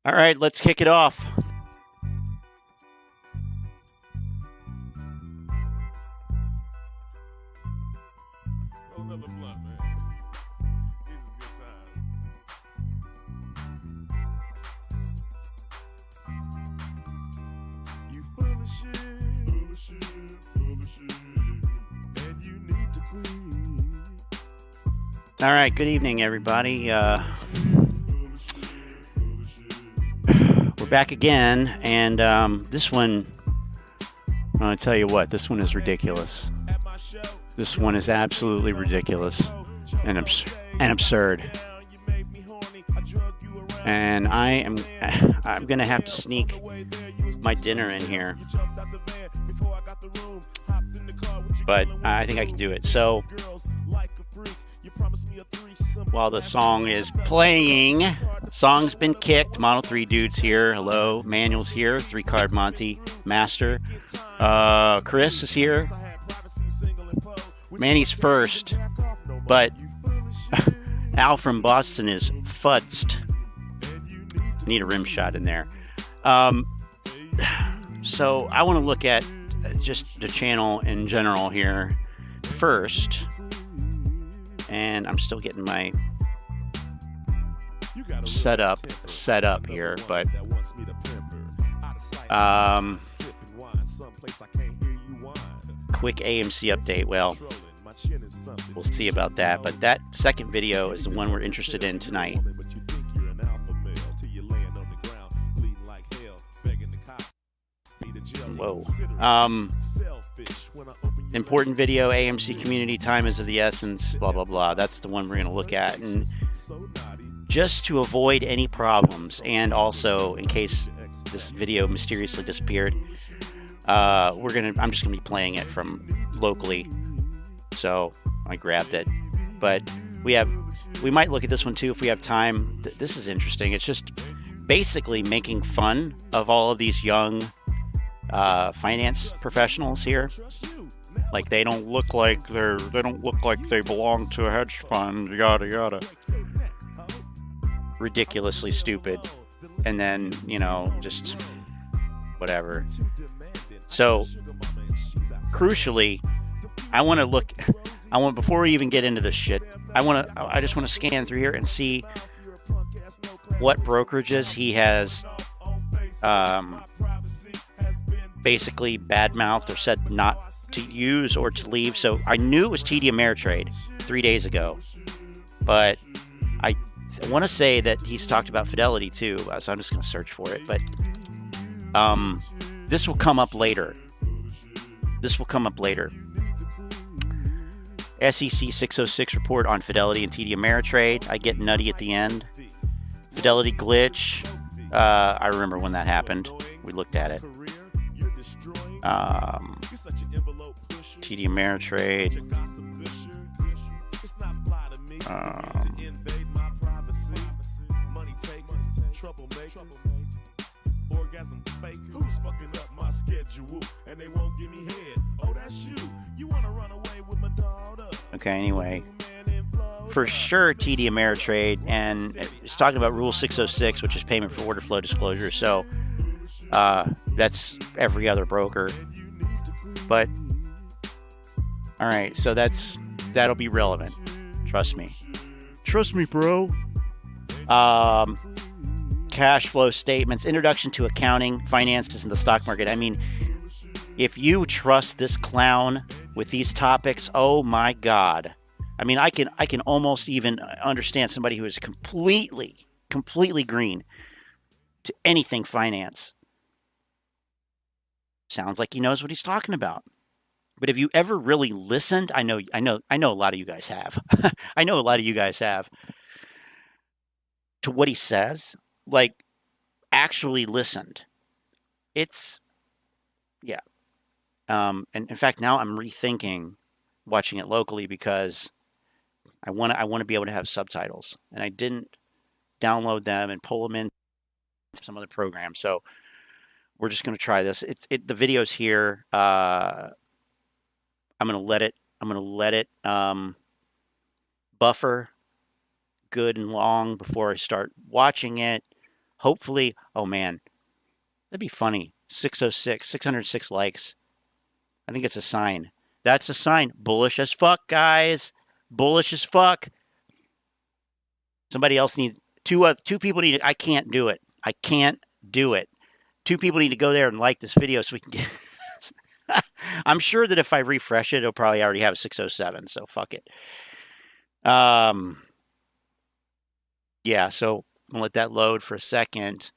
All right, let's kick it off. Roll another blunt, man. This is good time. You full of shit, full of shit, full of shit, and you need to quit. All right, good evening, everybody. We're back again, and this one, I'll tell you what, this one is ridiculous. This one is absolutely ridiculous and absurd. And I'm gonna have to sneak my dinner in here, but I think I can do it. So while the song is playing, the song's been kicked. Model 3 dudes here. Hello. Manuel's here. 3-card Monte Master. Chris is here. Manny's first, but Al from Boston is fudzed. Need a rim shot in there. So I want to look at just the channel in general here first. And I'm still getting my setup here, but quick AMC update. Well, we'll see about that, but that second video is the one we're interested in tonight. Whoa. Important video, AMC community, time is of the essence, blah, blah, blah. That's the one we're going to look at. And just to avoid any problems, and also in case this video mysteriously disappeared, I'm just going to be playing it from locally. So I grabbed it. But we might look at this one too if we have time. This is interesting. It's just basically making fun of all of these young finance professionals here. Like they don't look like they belong to a hedge fund, yada yada. Ridiculously stupid. And then, just whatever. So crucially, before we even get into this shit, I just want to scan through here and see what brokerages he has basically badmouthed or said not to use or to leave. So I knew it was TD Ameritrade 3 days ago, but I want to say that he's talked about Fidelity too, so I'm just going to search for it. But this will come up later. SEC 606 report on Fidelity and TD Ameritrade. I get nutty at the end. Fidelity glitch. I remember when that happened. We looked at it. TD Ameritrade. Okay, anyway. For sure, TD Ameritrade, and it's talking about Rule 606, which is payment for order flow disclosure. So that's every other broker. But all right, so that'll be relevant. Trust me, bro. Cash flow statements, introduction to accounting, finances, and the stock market. I mean, if you trust this clown with these topics, oh my God. I mean, I can almost even understand somebody who is completely green to anything finance. Sounds like he knows what he's talking about. But have you ever really listened? I know a lot of you guys have. I know a lot of you guys have to what he says. Like, actually listened. It's, yeah. And in fact, now I'm rethinking watching it locally because I want to be able to have subtitles, and I didn't download them and pull them in some other program. So we're just going to try this. The video's here. I'm going to let it buffer good and long before I start watching it. Hopefully, oh man, that'd be funny. 606 likes. I think it's a sign. That's a sign. Bullish as fuck, guys. Bullish as fuck. Somebody else needs two people need. I can't do it. I can't do it. Two people need to go there and like this video so we can get. I'm sure that if I refresh it, it'll probably already have 607. So fuck it. Yeah. So I'm gonna let that load for a second.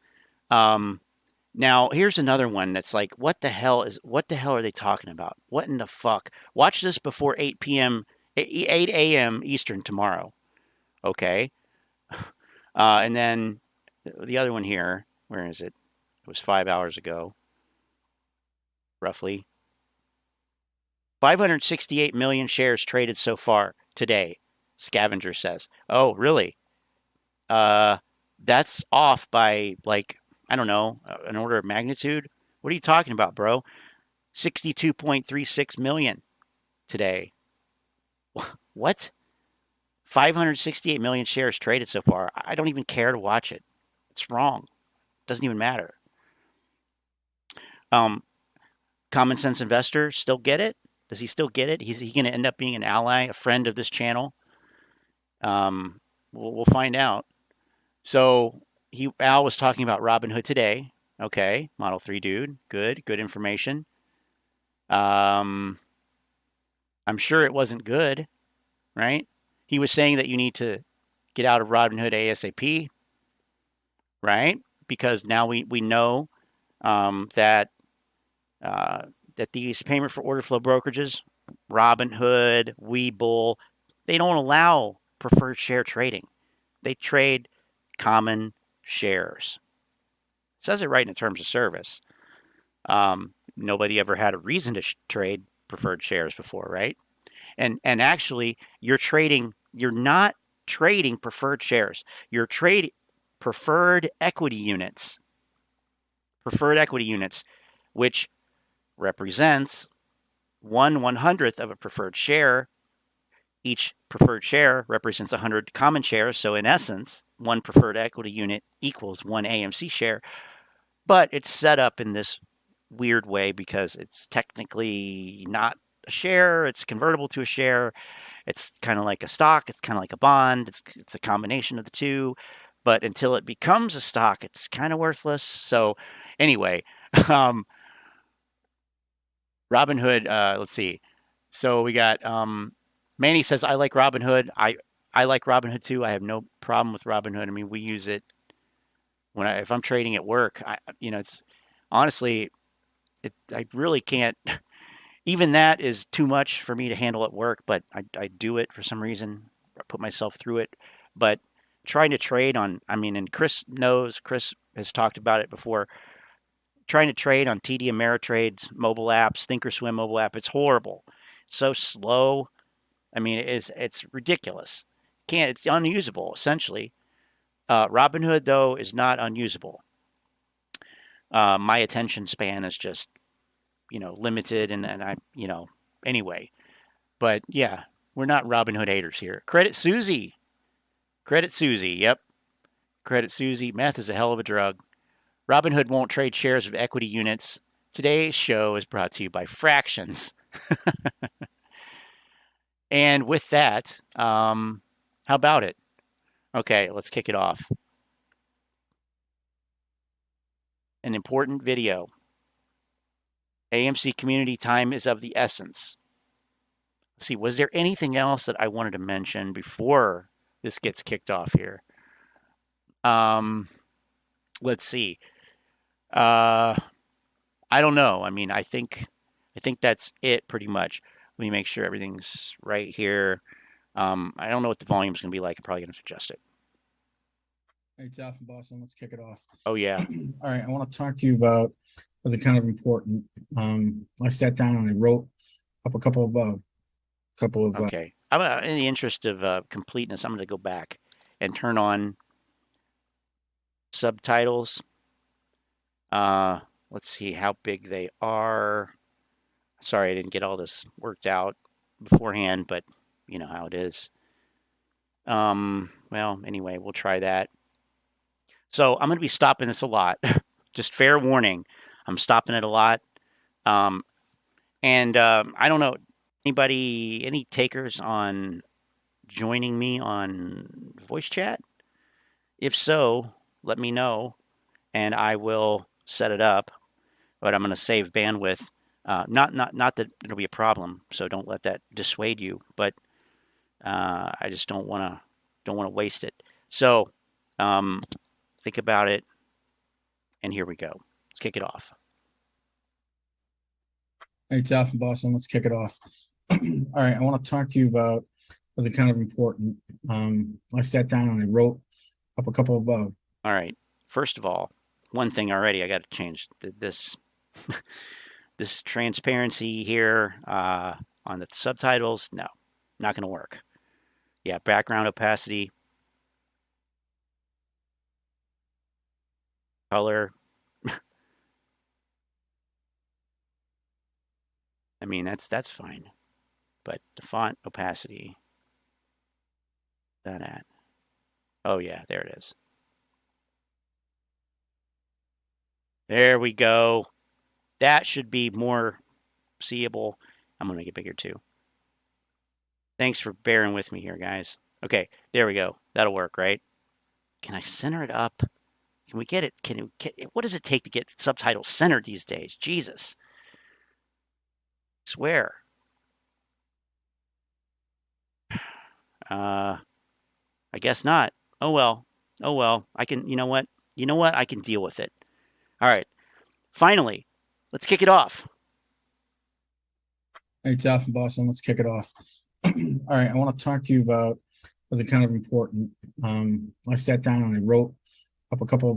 Now here's another one that's like, what the hell are they talking about? What in the fuck? Watch this before 8 p.m. 8 a.m. Eastern tomorrow. Okay. And then the other one here, where is it? It was 5 hours ago, roughly. 568 million shares traded so far today, Scavenger says. Oh, really? That's off by like, I don't know, an order of magnitude. What are you talking about, bro? 62.36 million today. What? 568 million shares traded so far. I don't even care to watch it. It's wrong. Doesn't even matter. Common sense investor still get it? Does he still get it? Is he going to end up being an ally, a friend of this channel? We'll find out. So Al was talking about Robinhood today. Okay, Model 3 dude. Good information. I'm sure it wasn't good, right? He was saying that you need to get out of Robinhood ASAP, right? Because now we know that these payment for order flow brokerages, Robinhood, Webull, they don't allow preferred share trading. They trade common shares. It says it right in the terms of service. Nobody ever had a reason to trade preferred shares before, right? And actually, you're not trading preferred shares. You're trading preferred equity units. Preferred equity units, which represents 1/100th of a preferred share. Each preferred share represents 100 common shares. So in essence, one preferred equity unit equals one AMC share. But it's set up in this weird way because it's technically not a share. It's convertible to a share. It's kind of like a stock. It's kind of like a bond. It's a combination of the two. But until it becomes a stock, it's kind of worthless. So anyway, Robinhood, let's see. So we got Manny says, I like Robinhood. I like Robinhood too. I have no problem with Robinhood. I mean, we use it if I'm trading at work. It's honestly, I really can't. Even that is too much for me to handle at work, but I do it for some reason. I put myself through it. But trying to trade on, and Chris has talked about it before. Trying to trade on TD Ameritrade's mobile apps, Thinkorswim mobile app, it's horrible. It's so slow. It's ridiculous. It's unusable essentially. Robinhood though is not unusable. My attention span is just limited, and I anyway. But yeah, we're not Robinhood haters here. Credit Susie. Yep. Credit Susie. Meth is a hell of a drug. Robinhood won't trade shares of equity units. Today's show is brought to you by Fractions. And with that, how about it? Okay, let's kick it off. An important video. AMC community time is of the essence. Let's see, was there anything else that I wanted to mention before this gets kicked off here? Let's see. I don't know. I think that's it pretty much. Let me make sure everything's right here. I don't know what the volume's going to be like. I'm probably going to adjust it. Hey, it's Al from Boston. Let's kick it off. Oh, yeah. All right. I want to talk to you about something kind of important. I sat down and I wrote up a couple of. Okay. In the interest of completeness, I'm going to go back and turn on subtitles. Let's see how big they are. Sorry, I didn't get all this worked out beforehand, but you know how it is. Well, anyway, we'll try that. So I'm going to be stopping this a lot. Just fair warning. I'm stopping it a lot. I don't know, any takers on joining me on voice chat? If so, let me know and I will set it up. But I'm going to save bandwidth. Not that it'll be a problem, so don't let that dissuade you. But I just don't want to waste it. So think about it, and here we go. Let's kick it off. Hey, it's Al from Boston. Let's kick it off. All right, I want to talk to you about something kind of important. I sat down and I wrote up a couple of All right. First of all, one thing already I got to change this this transparency here on the subtitles. No, not going to work. Yeah, background opacity, color. I mean, that's fine. But the font opacity, that at. Oh yeah, there it is. There we go. That should be more seeable. I'm going to make it bigger too. Thanks for bearing with me here, guys. Okay, there we go. That'll work, right? Can I center it up? Can we get it? What does it take to get subtitles centered these days? Jesus. I swear. I guess not. Oh well. Oh well. I can, you know what? I can deal with it. All right. Finally, let's kick it off. Hey, it's Al from Boston. Let's kick it off. All right, I want to talk to you about something kind of important. I sat down and I wrote up a couple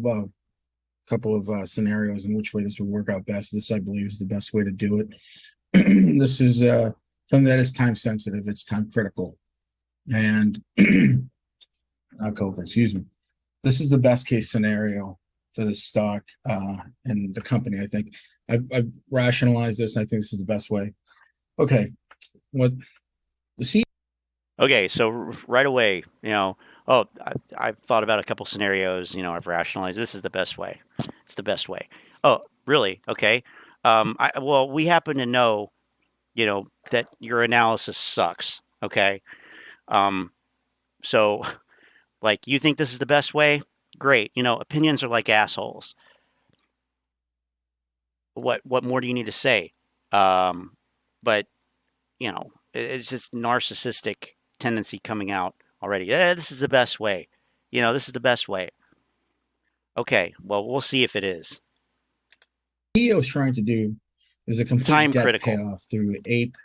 of scenarios in which way this would work out best. This, I believe, is the best way to do it. This is something that is time sensitive. It's time critical, and not COVID. Excuse me. This is the best case scenario for the stock and the company. I think I've rationalized this, and I think this is the best way. Okay, what the C. Okay, so right away, I've thought about a couple scenarios. I've rationalized this is the best way. It's the best way. Oh, really? Okay. Well, we happen to know, that your analysis sucks. Okay. So, like, you think this is the best way? Great. Opinions are like assholes. What more do you need to say? But it's just narcissistic tendency coming out already. Yeah, this is the best way. This is the best way. Okay, well, we'll see if it is. CEO is trying to do is a complete Time debt critical. payoff through ape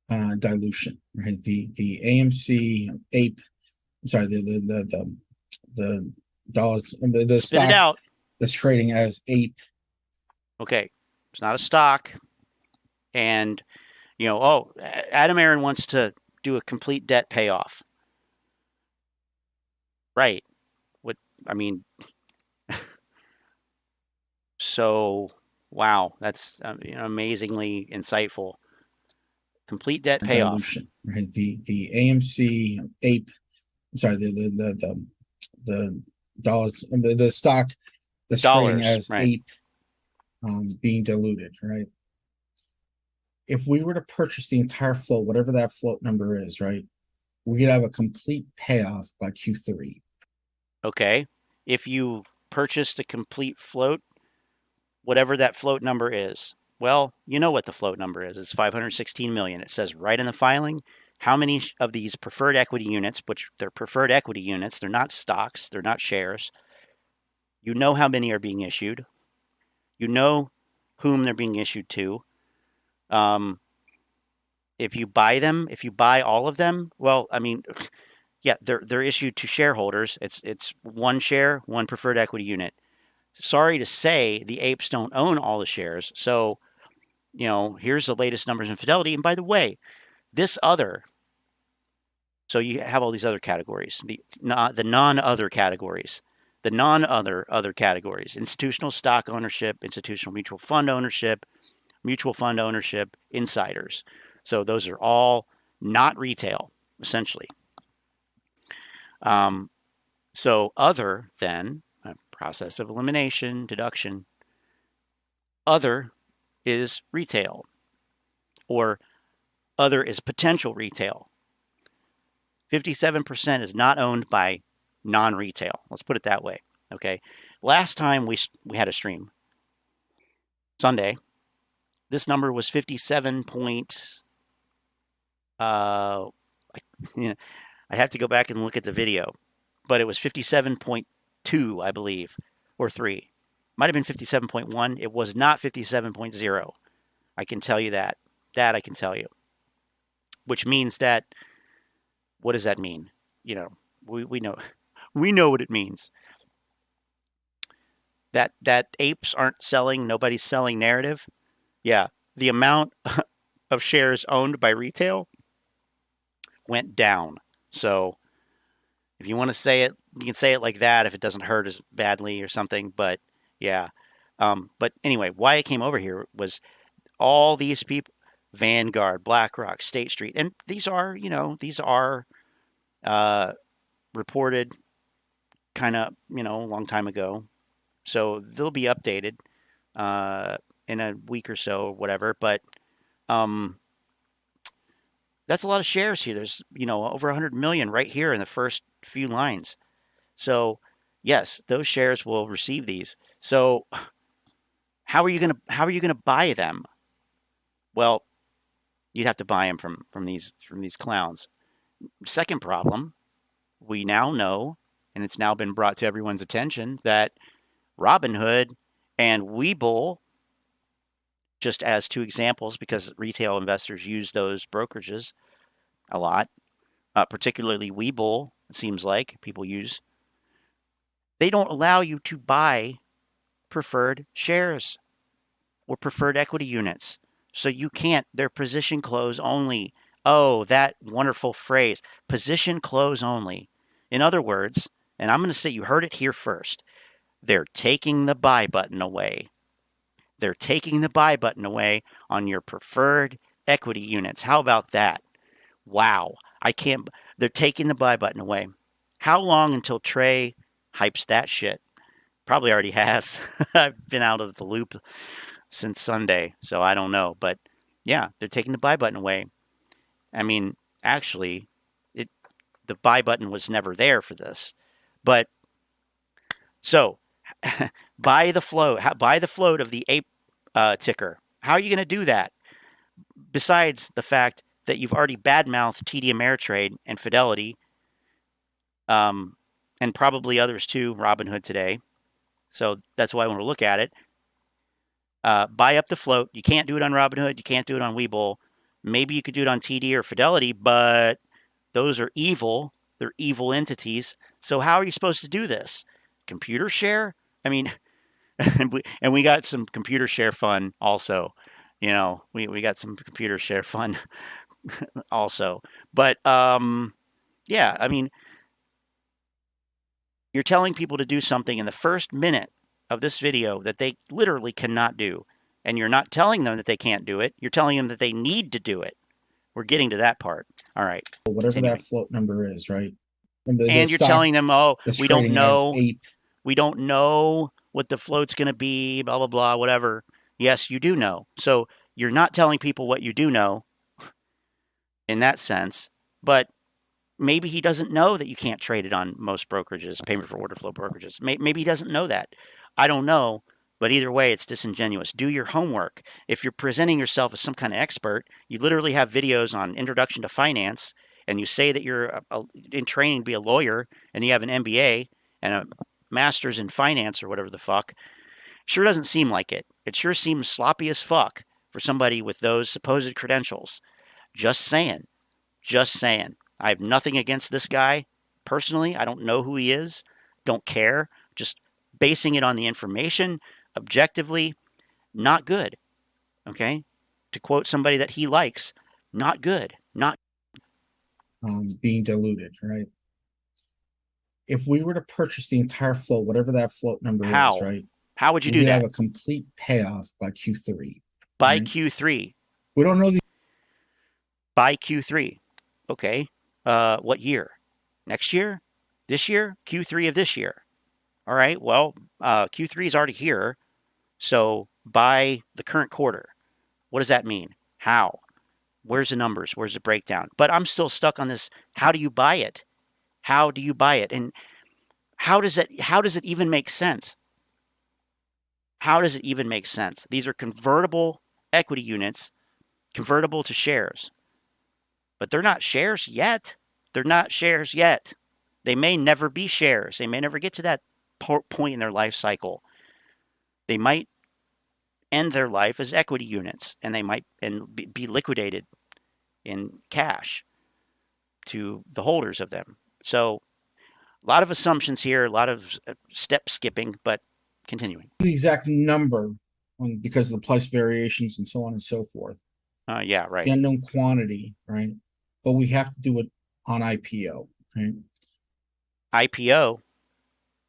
dilution, right? The AMC ape, I'm sorry, the dollars, the Spit it stock out. that's trading as ape. Okay, it's not a stock, and Adam Aaron wants to do a complete debt payoff. Right. What I mean. So, wow, that's amazingly insightful. Complete debt payoff. Dilution, right? The AMC ape, I'm sorry, the dollars, the stock that's trading as right. ape being diluted, right? If we were to purchase the entire float, whatever that float number is, right, we could have a complete payoff by Q3. Okay. If you purchased a complete float, whatever that float number is, well, you know what the float number is. It's 516 million. It says right in the filing how many of these preferred equity units, which they're preferred equity units, they're not stocks, they're not shares. You know how many are being issued. You know whom they're being issued to. If you buy all of them, well, I mean, yeah, they're issued to shareholders. It's one share, one preferred equity unit. Sorry to say, the apes don't own all the shares. So, here's the latest numbers in Fidelity. And by the way, this other, so you have all these other categories, the non-other categories, other categories, institutional stock ownership, institutional mutual fund ownership, insiders. So those are all not retail, essentially. So other than, process of elimination, deduction. Other is retail, or other is potential retail. 57% is not owned by non-retail. Let's put it that way. Okay. Last time we had a stream, Sunday, this number was 57 point. I have to go back and look at the video, but it was 57.2, I believe, or 3. Might have been 57.1. It was not 57.0. I can tell you that. That I can tell you. Which means that, what does that mean? You know, we know what it means. That apes aren't selling, nobody's selling narrative. Yeah, the amount of shares owned by retail went down. So if you want to say it, you can say it like that if it doesn't hurt as badly or something. But yeah. But anyway, why I came over here was all these people, Vanguard, BlackRock, State Street, and these are reported kind of, a long time ago. So they'll be updated in a week or so or whatever. But that's a lot of shares here. There's, over 100 million right here in the first few lines. So yes, those shares will receive these. So how are you gonna buy them? Well, you'd have to buy them from these clowns. Second problem, we now know, and it's now been brought to everyone's attention, that Robinhood and Webull, just as 2 examples, because retail investors use those brokerages a lot, particularly Webull, it seems like people use. They don't allow you to buy preferred shares or preferred equity units. So you can't. They're position close only. Oh, that wonderful phrase, position close only. In other words, and I'm going to say you heard it here first, they're taking the buy button away. They're taking the buy button away on your preferred equity units. How about that? Wow. They're taking the buy button away. How long until Trey hypes that shit? Probably already has. I've been out of the loop since Sunday, so I don't know. But yeah, they're taking the buy button away. I mean, actually, the buy button was never there for this. But so buy the float of the ape ticker. How are you going to do that? Besides the fact that you've already badmouthed TD Ameritrade and Fidelity, and probably others too, Robinhood today. So that's why I want to look at it. Buy up the float. You can't do it on Robinhood. You can't do it on Webull. Maybe you could do it on TD or Fidelity, but those are evil. They're evil entities. So how are you supposed to do this? Computer share? I mean, and we got some computer share fun also. We got some computer share fun also. But yeah, I mean, you're telling people to do something in the first minute of this video that they literally cannot do. And you're not telling them that they can't do it. You're telling them that they need to do it. We're getting to that part. All right. Whatever continuing. that float number is, right? And you're telling them, we don't know. Ape. We don't know what the float's going to be, blah, blah, blah, whatever. Yes, you do know. So you're not telling people what you do know in that sense. But maybe he doesn't know that you can't trade it on most brokerages, payment for order flow brokerages. Maybe he doesn't know that. I don't know. But either way, it's disingenuous. Do your homework. If you're presenting yourself as some kind of expert, you literally have videos on introduction to finance, and you say that you're in training to be a lawyer, and you have an MBA and a master's in finance or whatever the fuck. Sure doesn't seem like it. It sure seems sloppy as fuck for somebody with those supposed credentials. Just saying. Just saying. I have nothing against this guy. Personally, I don't know who he is. Don't care. Just basing it on the information. Objectively, not good. Okay? To quote somebody that he likes, not good. Not being diluted, right? If we were to purchase the entire float, whatever that float number is, right? How would you we do that? Have a complete payoff by Q3. By right? Q3. We don't know by Q3. Okay. What year? Next year? This year? Q3 of this year. All right, well, Q3 is already here, so buy the current quarter. What does that mean? How? Where's the numbers? Where's the breakdown? But I'm still stuck on this. How do you buy it? How do you buy it? And how does it even make sense? How does it even make sense? These are convertible equity units, convertible to shares. But they're not shares yet. They're not shares yet. They may never be shares. They may never get to that point in their life cycle. They might end their life as equity units, and they might be liquidated in cash to the holders of them. So a lot of assumptions here, a lot of step skipping, but continuing. The exact number because of the price variations and so on and so forth. Yeah, right. The unknown quantity, right? But we have to do it on IPO, right? IPO?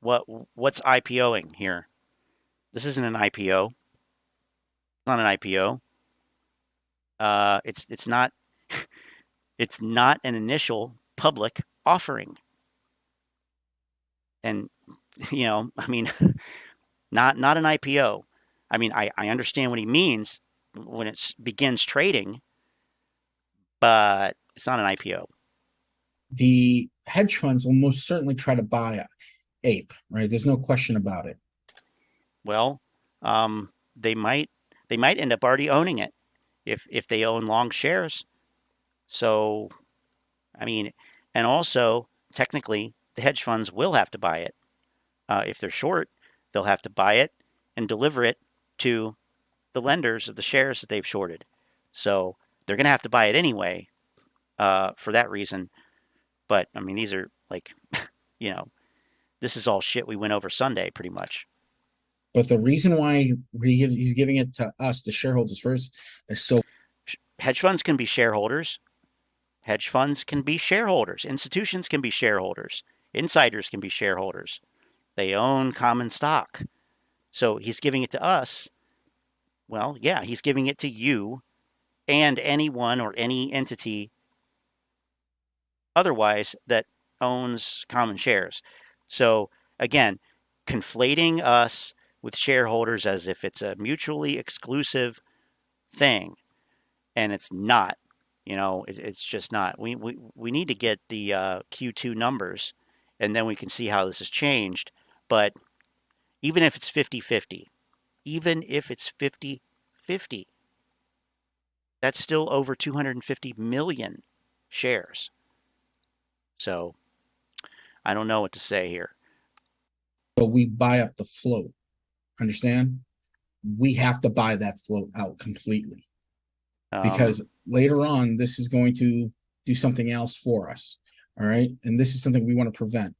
What's IPOing here? This isn't an IPO. It's not an IPO. It's not it's not an initial public offering. And I mean, not an IPO. I mean, I understand what he means when it begins trading, but it's not an IPO. The hedge funds will most certainly try to buy ape, right? There's no question about it. Well, they might end up already owning it if they own long shares. So, I mean, and also technically the hedge funds will have to buy it. If they're short, they'll have to buy it and deliver it to the lenders of the shares that they've shorted. So they're going to have to buy it anyway for that reason. But, I mean, these are like, this is all shit we went over Sunday pretty much. But the reason why he's giving it to us, the shareholders first, is so... Hedge funds can be shareholders. Hedge funds can be shareholders. Institutions can be shareholders. Insiders can be shareholders. They own common stock. So he's giving it to us. Well, yeah, he's giving it to you and anyone or any entity otherwise that owns common shares. So again, conflating us with shareholders as if it's a mutually exclusive thing, and it's not. It's just not. We need to get the Q2 numbers, and then we can see how this has changed. But even if it's 50-50, even if it's 50-50, that's still over 250 million shares. So I don't know what to say here. So we buy up the float. Understand? We have to buy that float out completely. Because later on, this is going to do something else for us. All right. And this is something we want to prevent.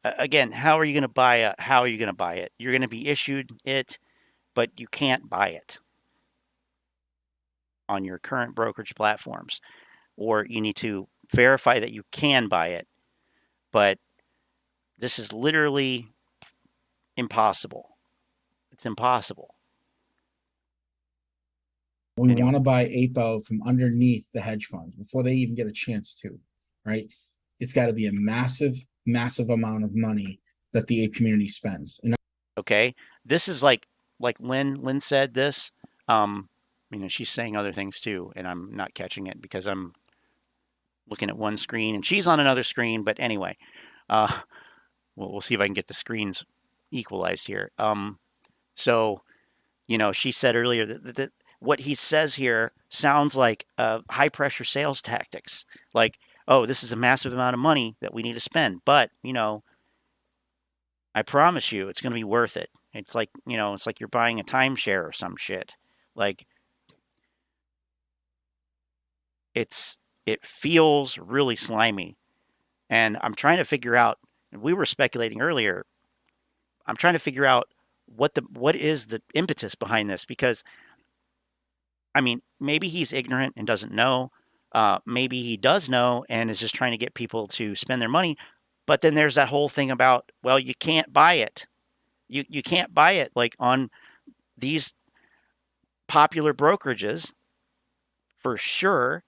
Again, how are you going to buy it? How are you going to buy it? You're going to be issued it, but you can't buy it on your current brokerage platforms. Or you need to verify that you can buy it. But this is literally impossible. It's impossible. We want to buy APO from underneath the hedge funds before they even get a chance to, right? It's got to be a massive, massive amount of money that the ape community spends. Okay, this is like Lynn said this. She's saying other things too, and I'm not catching it because I'm looking at one screen and she's on another screen. But anyway, we'll see if I can get the screens equalized here. So, she said earlier that what he says here sounds like high pressure sales tactics. Like, oh, this is a massive amount of money that we need to spend. But, I promise you it's going to be worth it. It's like, it's like you're buying a timeshare or some shit. Like, it feels really slimy. And I'm trying to figure out, we were speculating earlier, I'm trying to figure out what is the impetus behind this, because maybe he's ignorant and doesn't know. Maybe he does know and is just trying to get people to spend their money. But then there's that whole thing about, well, you can't buy it. You can't buy it like on these popular brokerages for sure.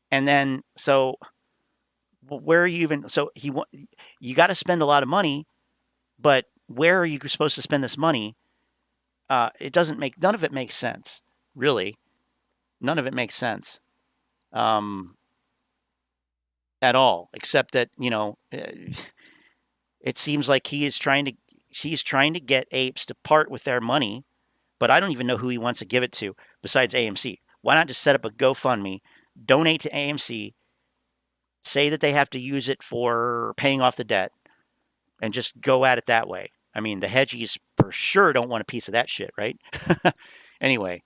And then, so where are you even? So you got to spend a lot of money but where are you supposed to spend this money? It doesn't make, none of it makes sense, really. None of it makes sense at all, except that, you know, it seems like he's trying to get apes to part with their money, but I don't even know who he wants to give it to besides AMC. Why not just set up a GoFundMe, donate to AMC, say that they have to use it for paying off the debt, and just go at it that way? I mean, the hedgies for sure don't want a piece of that shit, right? Anyway,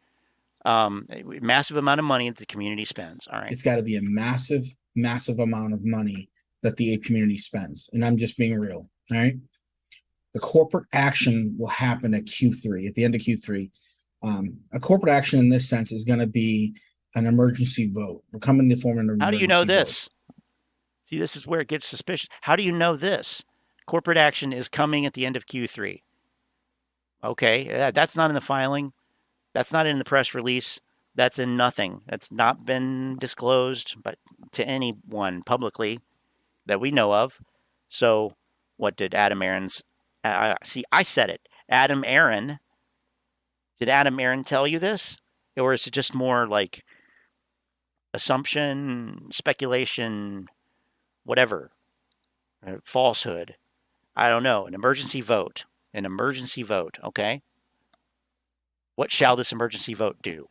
massive amount of money that the community spends. All right. It's got to be a massive, massive amount of money that the ape community spends. And I'm just being real. All right. The corporate action will happen at Q3, at the end of Q3. A corporate action in this sense is going to be an emergency vote. Will come in the form of an emergency vote. How do you know this? See, this is where it gets suspicious. How do you know this? Corporate action is coming at the end of Q3. Okay, that's not in the filing. That's not in the press release. That's in nothing. That's not been disclosed but to anyone publicly that we know of. So what did Adam Aaron's... see, I said it. Adam Aaron... Did Adam Aaron tell you this? Or is it just more like assumption, speculation, whatever? Falsehood? I don't know. An emergency vote. An emergency vote, okay? What shall this emergency vote do?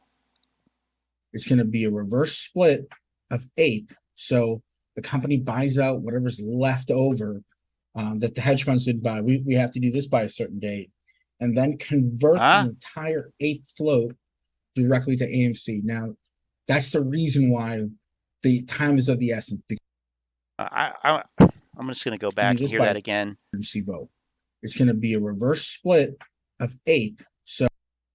It's going to be a reverse split of ape. So the company buys out whatever's left over that the hedge funds did buy. We have to do this by a certain date. And then convert the entire ape float directly to AMC. Now, that's the reason why the time is of the essence. I'm just going to go back and hear that again. Emergency vote. It's going to be a reverse split of ape. So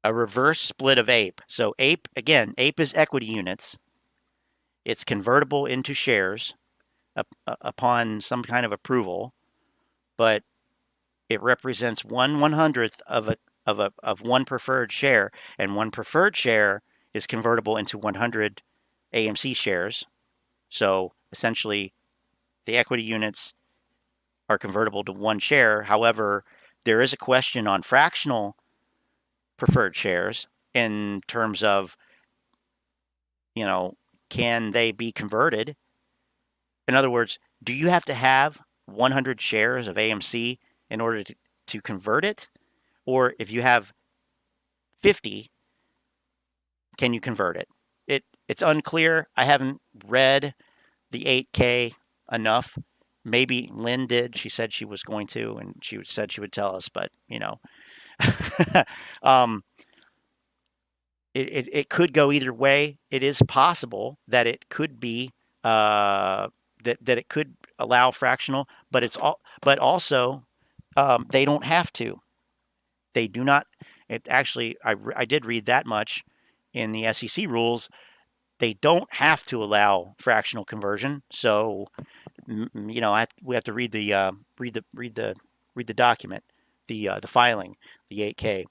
a reverse split of ape. So ape, again, ape is equity units. It's convertible into shares upon some kind of approval, but it represents 1/100th of one preferred share, and one preferred share is convertible into 100 AMC shares. So essentially, the equity units are convertible to one share. However, there is a question on fractional preferred shares in terms of, you know, can they be converted? In other words, do you have to have 100 shares of AMC in order to convert it? Or if you have 50, can you convert it? It's unclear. I haven't read the 8K enough. Maybe Lynn did. She said she was going to, and she said she would tell us, but, you know. It could go either way. It is possible that it could be that it could allow fractional, but also they don't have to. They do not. It actually, I did read that much in the SEC rules. They don't have to allow fractional conversion. So, you know, we have to read the document, the filing, the 8K.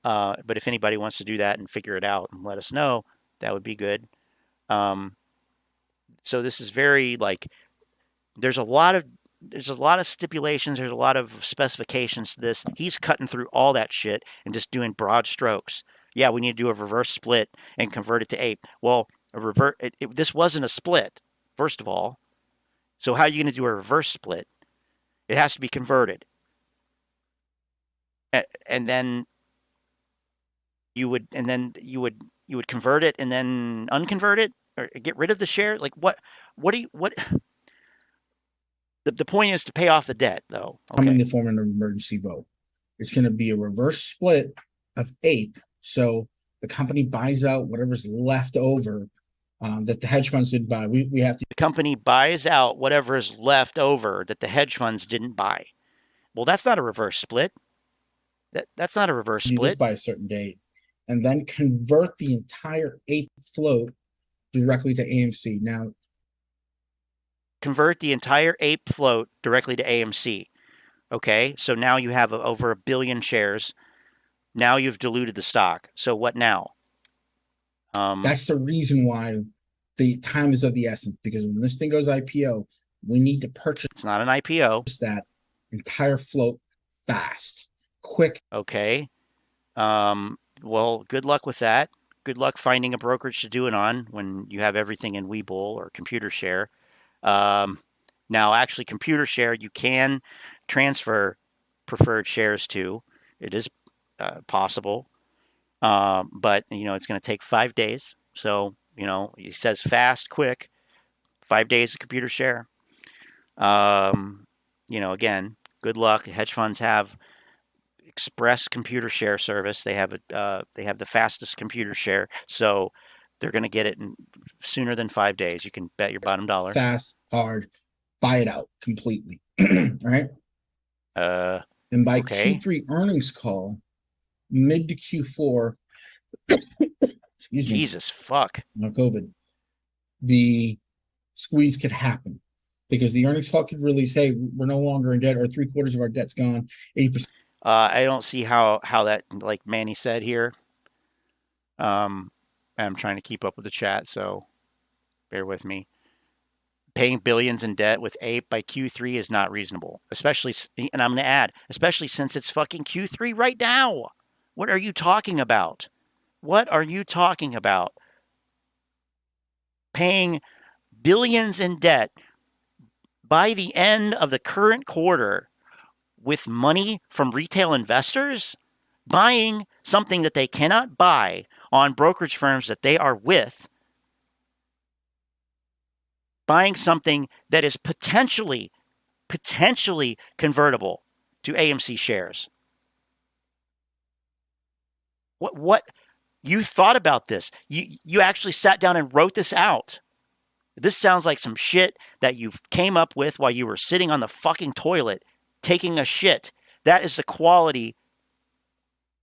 But if anybody wants to do that and figure it out and let us know, that would be good. So this is very, like, there's a lot of stipulations, there's a lot of specifications to this. He's cutting through all that shit and just doing broad strokes. Yeah, we need to do a reverse split and convert it to ape. Well, this wasn't a split, first of all. So how are you going to do a reverse split? It has to be converted. And then you would convert it and then unconvert it or get rid of the share? Like what the point is to pay off the debt, though. Okay. In the form of an emergency vote. It's going to be a reverse split of ape. So the company buys out whatever's left over that the hedge funds didn't buy. We have to. The company buys out whatever is left over that the hedge funds didn't buy. Well, that's not a reverse split. That's not a reverse split. This by a certain date, and then convert the entire ape float directly to AMC. Now, convert the entire ape float directly to AMC. Okay, so now you have over 1 billion shares. Now you've diluted the stock. So what now? That's the reason why the time is of the essence, because when this thing goes IPO, we need to purchase. It's not an IPO. That entire float fast, quick. Okay. Well, good luck with that. Good luck finding a brokerage to do it on when you have everything in Webull or Computer Share. Now, actually, Computer Share, you can transfer preferred shares to. It is possible. But, it's going to take 5 days. So, it says fast, quick, 5 days of Computer Share. Again, good luck. Hedge funds have express computer share service. They have the fastest computer share, so they're going to get it sooner than 5 days. You can bet your bottom dollar. Fast, hard, buy it out completely. All right. And by okay. Q3 earnings call, mid to Q4, excuse me, Jesus fuck, no COVID, the squeeze could happen because the earnings call could release, hey, we're no longer in debt, or 3/4 of our debt's gone, 80%. I don't see how that, like Manny said here. I'm trying to keep up with the chat, so bear with me. Paying billions in debt with Ape by Q3 is not reasonable, especially, and I'm going to add, especially since it's fucking Q3 right now. What are you talking about? What are you talking about? Paying billions in debt by the end of the current quarter with money from retail investors, buying something that they cannot buy on brokerage firms that they are with, buying something that is potentially convertible to AMC shares. What you thought about this? You actually sat down and wrote this out. This sounds like some shit that you came up with while you were sitting on the fucking toilet taking a shit. That is the quality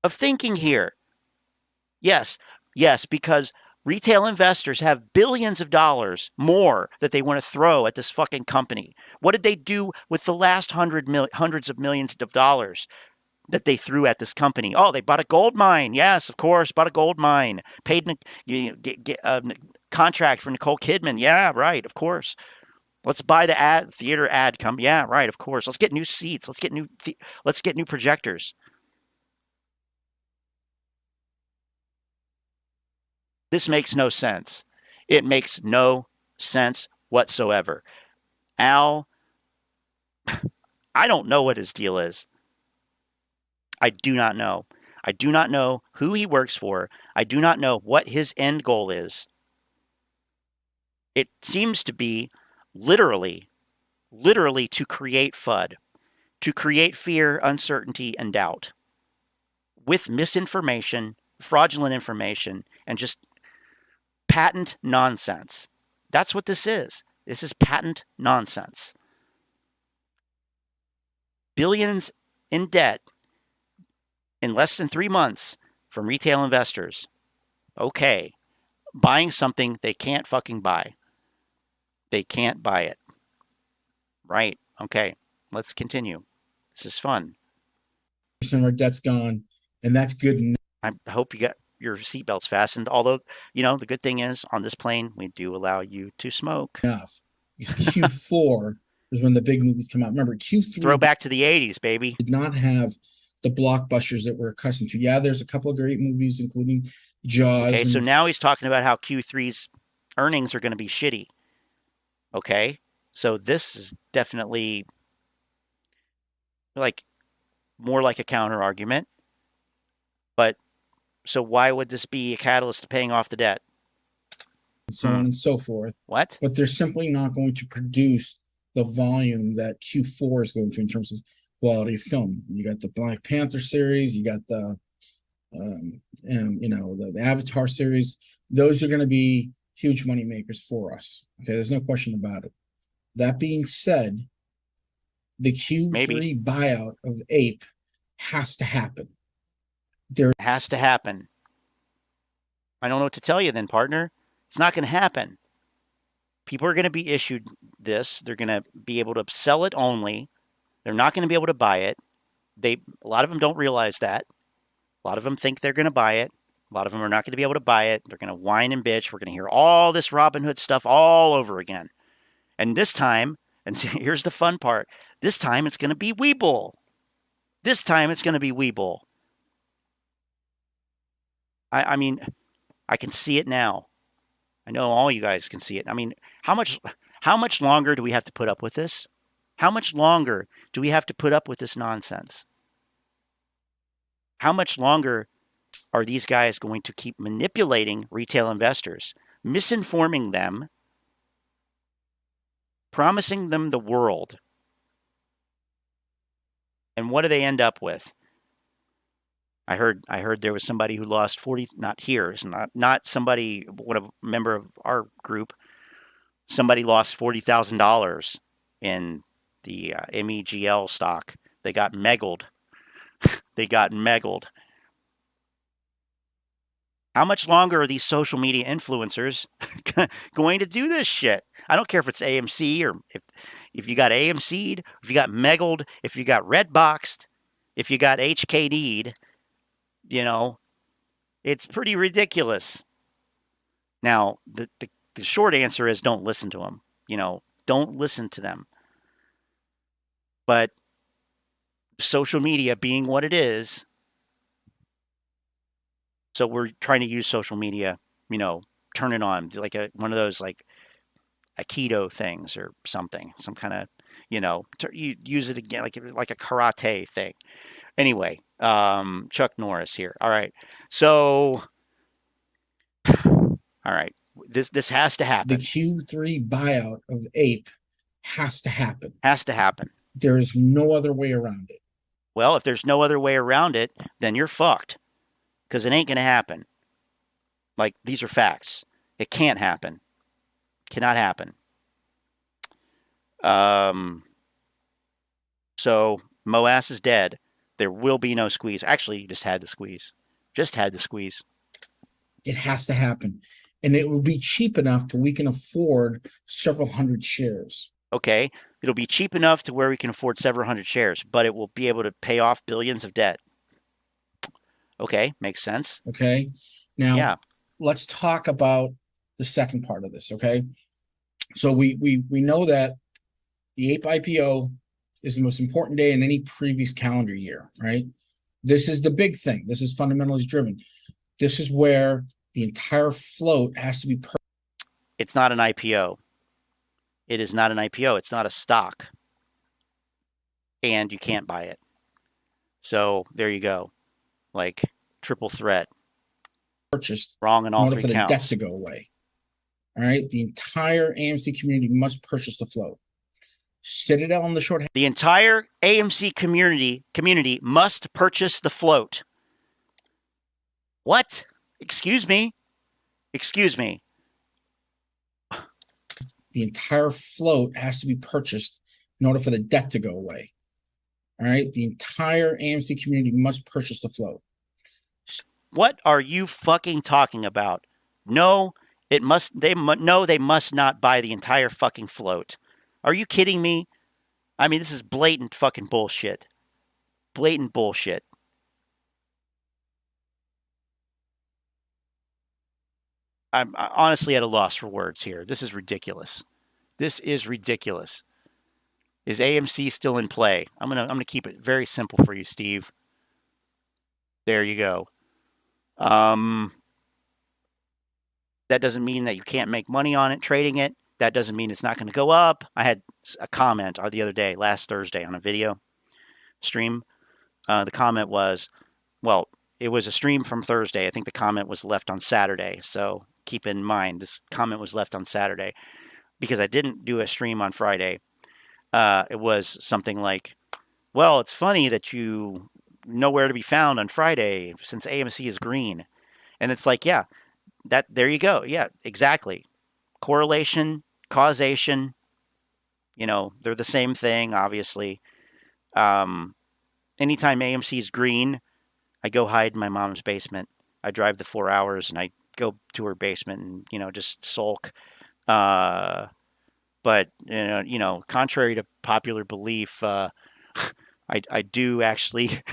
of thinking here. Yes, because retail investors have billions of dollars more that they want to throw at this fucking company. What did they do with the last hundreds of millions of dollars that they threw at this company? Oh, they bought a gold mine. Yes, of course, bought a gold mine. Paid a contract for Nicole Kidman. Yeah, right, of course. Let's buy the theater ad company. Yeah, right, of course. Let's get new seats. Let's get new projectors. This makes no sense. It makes no sense whatsoever. Al, I don't know what his deal is. I do not know. I do not know who he works for. I do not know what his end goal is. It seems to be literally to create FUD, to create fear, uncertainty, and doubt with misinformation, fraudulent information, and just patent nonsense. That's what this is. This is patent nonsense. Billions in debt in less than 3 months from retail investors. Okay. Buying something they can't fucking buy. They can't buy it. Right. Okay. Let's continue. This is fun. Our debt's gone, and that's good enough. I hope you got your seatbelts fastened. Although, the good thing is on this plane, we do allow you to smoke. Because Q4 is when the big movies come out. Remember, Q3 Throw back to the 80s, baby. Did not have the blockbusters that we're accustomed to. Yeah, there's a couple of great movies, including Jaws. Okay, so now he's talking about how Q3's earnings are going to be shitty. Okay, so this is definitely more like a counter argument. But so why would this be a catalyst to paying off the debt? And so on and so forth. What? But they're simply not going to produce the volume that Q4 is going to in terms of quality of film. You got the Black Panther series, you got the the Avatar series. Those are going to be huge money makers for us. Okay, there's no question about it. That being said, the Q3 buyout of Ape has to happen. There has to happen. I don't know what to tell you then, partner. It's not going to happen. People are going to be issued this. They're going to be able to sell it only. They're not going to be able to buy it. A lot of them don't realize that. A lot of them think they're going to buy it. A lot of them are not going to be able to buy it. They're going to whine and bitch. We're going to hear all this Robinhood stuff all over again. And this time, and here's the fun part, this time it's going to be Webull. This time it's going to be Webull. I mean, I can see it now. I know all you guys can see it. I mean, how much longer do we have to put up with this? How much longer do we have to put up with this nonsense? How much longer are these guys going to keep manipulating retail investors, misinforming them, promising them the world? And what do they end up with? I heard there was somebody who lost 40, not here, it's not somebody, what a member of our group, somebody lost $40,000 in the MEGL stock. They got meggled. They got meggled. How much longer are these social media influencers going to do this shit? I don't care if it's AMC or if you got AMC'd, if you got meggled, if you got red boxed, if you got HKD'd, you know, it's pretty ridiculous. Now, the short answer is don't listen to them. You know, don't listen to them. But social media being what it is, so we're trying to use social media, you know, turn it on like one of those like Aikido things or something, some kind of, you know, you use it again like a karate thing. Anyway, Chuck Norris here. All right, so all right, this has to happen. The Q3 buyout of Ape has to happen. Has to happen. There is no other way around it. Well, if there's no other way around it, then you're fucked, because it ain't gonna happen. Like, these are facts. It can't happen. Cannot happen. So Moas is dead. There will be no squeeze. Actually, you just had the squeeze. Just had the squeeze. It has to happen. And it will be cheap enough to we can afford several hundred shares. Okay. It'll be cheap enough to where we can afford several hundred shares, but it will be able to pay off billions of debt. Okay. Makes sense. Okay. Now, yeah. Let's talk about the second part of this. Okay. So we know that the Ape IPO is the most important day in any previous calendar year, right? This is the big thing. This is fundamentals driven. This is where the entire float has to be. It's not an IPO. It is not an IPO. It's not a stock. And you can't buy it. So there you go. Like triple threat. Purchased. Wrong in all three counts. In order for the debt to go away. All right. The entire AMC community must purchase the float. Citadel on the short. The entire AMC community must purchase the float. What? Excuse me? Excuse me. The entire float has to be purchased in order for the debt to go away. All right. The entire AMC community must purchase the float. What are you fucking talking about? No, they must not buy the entire fucking float. Are you kidding me? I mean, this is blatant fucking bullshit. Blatant bullshit. I'm honestly at a loss for words here. This is ridiculous. This is ridiculous. Is AMC still in play? I'm gonna keep it very simple for you, Steve. There you go. That doesn't mean that you can't make money on it, trading it. That doesn't mean it's not going to go up. I had a comment the other day, last Thursday, on a video stream. The comment was, well, it was a stream from Thursday. I think the comment was left on Saturday. So keep in mind, this comment was left on Saturday because I didn't do a stream on Friday. It was something like, well, it's funny that you nowhere to be found on Friday since AMC is green. And it's like, yeah, there you go. Yeah, exactly. Correlation, causation, they're the same thing, obviously. Anytime AMC is green, I go hide in my mom's basement. I drive the 4 hours and I go to her basement and, just sulk. But, contrary to popular belief, I do actually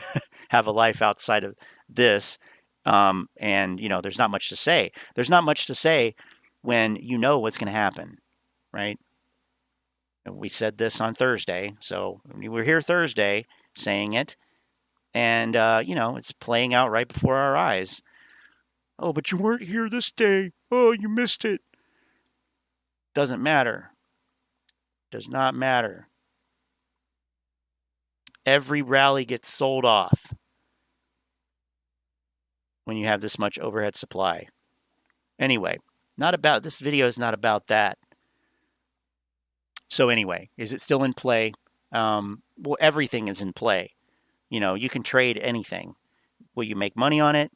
have a life outside of this. And, there's not much to say. There's not much to say when you know what's going to happen, right? And we said this on Thursday. So we were here Thursday saying it. And, it's playing out right before our eyes. Oh, but you weren't here this day. Oh, you missed it. Doesn't matter. Does not matter. Every rally gets sold off when you have this much overhead supply. Anyway, this video is not about that. So anyway, is it still in play? Well, everything is in play. You can trade anything. Will you make money on it?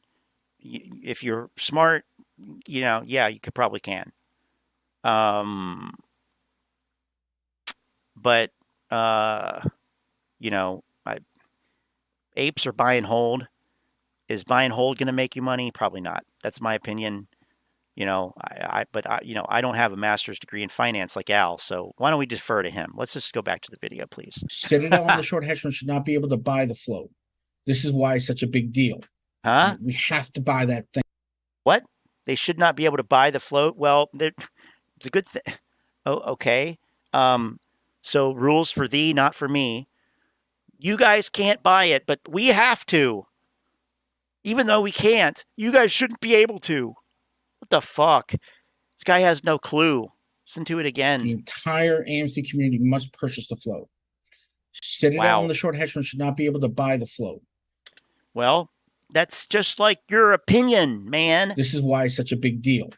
If you're smart, yeah, you probably can. But apes are buy and hold. Is buy and hold going to make you money? Probably not. That's my opinion. I don't have a master's degree in finance like Al, so why don't we defer to him? Let's just go back to the video, please. Citadel and the short hedge fund should not be able to buy the float. This is why it's such a big deal. Huh? We have to buy that thing. What? They should not be able to buy the float? Well, it's a good thing. Oh, okay. So rules for thee, not for me. You guys can't buy it, but we have to. Even though we can't, you guys shouldn't be able to. What the fuck? This guy has no clue. Listen to it again. The entire AMC community must purchase the float. Citadel and the short hedge fund should not be able to buy the float. Well, that's just like your opinion, man. This is why it's such a big deal,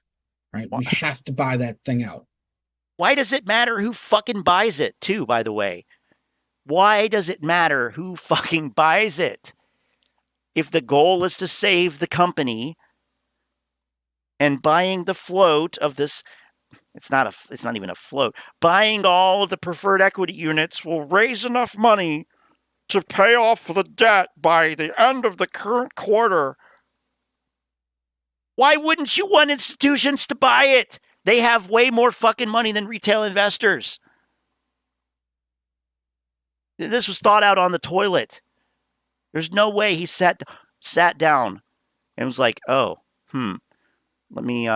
right? We have to buy that thing out. Why does it matter who fucking buys it, too, by the way? Why does it matter who fucking buys it? If the goal is to save the company, and buying the float of this, it's not even a float. Buying all of the preferred equity units will raise enough money to pay off the debt by the end of the current quarter. Why wouldn't you want institutions to buy it? They have way more fucking money than retail investors. This was thought out on the toilet. There's no way he sat down and was like, "Oh, let me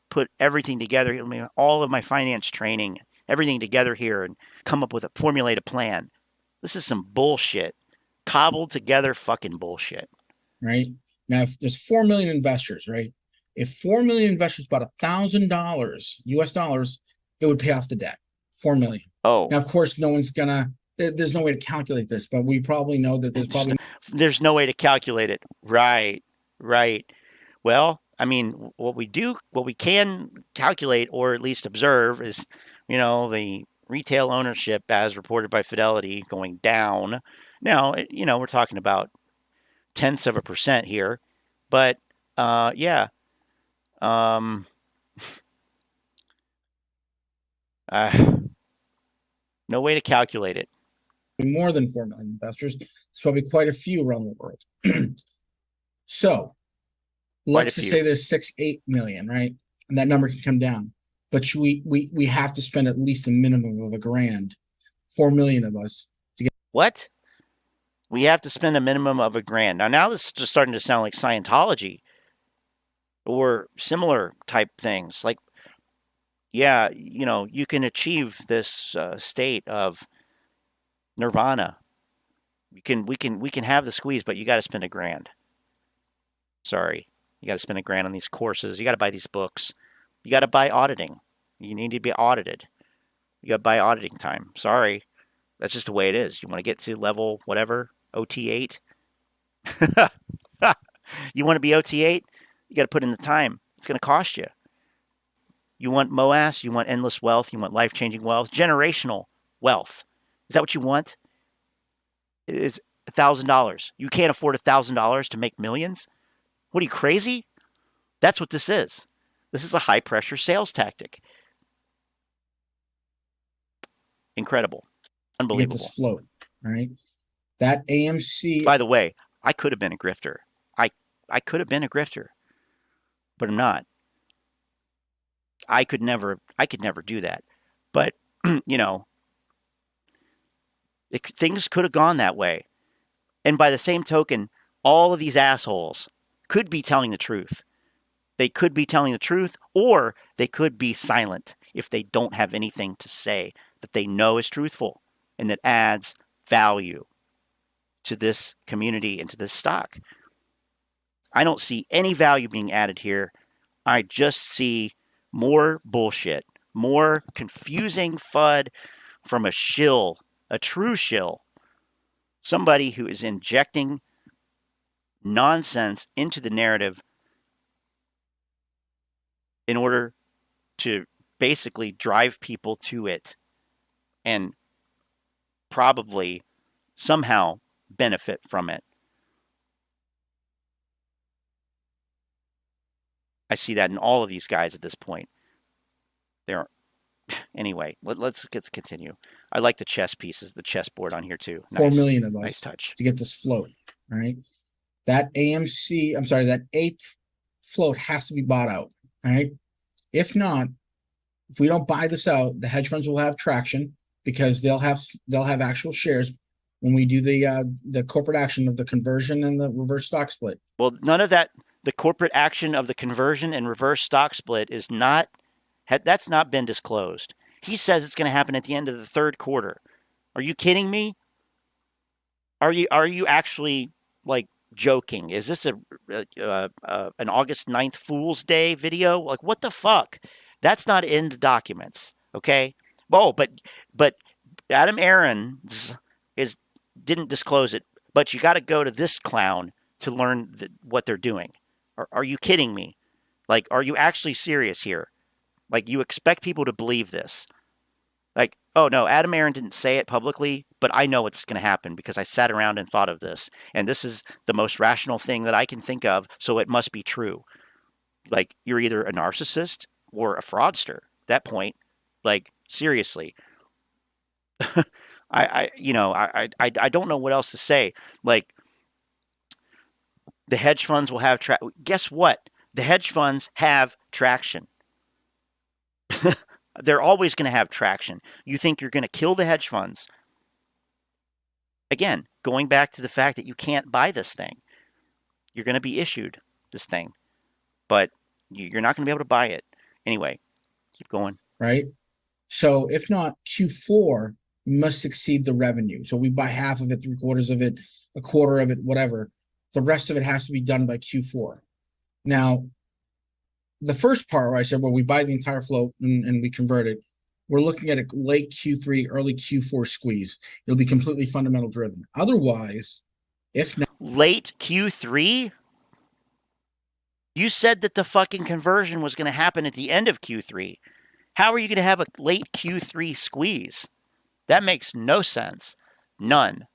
put everything together. All of my finance training, everything together here, and come up with formulate a plan." This is some bullshit, cobbled together fucking bullshit. Right now, if there's 4 million investors, right? If 4 million investors bought $1,000 US dollars, it would pay off the debt. 4 million. Oh, now of course, no one's gonna. There's no way to calculate this, but we probably know that there's no way to calculate it. Right. Well, I mean, what we can calculate or at least observe is, the retail ownership as reported by Fidelity going down. Now, we're talking about 0.1% here, but yeah. No way to calculate it. More than 4 million investors. There's probably quite a few around the world. So let's just say there's 6-8 million, right? And that number can come down. But we have to spend at least a minimum of $1,000, 4 million of us to get. What? We have to spend a minimum of $1,000. Now this is just starting to sound like Scientology or similar type things. Like, yeah, you can achieve this state of nirvana. We can have the squeeze, but you got to spend $1,000. Sorry, you got to spend $1,000 on these courses. You got to buy these books. You got to buy auditing. You need to be audited. You got to buy auditing time. Sorry, that's just the way it is. You want to get to level whatever OT8. You want to be OT8. You got to put in the time. It's going to cost you. You want MOAS. You want endless wealth. You want life-changing wealth. Generational wealth. Is that what you want? Is $1,000. You can't afford $1,000 to make millions? What are you, crazy? That's what this is. This is a high-pressure sales tactic. Incredible. Unbelievable. Get this float, right? That AMC. By the way, I could have been a grifter. I could have been a grifter, but I'm not. I could never do that. But, things could have gone that way. And by the same token, all of these assholes could be telling the truth. They could be telling the truth, or they could be silent if they don't have anything to say that they know is truthful and that adds value to this community and to this stock. I don't see any value being added here. I just see more bullshit, more confusing FUD from a shill, a true shill, somebody who is injecting nonsense into the narrative in order to basically drive people to it and probably somehow benefit from it. I see that in all of these guys at this point. They're anyway. Let's continue. I like the chess pieces, the chessboard on here too. 4 million of us nice touch to get this float. All right, that that ape float has to be bought out. All right, if not, if we don't buy this out, the hedge funds will have traction because they'll have actual shares when we do the corporate action of the conversion and the reverse stock split. Well, none of that. The corporate action of the conversion and reverse stock split is not. That's not been disclosed. He says it's going to happen at the end of the third quarter. Are you kidding me? Are you actually like joking? Is this an August 9th Fool's Day video? Like, what the fuck? That's not in the documents. Okay. Oh, but Adam Aarons didn't disclose it. But you got to go to this clown to learn what they're doing. Are you kidding me? Like, are you actually serious here? Like, you expect people to believe this? Like, oh no, Adam Aron didn't say it publicly, but I know it's going to happen because I sat around and thought of this. And this is the most rational thing that I can think of, so it must be true. Like, you're either a narcissist or a fraudster at that point. Like, seriously. I don't know what else to say. Like, the hedge funds will have guess what? The hedge funds have traction. They're always going to have traction. You think you're going to kill the hedge funds? Again, going back to the fact that you can't buy this thing. You're going to be issued this thing, but you're not going to be able to buy it. Anyway, keep going. Right? So if not, Q4 must exceed the revenue. So we buy half of it, 3/4 of it, a quarter of it, whatever. The rest of it has to be done by Q4. Now, the first part where I said, well, we buy the entire float and we convert it, we're looking at a late Q3, early Q4 squeeze. It'll be completely fundamental driven. Otherwise, if not. Late Q3? You said that the fucking conversion was going to happen at the end of Q3. How are you going to have a late Q3 squeeze? That makes no sense. None.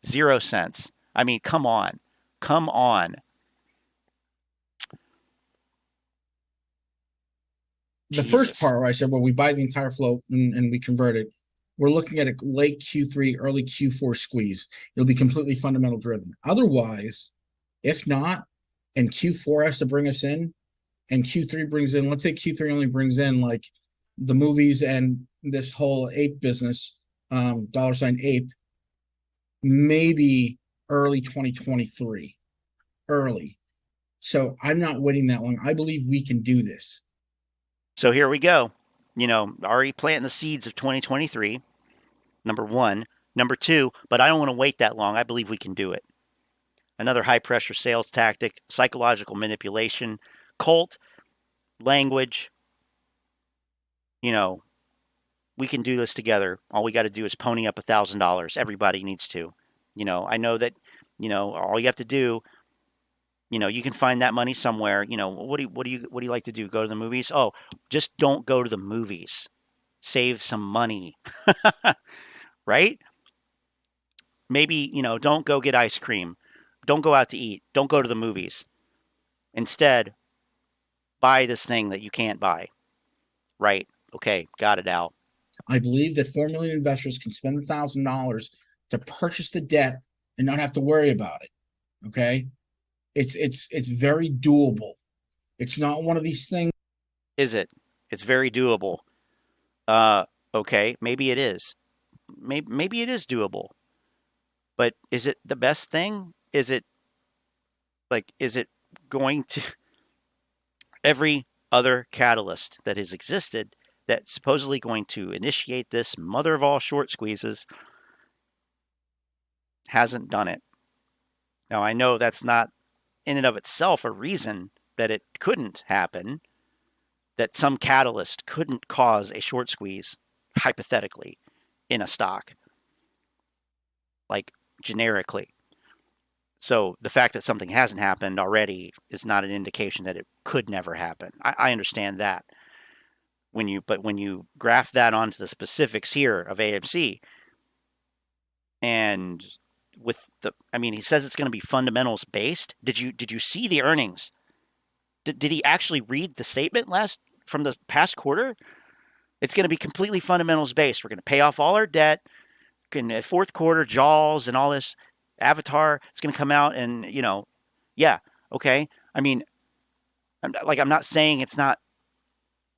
0 cents. I mean, come on. The first part where I said, well, we buy the entire float and we convert it, we're looking at a late Q3, early Q4 squeeze. It'll be completely fundamental driven. Otherwise, if not, and Q4 has to bring us in, and Q3 brings in, let's say Q3 only brings in like the movies and this whole ape business, $ape, maybe early 2023. Early. So I'm not waiting that long. I believe we can do this. So here we go. Already planting the seeds of 2023, number one. Number two, but I don't want to wait that long. I believe we can do it. Another high-pressure sales tactic, psychological manipulation, cult, language. We can do this together. All we got to do is pony up $1,000. Everybody needs to. I know that, all you have to do, you can find that money somewhere. What do you like to do? Go to the movies? Oh, just don't go to the movies. Save some money. Right? Maybe, don't go get ice cream. Don't go out to eat. Don't go to the movies. Instead, buy this thing that you can't buy. Right. Okay. Got it out. I believe that 4 million investors can spend $1,000 to purchase the debt and not have to worry about it. Okay. It's very doable. It's not one of these things. Is it? It's very doable. Okay, maybe it is. Maybe it is doable. But is it the best thing? Is it going to every other catalyst that has existed that's supposedly going to initiate this mother of all short squeezes hasn't done it. Now, I know that's not in and of itself a reason that it couldn't happen, that some catalyst couldn't cause a short squeeze, hypothetically, in a stock, like generically. So the fact that something hasn't happened already is not an indication that it could never happen. I understand that. But when you graph that onto the specifics here of AMC, and he says it's going to be fundamentals based. Did you see the earnings? Did he actually read the statement from the past quarter? It's going to be completely fundamentals based. We're going to pay off all our debt. In the fourth quarter, Jaws and all this, Avatar, it's going to come out, and yeah, okay. I mean, I'm not saying it's not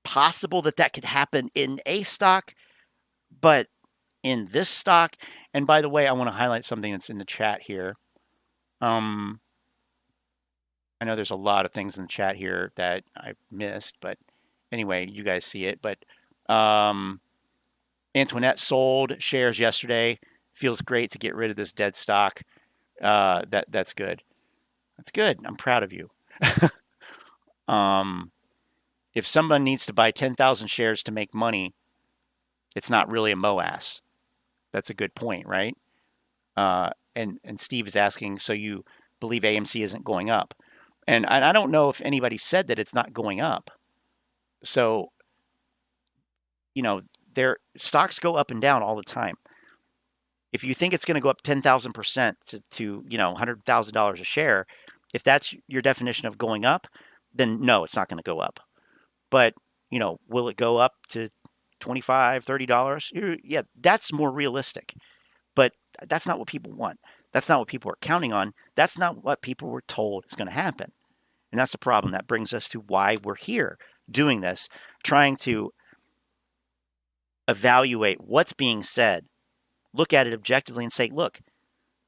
possible that could happen in a stock, but in this stock. And by the way, I want to highlight something that's in the chat here. I know there's a lot of things in the chat here that I missed, but anyway, you guys see it. But Antoinette sold shares yesterday. Feels great to get rid of this dead stock. That's good. That's good. I'm proud of you. If someone needs to buy 10,000 shares to make money, it's not really a MOAS. That's a good point, right? And Steve is asking, so you believe AMC isn't going up? And I don't know if anybody said that it's not going up. So, their stocks go up and down all the time. If you think it's going to go up 10,000% to $100,000 a share, if that's your definition of going up, then no, it's not going to go up. But, will it go up to $25, $30? Yeah, that's more realistic. But that's not what people want. That's not what people are counting on. That's not what people were told is going to happen. And that's the problem. That brings us to why we're here doing this, trying to evaluate what's being said, look at it objectively and say, look,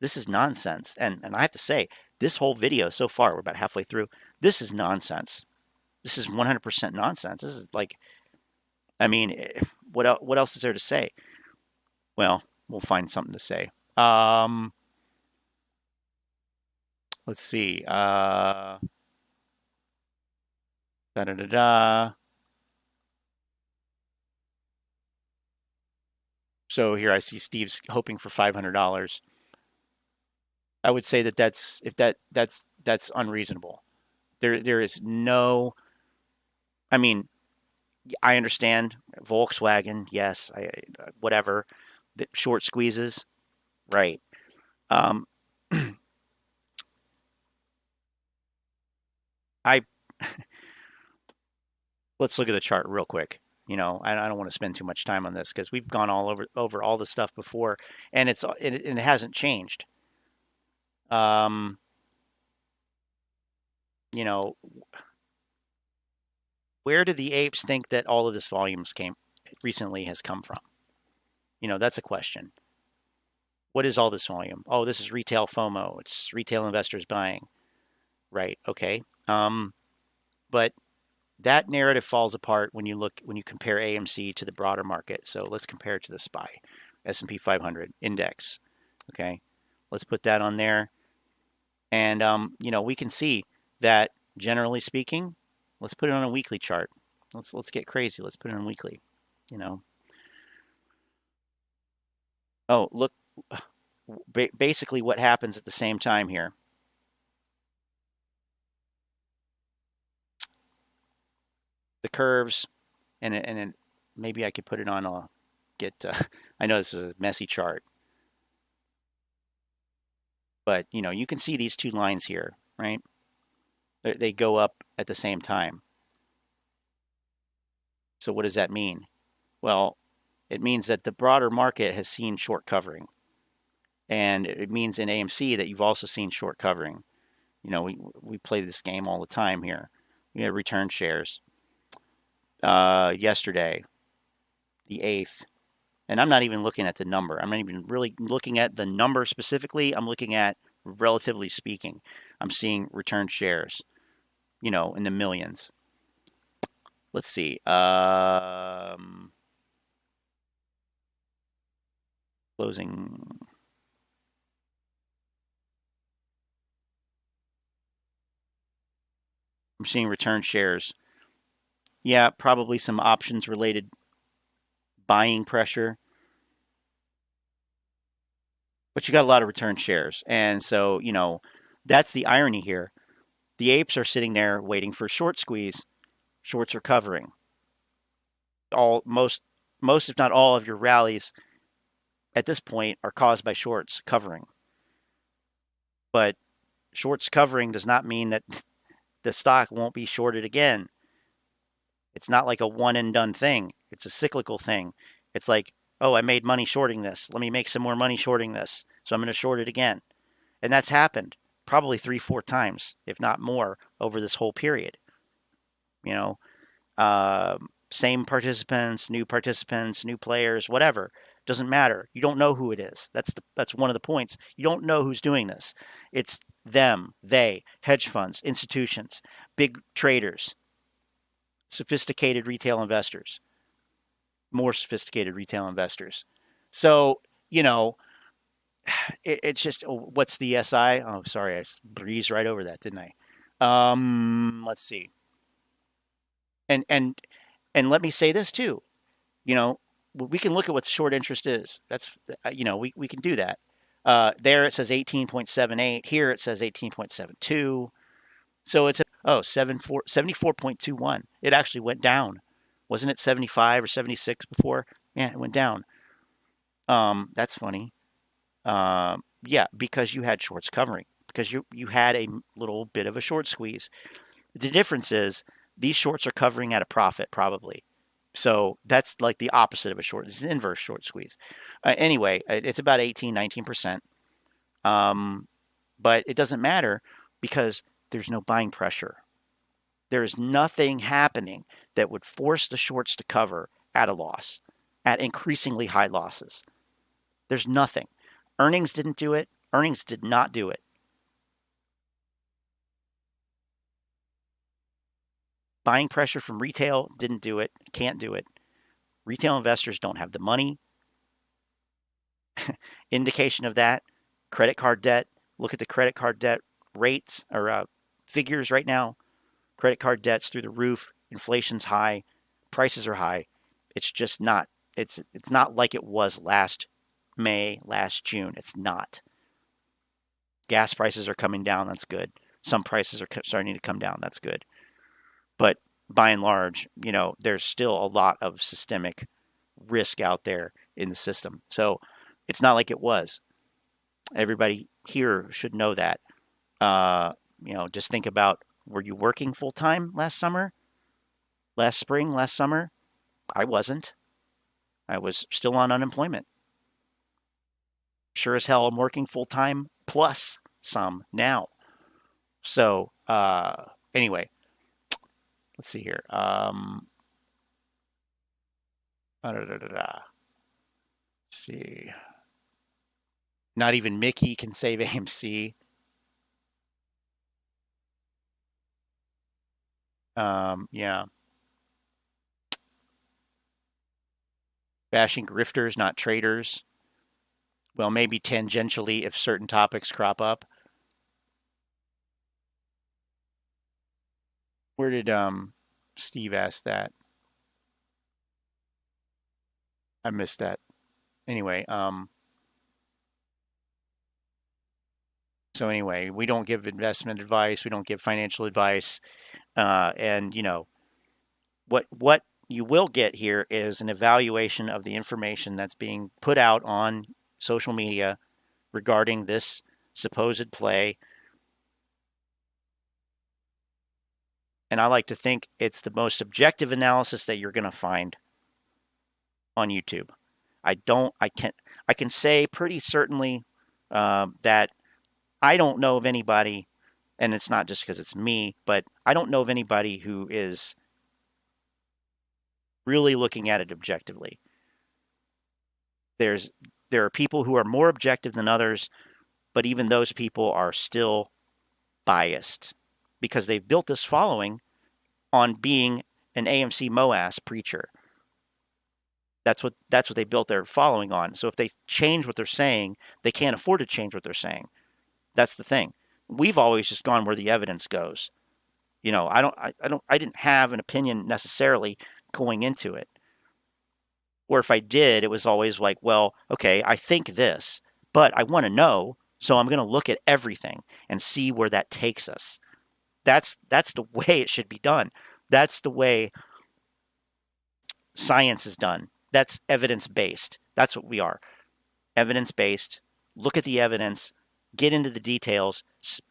this is nonsense. And I have to say, this whole video so far, we're about halfway through, this is nonsense. This is 100% nonsense. This is what else is there to say? Well, we'll find something to say. Let's see. So here I see Steve's hoping for $500. I would say that's unreasonable. There is no. I mean, I understand Volkswagen. Yes, whatever. The short squeezes, right? Let's look at the chart real quick. I don't want to spend too much time on this because we've gone all over all this stuff before, and it hasn't changed. Where do the apes think that all of this volumes has come from? That's a question. What is all this volume? Oh, this is retail FOMO. It's retail investors buying. Right. Okay. But that narrative falls apart when you compare AMC to the broader market. So let's compare it to the SPY, S&P 500 index. Okay. Let's put that on there. And, we can see that generally speaking, let's put it on a weekly chart. Let's get crazy. Let's put it on weekly, Oh, look, basically what happens at the same time here. The curves, and maybe I could put it on I know this is a messy chart, but you can see these two lines here, right? They go up at the same time. So what does that mean? Well, it means that the broader market has seen short covering. And it means in AMC that you've also seen short covering. We play this game all the time here. We have return shares. Yesterday, the 8th. And I'm not even looking at the number. I'm not even really looking at the number specifically. I'm looking at, relatively speaking, I'm seeing return shares, in the millions. Let's see. Closing. I'm seeing return shares. Yeah, probably some options related buying pressure. But you got a lot of return shares. And so, that's the irony here. The apes are sitting there waiting for short squeeze. Shorts are covering. Most if not all of your rallies at this point are caused by shorts covering. But shorts covering does not mean that the stock won't be shorted again. It's not like a one and done thing. It's a cyclical thing. It's like, oh, I made money shorting this. Let me make some more money shorting this. So I'm going to short it again. And that's happened probably 3-4 times, if not more, over this whole period. Same participants, new players, whatever. Doesn't matter. You don't know who it is. That's one of the points. You don't know who's doing this. It's them, they, hedge funds, institutions, big traders, sophisticated retail investors, more sophisticated retail investors. So, it's just, what's the SI? Oh, sorry, I breezed right over that, didn't I? Let's see. And let me say this too. We can look at what the short interest is. That's, we can do that. There it says 18.78. Here it says 18.72. So it's 74.21. It actually went down. Wasn't it 75 or 76 before? Yeah, it went down. That's funny. Yeah, because you had shorts covering, because you had a little bit of a short squeeze. The difference is these shorts are covering at a profit probably. So that's like the opposite of a short. It's an inverse short squeeze. Anyway, it's about 18-19%. But it doesn't matter because there's no buying pressure. There is nothing happening that would force the shorts to cover at a loss, at increasingly high losses. There's nothing. Earnings didn't do it. Earnings did not do it. Buying pressure from retail didn't do it, can't do it. Retail investors don't have the money. Indication of that, credit card debt. Look at the credit card debt rates or figures right now. Credit card debt's through the roof. Inflation's high. Prices are high. It's just not. It's not like it was last May, last June. It's not. Gas prices are coming down. That's good. Some prices are starting to come down. That's good. But by and large, there's still a lot of systemic risk out there in the system. So it's not like it was. Everybody here should know that. Just think about, were you working full time last summer? Last spring, last summer? I wasn't. I was still on unemployment. Sure as hell I'm working full time plus some now. So anyway, let's see here. Let's see. Not even Mickey can save AMC. Yeah. Bashing grifters, not traders. Well, maybe tangentially if certain topics crop up. Where did Steve ask that? I missed that. Anyway, so anyway, we don't give investment advice. We don't give financial advice. And what you will get here is an evaluation of the information that's being put out on social media regarding this supposed play. And I like to think it's the most objective analysis that you're going to find on YouTube. I can say pretty certainly that I don't know of anybody, and it's not just because it's me, but I don't know of anybody who is really looking at it objectively. There are people who are more objective than others, but even those people are still biased because they've built this following on being an AMC MOAS preacher. That's what they built their following on. So if they change what they're saying, they can't afford to change what they're saying. That's the thing. We've always just gone where the evidence goes. You know, I didn't have an opinion necessarily going into it. Or if I did, it was always like, well, okay, I think this, but I want to know, so I'm going to look at everything and see where that takes us. That's the way it should be done. That's the way science is done. That's evidence-based. That's what we are. Evidence-based. Look at the evidence, get into the details,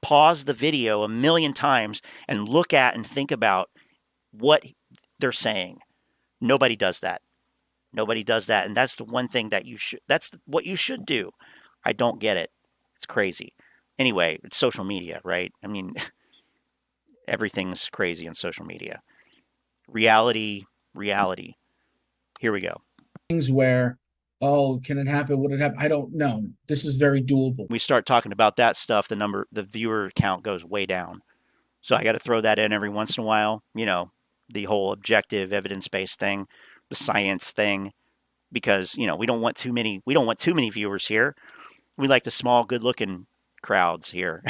pause the video a million times and look at and think about what they're saying. Nobody does that. Nobody does that, and that's the one thing that that's what you should do. I don't get it. It's crazy. Anyway, it's social media, right? I mean, everything's crazy on social media. Reality. Here we go. Things where, oh, can it happen? Would it happen? I don't know. This is very doable. We start talking about that stuff, the viewer count goes way down. So I got to throw that in every once in a while. You know, the whole objective, evidence-based thing, the science thing, because you know we don't want too many viewers here. We like the small, good-looking crowds here,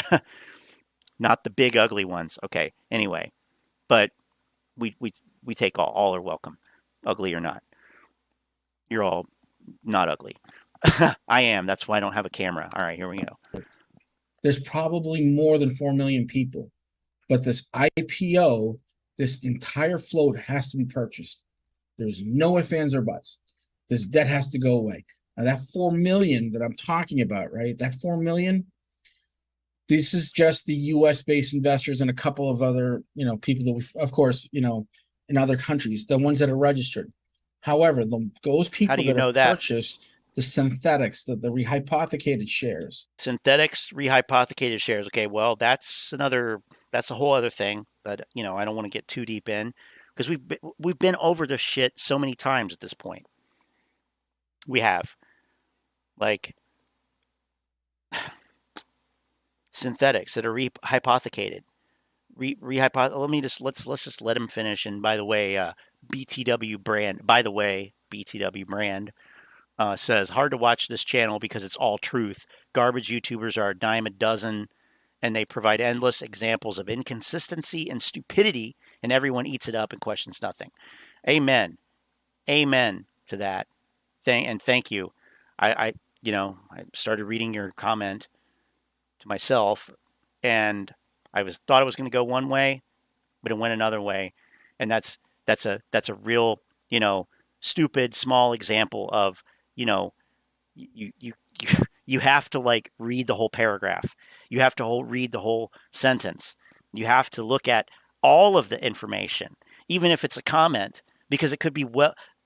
not the big, ugly ones. Okay. Anyway, but we take all are welcome, ugly or not. You're all not ugly. I am. That's why I don't have a camera. All right, here we go. There's probably more than 4 million people, but this IPO, this entire float has to be purchased. There's no ifs, ands, or buts. This debt has to go away. Now that 4 million that I'm talking about, right? That 4 million, this is just the US based investors and a couple of other, you know, people that we, of course, you know, in other countries, the ones that are registered. However, those people How do you that know have that? purchased the synthetics, the rehypothecated shares. Synthetics, rehypothecated shares. Okay, well, that's a whole other thing that, you know, I don't want to get too deep in because we've been over this shit so many times at this point. We have. Like synthetics that are rehypothecated. Let's just let him finish. And by the way, BTW brand says hard to watch this channel because it's all truth. Garbage YouTubers are a dime a dozen, and they provide endless examples of inconsistency and stupidity, and everyone eats it up and questions nothing. Amen. Amen to that. Thank you. I started reading your comment to myself, and thought it was going to go one way, but it went another way, and that's a real, you know, stupid small example of, you know, you have to like read the whole paragraph. You have to read the whole sentence. You have to look at all of the information, even if it's a comment, because it could be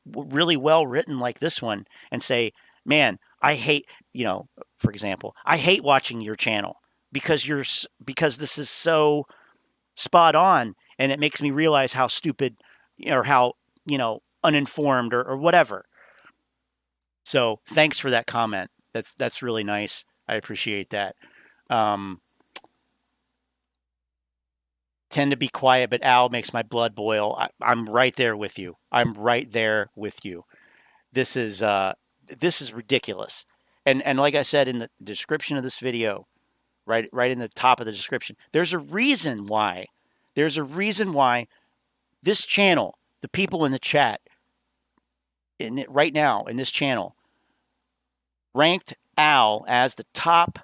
really well written like this one, and say, man, I hate, you know, for example, I hate watching your channel because this is so spot on, and it makes me realize how stupid or how, you know, uninformed or whatever. So thanks for that comment. That's really nice. I appreciate that. Tend to be quiet, but Al makes my blood boil. I'm right there with you. I'm right there with you. This is ridiculous. And like I said in the description of this video, right in the top of the description, there's a reason why. There's a reason why this channel, the people in the chat, right now in this channel, ranked Al as the top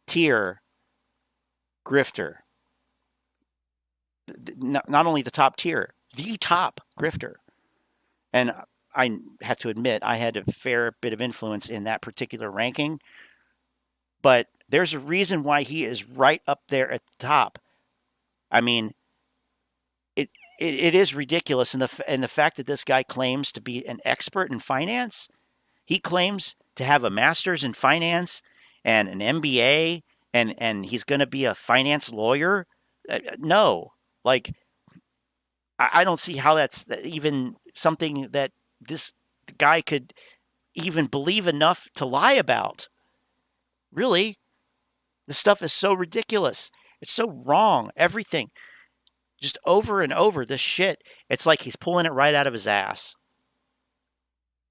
tier grifter. Not only the top tier, the top grifter. And I have to admit, I had a fair bit of influence in that particular ranking. But there's a reason why he is right up there at the top. I mean, it is ridiculous. And the fact that this guy claims to be an expert in finance, he claims to have a master's in finance and an MBA, and he's going to be a finance lawyer. No, like, I don't see how that's even something that this guy could even believe enough to lie about. Really, this stuff is so ridiculous. It's so wrong. Everything. Just over and over, this shit. It's like he's pulling it right out of his ass.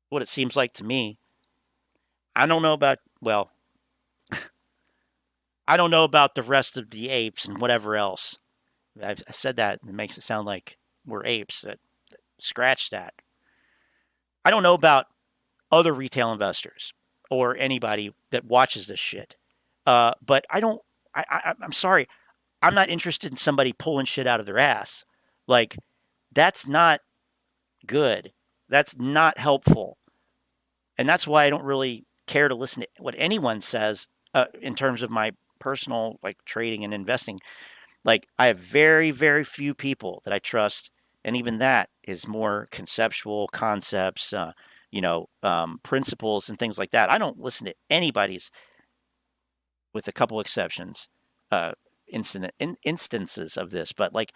What it seems like to me. I don't know about, well, I don't know about the rest of the apes and whatever else. I said that, and it makes it sound like we're apes. Scratch that. I don't know about other retail investors or anybody that watches this shit. But I don't. I'm sorry. I'm not interested in somebody pulling shit out of their ass. Like, that's not good. That's not helpful. And that's why I don't really care to listen to what anyone says in terms of my personal like trading and investing. Like, I have very, very few people that I trust, and even that is more conceptual concepts, principles and things like that. I don't listen to anybody's, with a couple exceptions, uh, instances of this. But like,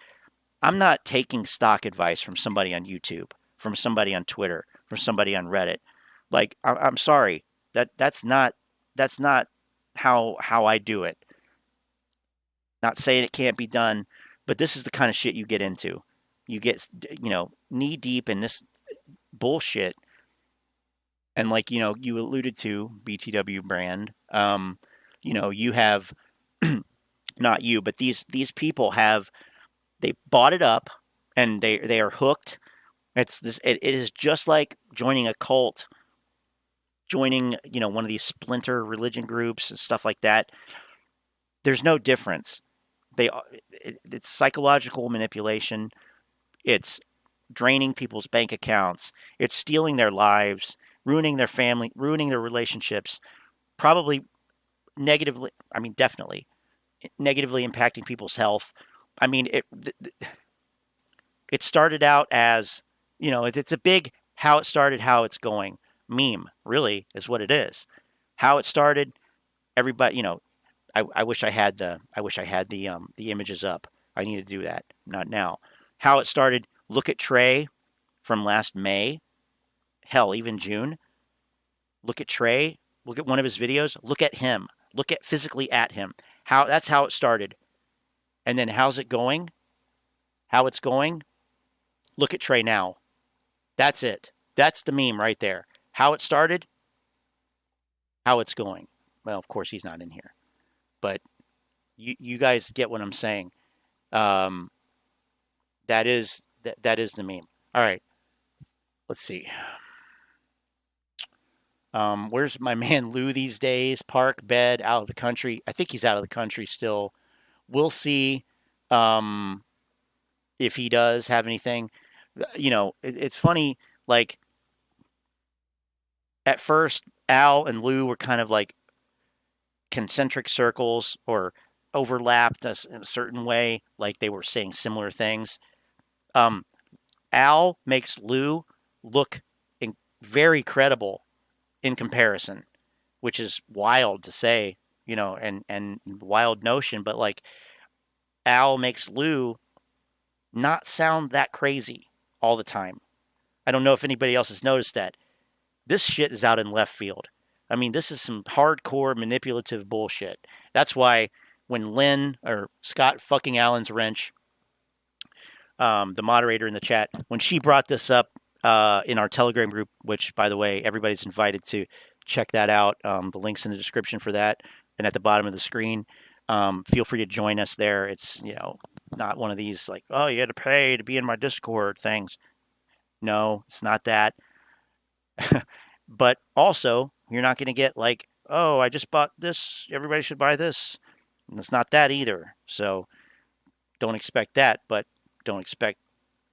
I'm not taking stock advice from somebody on YouTube, from somebody on Twitter, from somebody on Reddit. Like, I'm sorry, that's not how I do it. Not saying it can't be done, but this is the kind of shit you get into. You get, knee deep in this bullshit. And like, you alluded to BTW brand, you have, not you, but these people they bought it up, and they are hooked. It is just like joining a cult, joining, one of these splinter religion groups and stuff like that. There's no difference. It's psychological manipulation. It's draining people's bank accounts. It's stealing their lives, ruining their family, ruining their relationships, probably negatively, I mean, definitely negatively impacting people's health. I mean, it started out as, it's a big how it started, how it's going meme, really, is what it is. How it started, everybody, I wish I had the images up. I need to do that. Not now. How it started. Look at Trey from last May. Hell, even June. Look at Trey. Look at one of his videos. Look at him. Look at physically at him. That's how it started. And then how's it going? How it's going? Look at Trey now. That's it. That's the meme right there. How it started. How it's going. Well, of course he's not in here. But you guys get what I'm saying. That is the meme. All right. Let's see. Where's my man Lou these days? Park, bed, out of the country. I think he's out of the country still. We'll see if he does have anything. It's funny. Like, at first, Al and Lou were kind of like concentric circles, or overlapped us in a certain way, like they were saying similar things. Al makes Lou look very credible in comparison, which is wild to say, and wild notion, but like, Al makes Lou not sound that crazy all the time. I don't know if anybody else has noticed that. This shit is out in left field. I mean, this is some hardcore manipulative bullshit. That's why when Lynn, or Scott fucking Allen's Wrench, the moderator in the chat, when she brought this up in our Telegram group, which, by the way, everybody's invited to check that out. The link's in the description for that and at the bottom of the screen. Feel free to join us there. It's, not one of these like, oh, you had to pay to be in my Discord things. No, it's not that. But also, you're not going to get like, oh, I just bought this, everybody should buy this. And it's not that either. So don't expect that, but don't expect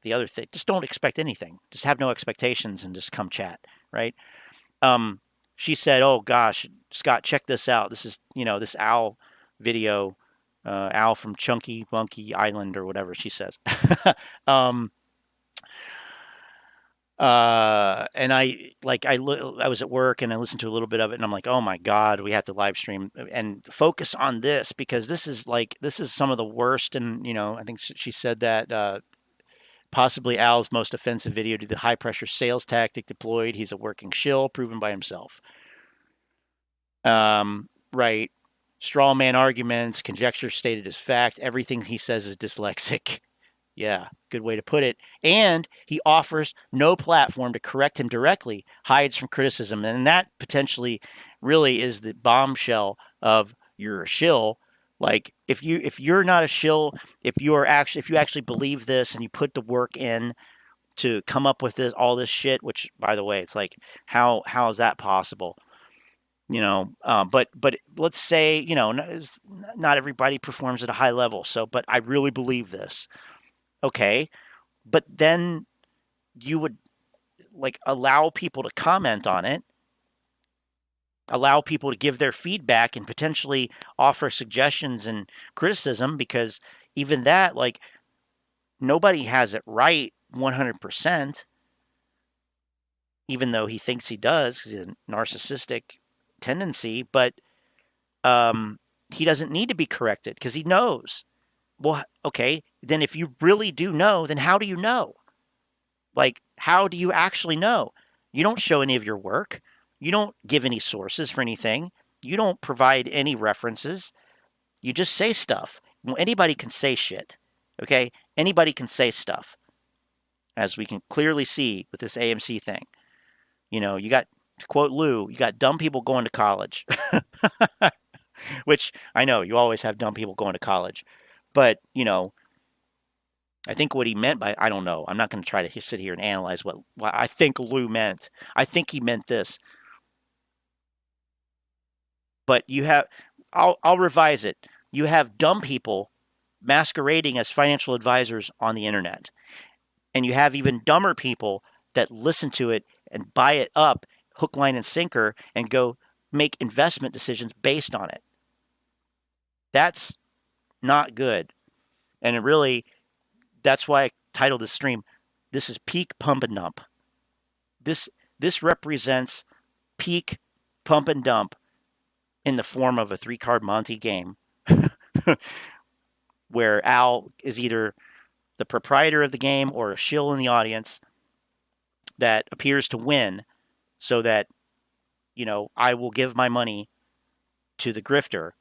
the other thing. Just don't expect anything. Just have no expectations and just come chat, right? She said, oh gosh, Scott, check this out. This is, this Al video, Al from Chunky Monkey Island or whatever she says. And I was at work and I listened to a little bit of it, and I'm like, oh my God, we have to live stream and focus on this, because this is some of the worst. And, I think she said that, possibly Al's most offensive video due to the high pressure sales tactic deployed. He's a working shill proven by himself. Right. Straw man arguments, conjecture stated as fact. Everything he says is dyslexic. Yeah, good way to put it. And he offers no platform to correct him directly, hides from criticism. And that potentially really is the bombshell of you're a shill Like if you're not a shill, if you actually believe this and you put the work in to come up with all this shit, which by the way, it's like how is that possible? But let's say not everybody performs at a high level. So, but I really believe this. Okay, but then you would like allow people to comment on it, allow people to give their feedback and potentially offer suggestions and criticism, because even that, like, nobody has it right 100%, even though he thinks he does because he's a narcissistic tendency. But he doesn't need to be corrected because he knows. Well, okay, then if you really do know, then how do you know? Like, how do you actually know? You don't show any of your work. You don't give any sources for anything. You don't provide any references. You just say stuff. Well, anybody can say shit, okay? Anybody can say stuff, as we can clearly see with this AMC thing. You got, to quote Lou, you got dumb people going to college, which I know you always have dumb people going to college. But, I think what he meant by, I don't know. I'm not going to try to sit here and analyze what I think Lou meant. I think he meant this. But I'll revise it. You have dumb people masquerading as financial advisors on the internet. And you have even dumber people that listen to it and buy it up, hook, line, and sinker, and go make investment decisions based on it. That's not good. And it really, that's why I titled this stream, this is peak pump and dump. This represents peak pump and dump in the form of a 3-card Monte game where Al is either the proprietor of the game or a shill in the audience that appears to win so that, I will give my money to the grifter.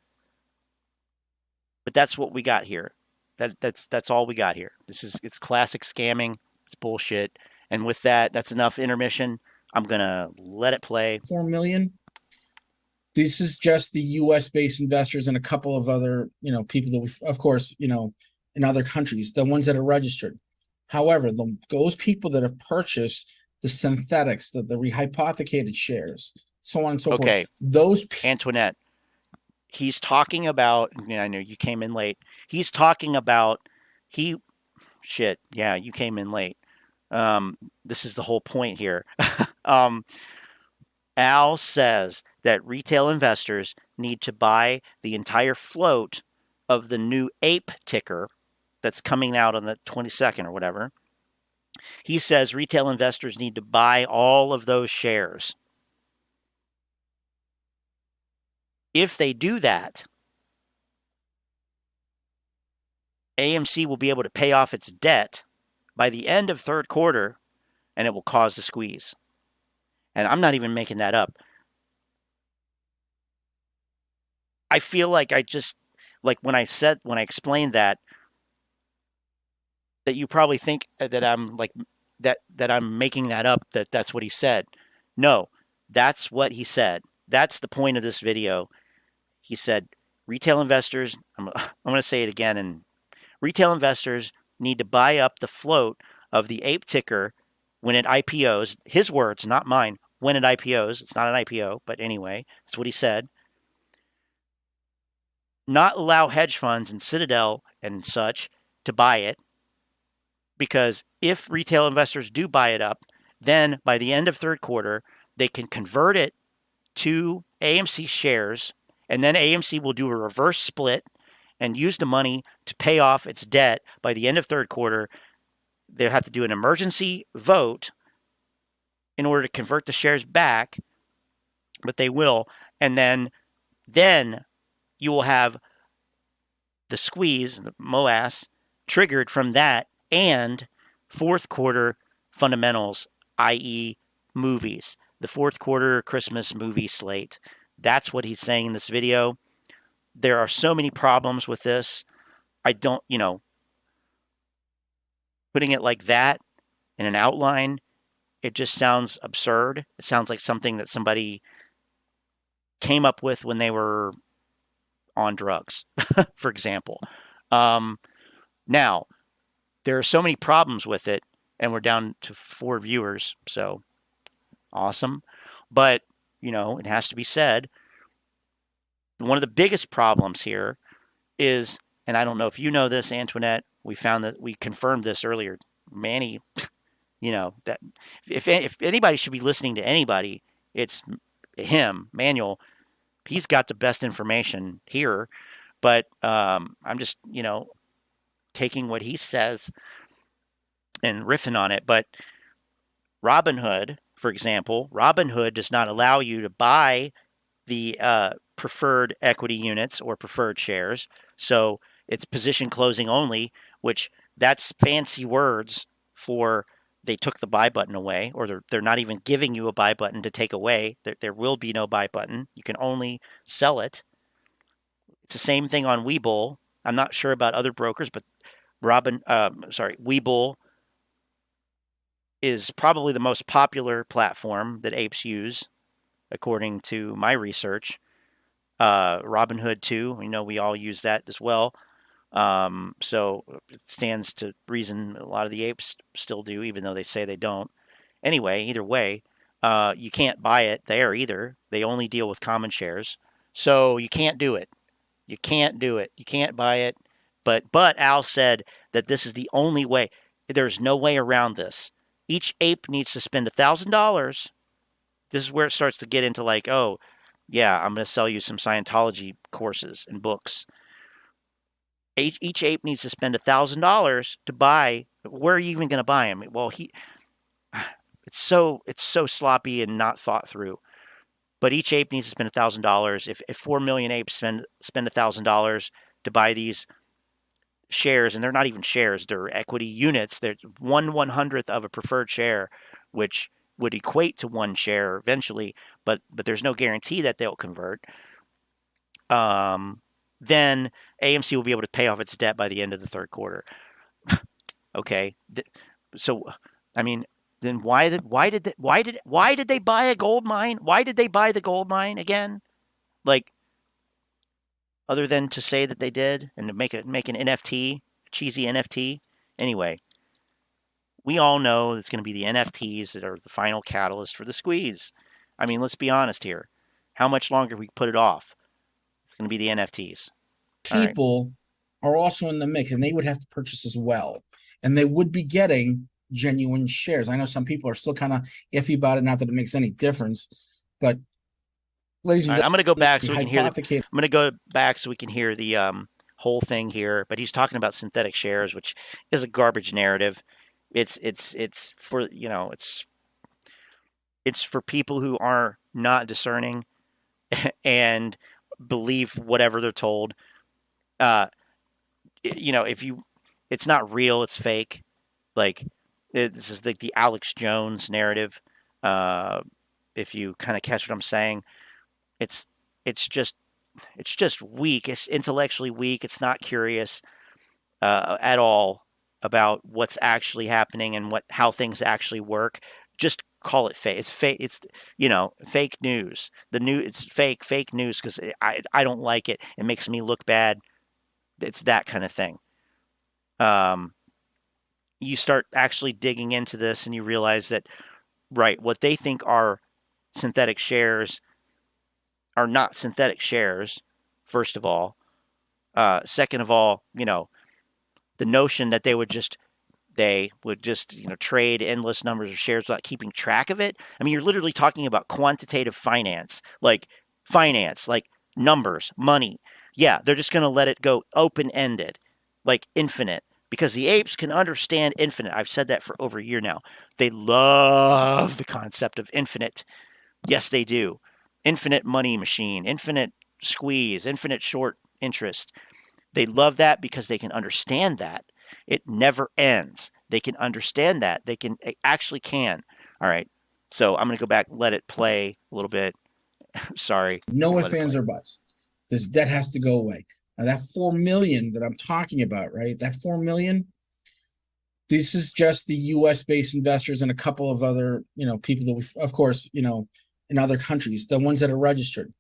But that's what we got here. That's all we got here. It's classic scamming. It's bullshit. And with that, that's enough intermission. I'm going to let it play. 4 million. This is just the US based investors and a couple of other, people that we, of course, in other countries, the ones that are registered. However, those people that have purchased the synthetics, the rehypothecated shares, so on and so Okay. forth. Those Antoinette, he's talking about, I know you came in late. He's talking about, yeah, you came in late. This is the whole point here. Al says that retail investors need to buy the entire float of the new ape ticker that's coming out on the 22nd or whatever. He says retail investors need to buy all of those shares. If they do that, AMC will be able to pay off its debt by the end of third quarter, and it will cause the squeeze. And I'm not even making that up. I feel like when I explained that you probably think that I'm like that I'm making that up, that's what he said. No, that's what he said. That's the point of this video. He said retail investors, I'm going to say it again, and retail investors need to buy up the float of the ape ticker when it IPOs. His words, not mine. When it IPOs. It's not an IPO, but anyway, that's what he said. Not allow hedge funds and Citadel and such to buy it, because if retail investors do buy it up, then by the end of third quarter, they can convert it to AMC shares, and then AMC will do a reverse split and use the money to pay off its debt by the end of third quarter. They'll have to do an emergency vote in order to convert the shares back, but they will. And then you will have the squeeze, the MOAS, triggered from that and fourth quarter fundamentals, i.e. movies. The fourth quarter Christmas movie slate. That's what he's saying in this video. There are so many problems with this. I don't, putting it like that in an outline, it just sounds absurd. It sounds like something that somebody came up with when they were on drugs, for example. Now, there are so many problems with it, and we're down to 4 viewers, so awesome. But, it has to be said, one of the biggest problems here is, and I don't know if you know this, Antoinette, we confirmed this earlier. Manny, that if anybody should be listening to anybody, it's him, Manuel. He's got the best information here, but I'm just, taking what he says and riffing on it. But Robinhood, for example, Robinhood does not allow you to buy the preferred equity units or preferred shares. So it's position closing only, which that's fancy words for they took the buy button away, or they're not even giving you a buy button to take away. There will be no buy button. You can only sell it. It's the same thing on Webull. I'm not sure about other brokers, but Webull is probably the most popular platform that apes use, according to my research. Robinhood too. We all use that as well. So it stands to reason a lot of the apes still do, even though they say they don't. Anyway, either way, you can't buy it there either. They only deal with common shares. So you can't do it. You can't do it. You can't buy it. But Al said that this is the only way. There's no way around this. Each ape needs to spend $1,000. This is where it starts to get into like, oh, yeah, I'm going to sell you some Scientology courses and books. Each ape needs to spend $1,000 to buy. Where are you even going to buy them? Well, it's so sloppy and not thought through. But each ape needs to spend $1,000. If 4 million apes spend $1,000 to buy these shares, and they're not even shares, they're equity units. They're 1/100th of a preferred share, which would equate to 1 share eventually, but there's no guarantee that they'll convert. Then AMC will be able to pay off its debt by the end of the 3rd quarter. Okay, so I mean, then why did they buy a gold mine? Why did they buy the gold mine again? Like, other than to say that they did and to make an NFT, cheesy NFT. Anyway, we all know it's going to be the NFTs that are the final catalyst for the squeeze. I mean, let's be honest here. How much longer we put it off? It's going to be the NFTs. People are also in the mix, and they would have to purchase as well. And they would be getting genuine shares. I know some people are still kind of iffy about it, not that it makes any difference, but ladies and gentlemen, I'm going to go back so we can hear. I'm going to go back so we can hear the whole thing here. But he's talking about synthetic shares, which is a garbage narrative. It's for it's for people who are not discerning and believe whatever they're told. It's not real, it's fake. Like, this is like the Alex Jones narrative. If you kind of catch what I'm saying, it's just weak. It's intellectually weak. It's not curious at all about what's actually happening and how things actually work. Just call it fake. It's fake. It's fake news. It's fake news because I don't like it. It makes me look bad. It's that kind of thing. You start actually digging into this and you realize that, right, what they think are synthetic shares are not synthetic shares, first of all. Second of all, the notion that they would just trade endless numbers of shares without keeping track of it. I mean, you're literally talking about quantitative finance, like numbers, money. Yeah, they're just going to let it go open-ended, like infinite, because the apes can understand infinite. I've said that for over a year now. They love the concept of infinite. Yes, they do. Infinite money machine, infinite squeeze, infinite short interest. They love that because they can understand that. It never ends. They can understand that. They actually can. All right. So I'm going to go back, let it play a little bit. Sorry. No ifs, ands, or buts. This debt has to go away. Now, that 4 million that I'm talking about, right? That 4 million, this is just the US-based investors and a couple of other, people that we, of course, in other countries, the ones that are registered.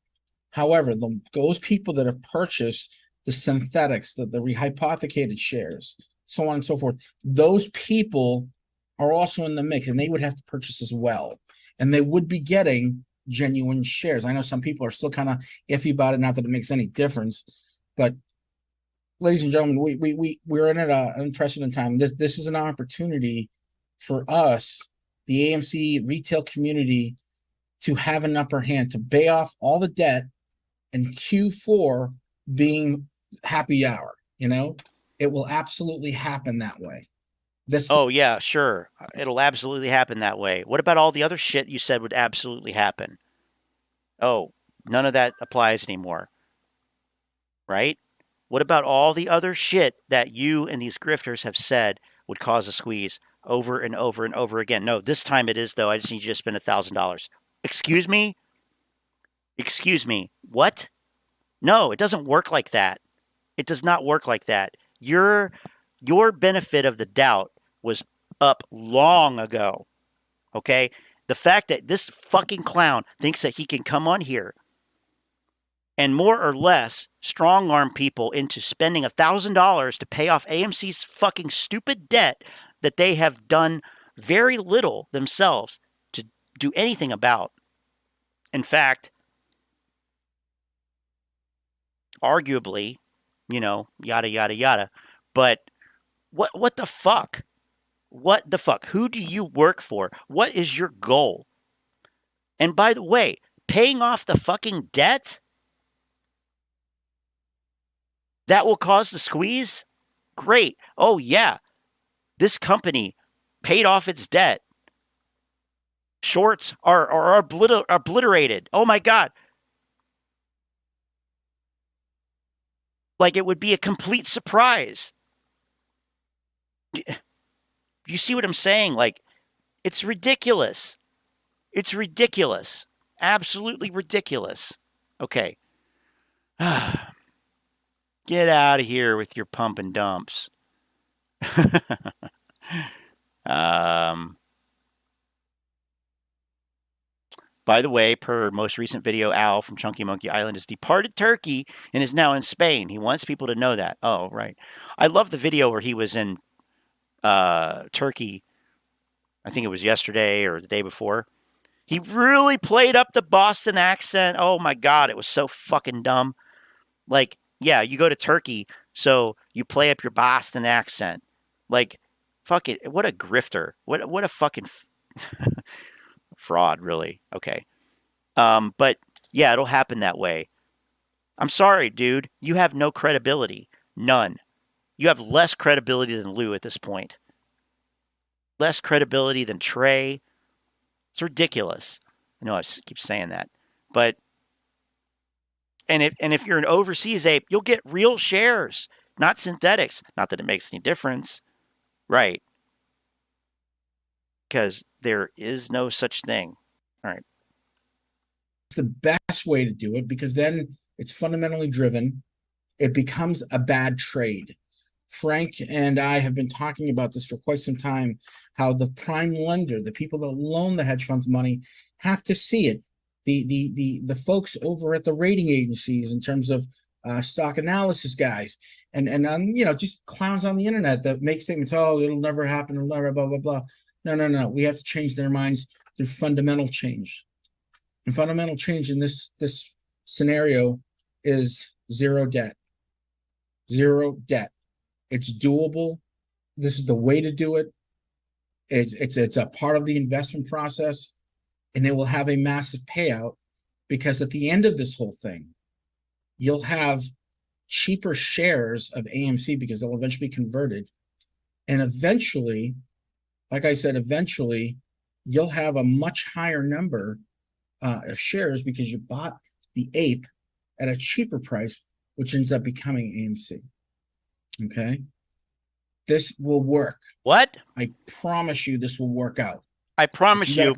However, those people that have purchased the synthetics, the rehypothecated shares, so on and so forth, those people are also in the mix, and they would have to purchase as well. And they would be getting genuine shares. I know some people are still kind of iffy about it, not that it makes any difference, but ladies and gentlemen, we're in an unprecedented time. This is an opportunity for us, the AMC retail community, to have an upper hand, to pay off all the debt, and Q4 being happy hour. It will absolutely happen that way. Oh, yeah, sure. It'll absolutely happen that way. What about all the other shit you said would absolutely happen? Oh, none of that applies anymore. Right? What about all the other shit that you and these grifters have said would cause a squeeze over and over and over again? No, this time it is, though. I just need you to spend $1,000. Excuse me? Excuse me. What? No, it doesn't work like that. It does not work like that. Your benefit of the doubt was up long ago. Okay? The fact that this fucking clown thinks that he can come on here and more or less strong arm people into spending $1,000 to pay off AMC's fucking stupid debt that they have done very little themselves to do anything about. In fact, arguably, yada, yada, yada. But what the fuck? What the fuck? Who do you work for? What is your goal? And by the way, paying off the fucking debt? That will cause the squeeze? Great. Oh, yeah. This company paid off its debt. Shorts are obliterated. Oh, my God. Like, it would be a complete surprise. You see what I'm saying? Like, it's ridiculous. It's ridiculous. Absolutely ridiculous. Okay. Get out of here with your pump and dumps. By the way, per most recent video, Al from Chunky Monkey Island has departed Turkey and is now in Spain. He wants people to know that. Oh, right. I love the video where he was in Turkey. I think it was yesterday or the day before. He really played up the Boston accent. Oh, my God. It was so fucking dumb. Like, yeah, you go to Turkey, so you play up your Boston accent. Like, fuck it. What a grifter. What a fucking fraud, really. Okay. But yeah, it'll happen that way. I'm sorry, dude. You have no credibility. None. You have less credibility than Lou at this point. Less credibility than Trey. It's ridiculous. I know I keep saying that. But and if you're an overseas ape, you'll get real shares, not synthetics. Not that it makes any difference. Right. Because there is no such thing. All right. It's the best way to do it because then it's fundamentally driven. It becomes a bad trade. Frank and I have been talking about this for quite some time, how the prime lender, the people that loan the hedge funds money, have to see it. The folks over at the rating agencies in terms of stock analysis guys and just clowns on the internet that make statements, oh, it'll never happen, it'll never, blah, blah, blah. No. We have to change their minds through fundamental change. And fundamental change in this scenario is zero debt. Zero debt. It's doable. This is the way to do it. It's a part of the investment process, and it will have a massive payout because at the end of this whole thing, you'll have cheaper shares of AMC because they'll eventually be converted. And eventually, like I said, you'll have a much higher number of shares because you bought the ape at a cheaper price, which ends up becoming AMC. Okay? This will work. What? I promise you this will work out. I promise you.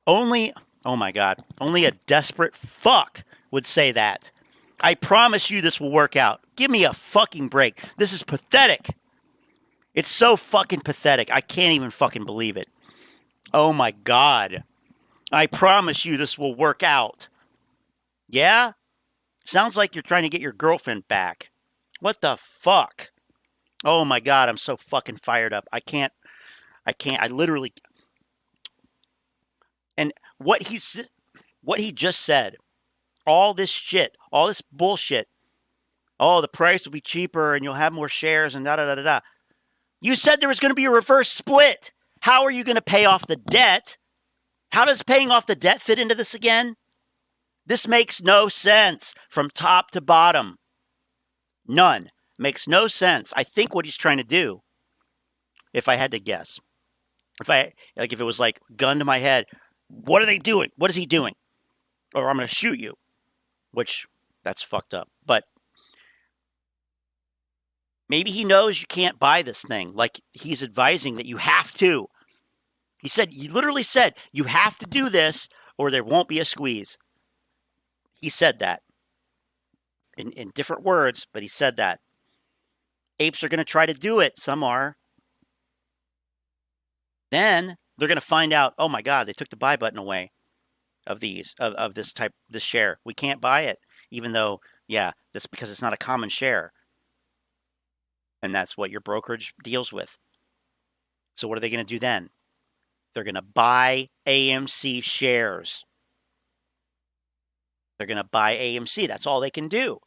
Only, oh my God, only a desperate fuck would say that. I promise you this will work out. Give me a fucking break. This is pathetic. It's so fucking pathetic. I can't even fucking believe it. Oh my God. I promise you this will work out. Yeah? Sounds like you're trying to get your girlfriend back. What the fuck? Oh my God, I'm so fucking fired up. I can't, I literally, and what he just said, all this shit, all this bullshit. Oh, the price will be cheaper and you'll have more shares and da da da da da. You said there was going to be a reverse split. How are you going to pay off the debt? How does paying off the debt fit into this again? This makes no sense from top to bottom. None. Makes no sense. I think what he's trying to do, if I had to guess, if it was like gun to my head, what are they doing? What is he doing? Or I'm going to shoot you, which that's fucked up. But maybe he knows you can't buy this thing. Like he's advising that you have to. He literally said, you have to do this or there won't be a squeeze. He said that in different words, but he said that. Apes are going to try to do it. Some are. Then they're going to find out, oh my God, they took the buy button away of this share. We can't buy it, even though, yeah, that's because it's not a common share. And that's what your brokerage deals with. So what are they going to do then? They're going to buy AMC shares. They're going to buy AMC. That's all they can do.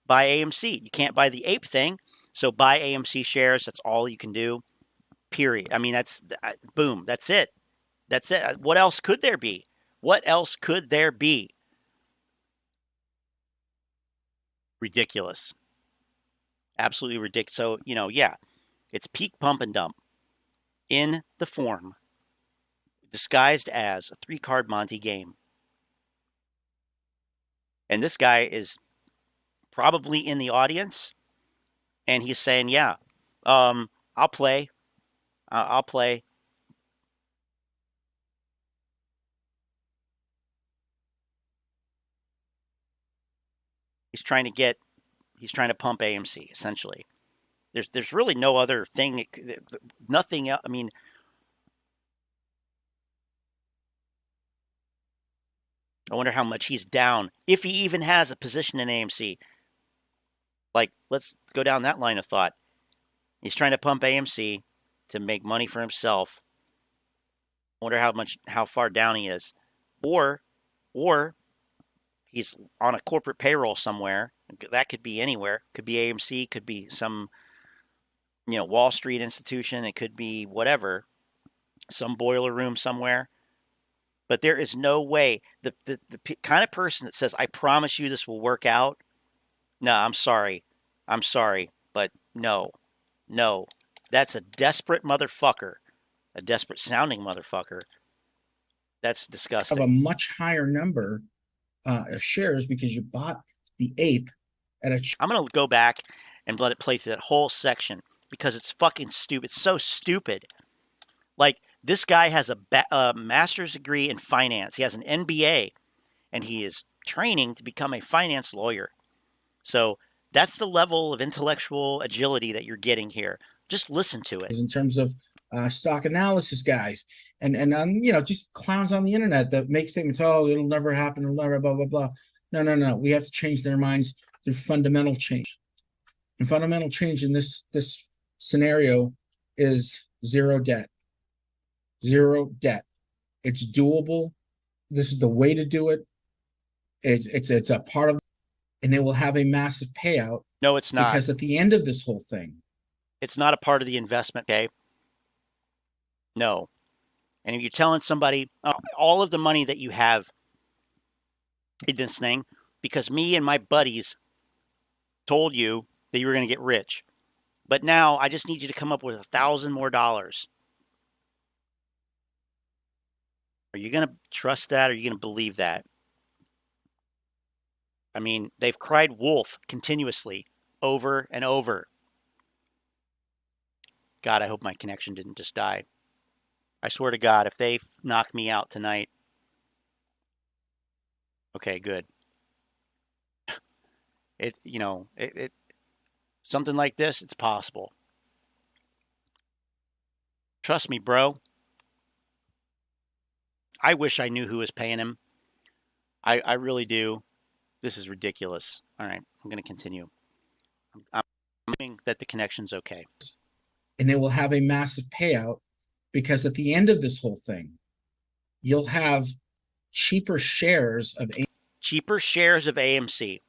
Buy AMC. You can't buy the ape thing, so buy AMC shares. That's all you can do. Period. I mean, that's boom. That's it. That's it. What else could there be? What else could there be? Ridiculous. Absolutely ridiculous. So, yeah, it's peak pump and dump in the form disguised as a 3-card Monte game. And this guy is probably in the audience, and he's saying, yeah, I'll play. I'll play. He's trying to pump AMC, essentially. There's really no other thing, nothing else. I mean, I wonder how much he's down, if he even has a position in AMC. Like, let's go down that line of thought. He's trying to pump AMC to make money for himself. I wonder how far down he is. Or he's on a corporate payroll somewhere. That could be anywhere. Could be AMC, could be some, Wall Street institution. It could be whatever, some boiler room somewhere. But there is no way. The kind of person that says, I promise you this will work out. No, I'm sorry. But no. That's a desperate motherfucker. A desperate sounding motherfucker. That's disgusting. Of a much higher number of shares because you bought the ape at a. I'm going to go back and let it play through that whole section because it's fucking stupid. It's so stupid. Like, this guy has a master's degree in finance. He has an MBA, and he is training to become a finance lawyer. So that's the level of intellectual agility that you're getting here. Just listen to it. In terms of stock analysis guys and just clowns on the internet that make statements, oh, it'll never happen, it'll never, blah, blah, blah. No. We have to change their minds through fundamental change. And fundamental change in this scenario is zero debt. Zero debt. It's doable. This is the way to do it. It's a part of, and it will have a massive payout. No, it's not. Because at the end of this whole thing, it's not a part of the investment, okay? No. And if you're telling somebody all of the money that you have in this thing, because me and my buddies told you that you were going to get rich, but now I just need you to come up with $1,000 more. Are you going to trust that? Or are you going to believe that? I mean, they've cried wolf continuously over and over. God, I hope my connection didn't just die. I swear to God, if they knock me out tonight. Okay, good. Something like this, it's possible. Trust me, bro. I wish I knew who was paying him. I really do. This is ridiculous. All right, I'm going to continue. I'm assuming that the connection's okay. And it will have a massive payout because at the end of this whole thing, you'll have cheaper shares of AMC.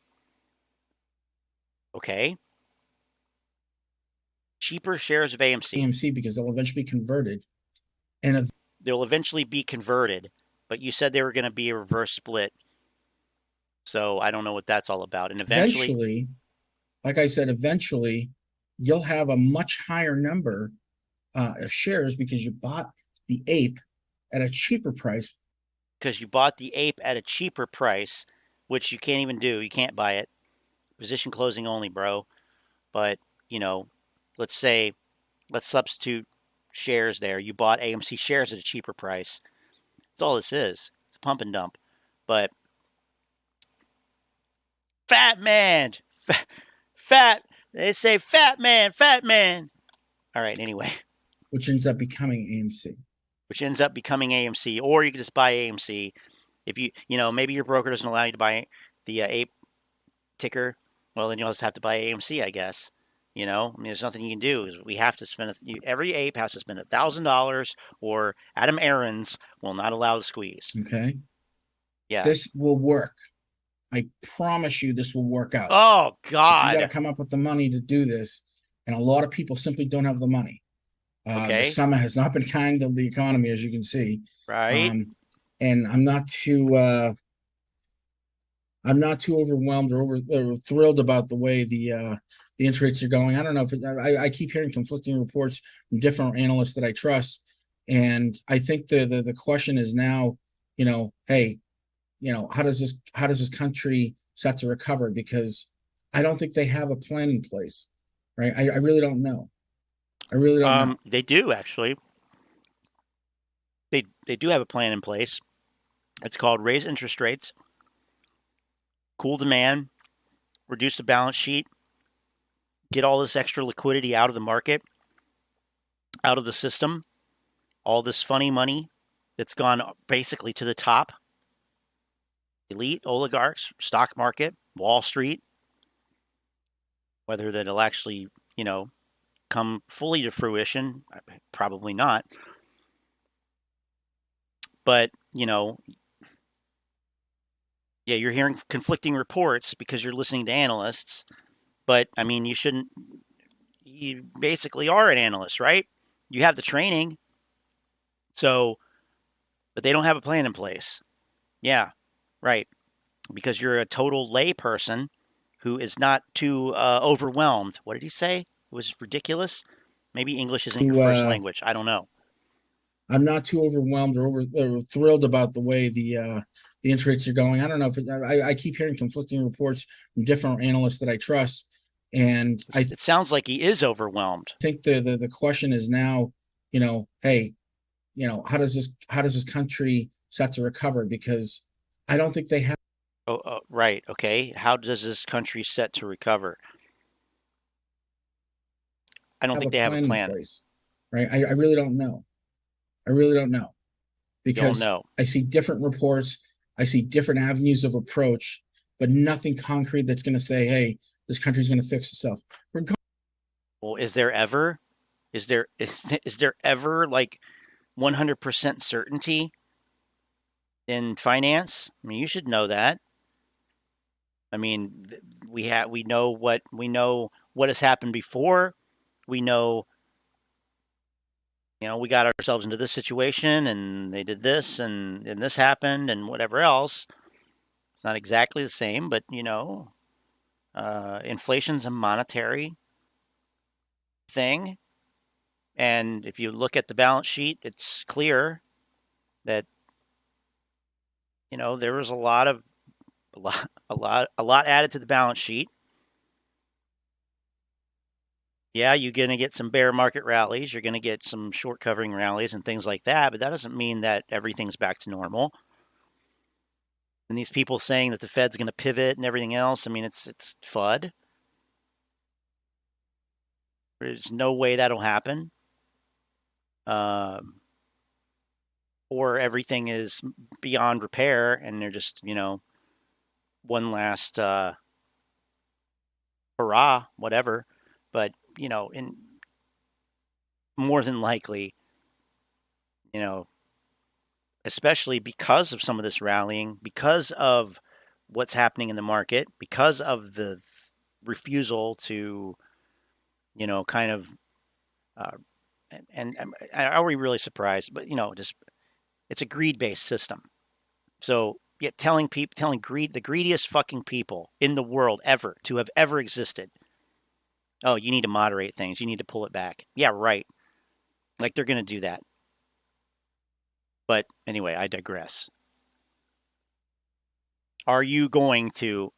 Okay. Cheaper shares of AMC because they'll eventually be converted. And they'll eventually be converted, but you said they were going to be a reverse split. So I don't know what that's all about. And eventually, like I said, eventually you'll have a much higher number of shares because you bought the ape at a cheaper price. Because you bought the ape at a cheaper price, which you can't even do. You can't buy it. Position closing only, bro. But, you know, let's substitute shares there. You bought AMC shares at a cheaper price. That's all this is. It's a pump and dump. But fat man, fat. They say fat man, fat man. All right. Anyway, which ends up becoming AMC. Or you can just buy AMC. If maybe your broker doesn't allow you to buy the ape ticker. Well, then you'll just have to buy AMC, I guess. There's nothing you can do. We have to spend every ape has to spend $1,000, or Adam Aarons will not allow the squeeze. Okay. Yeah. This will work. I promise you, this will work out. Oh God! But you got to come up with the money to do this, and a lot of people simply don't have the money. Okay. The summer has not been kind of the economy, as you can see. Right. And I'm not too overwhelmed or thrilled about the way the interest rates are going. I don't know if I keep hearing conflicting reports from different analysts that I trust, and I think the question is now, hey, how does this country set to recover? Because I don't think they have a plan in place, right? I really don't know. They do actually. They do have a plan in place. It's called raise interest rates, cool demand, reduce the balance sheet, get all this extra liquidity out of the market, out of the system, all this funny money that's gone basically to the top. Elite oligarchs, stock market, Wall Street, whether that'll actually, come fully to fruition, probably not. But, yeah, you're hearing conflicting reports because you're listening to analysts. But, I mean, you basically are an analyst, right? You have the training. So, but they don't have a plan in place. Yeah, right. Because you're a total lay person who is not too overwhelmed. What did he say? It was ridiculous. Maybe English isn't your first language. I don't know. I'm not too overwhelmed or thrilled about the way the interest rates are going. I don't know if I keep hearing conflicting reports from different analysts that I trust, and it sounds like he is overwhelmed. I think the question is now, hey, how does this country set to recover? Because I don't think they have. Oh, right. Okay. How does this country set to recover? I don't think they have a plan. Right. I really don't know. Because I see different reports. I see different avenues of approach, but nothing concrete that's going to say, hey, this country's going to fix itself. Well, is there ever like 100% certainty in finance? I mean, you should know that. I mean, we know what has happened before. We know, we got ourselves into this situation, and they did this, and this happened, and whatever else. It's not exactly the same, but inflation's a monetary thing, and if you look at the balance sheet, it's clear that there was a lot added to the balance sheet. Yeah, you're going to get some bear market rallies. You're going to get some short covering rallies and things like that, but that doesn't mean that everything's back to normal. And these people saying that the Fed's going to pivot and everything else, I mean, it's FUD. There's no way that'll happen. Or everything is beyond repair and they're just, one last hurrah, whatever. But, in more than likely, you know, especially because of some of this rallying, because of what's happening in the market, because of the refusal to, kind of, uh, and are we really surprised? But, just it's a greed-based system. So, yeah, telling the greediest fucking people in the world ever to have ever existed, oh, you need to moderate things. You need to pull it back. Yeah, right. Like they're going to do that. But anyway, I digress. Are you going to,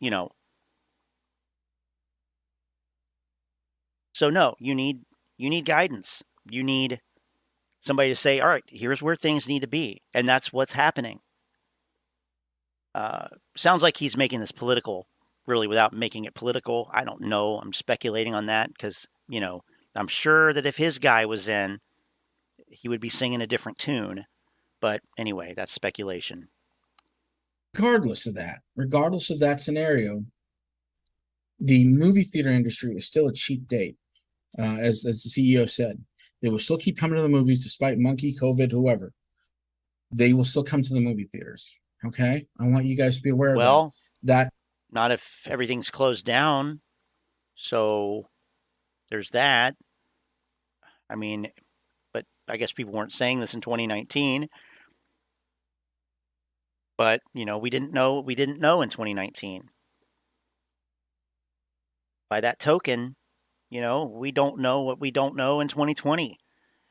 so no, you need guidance. You need somebody to say, all right, here's where things need to be. And that's what's happening. Sounds like he's making this political, really, without making it political. I don't know. I'm speculating on that because, I'm sure that if his guy was in, he would be singing a different tune. But anyway, that's speculation. Regardless of that scenario, the movie theater industry is still a cheap date. As the CEO said, they will still keep coming to the movies despite monkey, COVID, whoever. They will still come to the movie theaters. Okay, I want you guys to be aware of that. Not if everything's closed down. So there's that. I mean, but I guess people weren't saying this in 2019. But, we didn't know in 2019. By that token, we don't know what we don't know in 2020.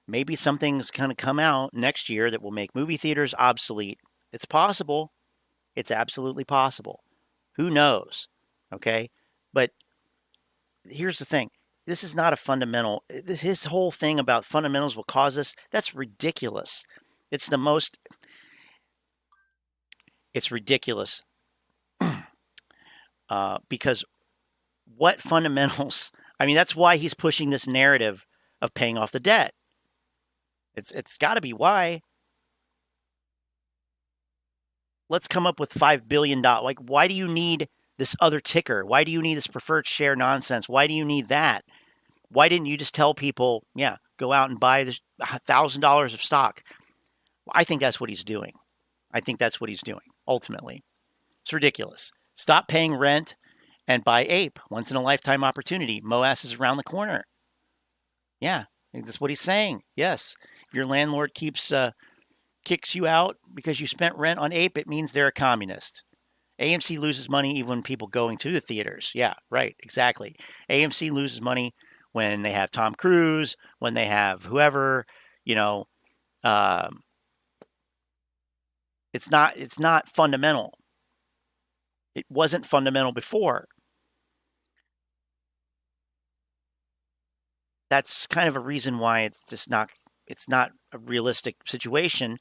Maybe something's going to come out next year that will make movie theaters obsolete. It's possible. It's absolutely possible. Who knows? Okay? But here's the thing. This is not a fundamental. His whole thing about fundamentals will cause this, that's ridiculous. It's ridiculous. Because what fundamentals? I mean, that's why he's pushing this narrative of paying off the debt. It's got to be why. Let's come up with $5 billion. Like, why do you need this other ticker? Why do you need this preferred share nonsense? Why do you need that? Why didn't you just tell people, yeah, go out and buy this $1,000 of stock? Well, I think that's what he's doing. Ultimately. It's ridiculous. Stop paying rent and buy ape. Once in a lifetime opportunity. MOAS is around the corner. Yeah, that's what he's saying. Yes. If your landlord kicks you out because you spent rent on ape, it means they're a communist. AMC loses money even when people going to the theaters. Yeah, right, exactly. AMC loses money when they have Tom Cruise, when they have whoever, it's not fundamental. It wasn't fundamental before. That's kind of a reason why it's not a realistic situation.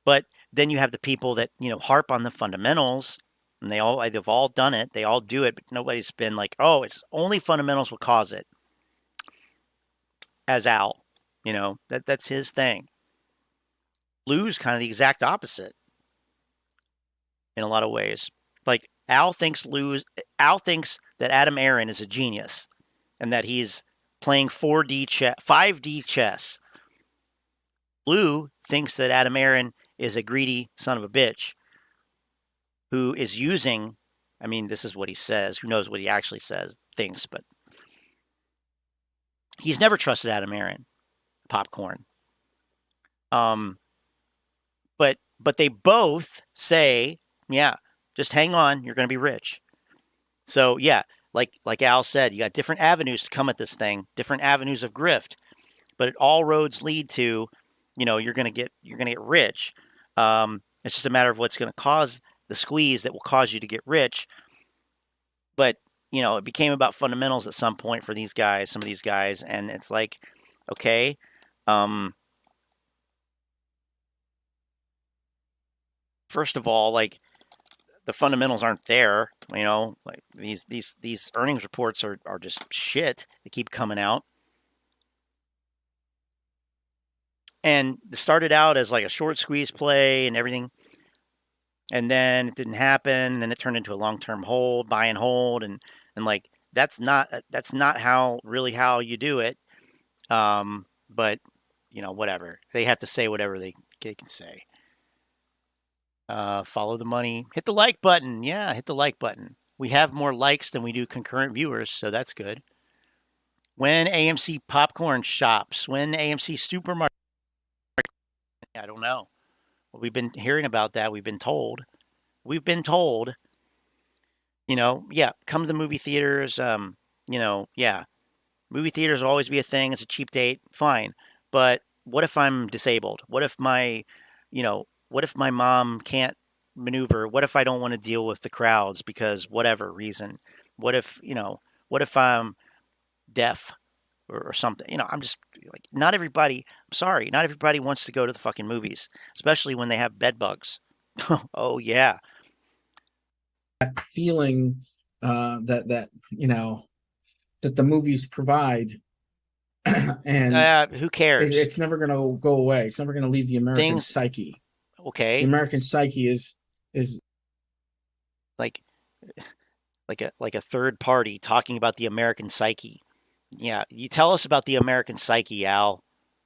But then you have the people that, harp on the fundamentals, and they've all done it. They all do it, but nobody's been like, oh, it's only fundamentals will cause it. As Al, that's his thing. Lou's kind of the exact opposite in a lot of ways. Like Al thinks that Adam Aaron is a genius and that he's playing 5D chess. Lou thinks that Adam Aaron is a greedy son of a bitch who is using, I mean, this is what he says. Who knows what he actually thinks, but he's never trusted Adam Aaron, popcorn. But they both say, yeah, just hang on, you're going to be rich. So yeah, like Al said, you got different avenues to come at this thing, different avenues of grift, but all roads lead to, you're going to get rich. It's just a matter of what's going to cause the squeeze that will cause you to get rich. But it became about fundamentals at some point for these guys, some of these guys, and it's like, okay, first of all, like the fundamentals aren't there, like these earnings reports are just shit. They keep coming out. And it started out as like a short squeeze play and everything. and then it didn't happen, and then it turned into a long-term hold, buy and hold, and like that's not how you do it. But whatever, they have to say whatever they can say. Follow the money. Hit the like button. Yeah, hit the like button. We have more likes than we do concurrent viewers, so that's good. When AMC popcorn shops, when AMC supermarket, I don't know. We've been hearing about that. We've been told. Yeah, come to the movie theaters. Yeah, movie theaters will always be a thing. It's a cheap date. Fine. But what if I'm disabled? What if my mom can't maneuver? What if I don't want to deal with the crowds because whatever reason? What if I'm deaf or something? I'm just like, not everybody, I'm sorry, not everybody wants to go to the fucking movies, especially when they have bed bugs. Oh, yeah. Feeling that that the movies provide, and Who cares? it's never going to go away. It's never going to leave the American Things, psyche. okay. The American psyche is like a third party talking about the American psyche. Yeah, you tell us about the American psyche, Al.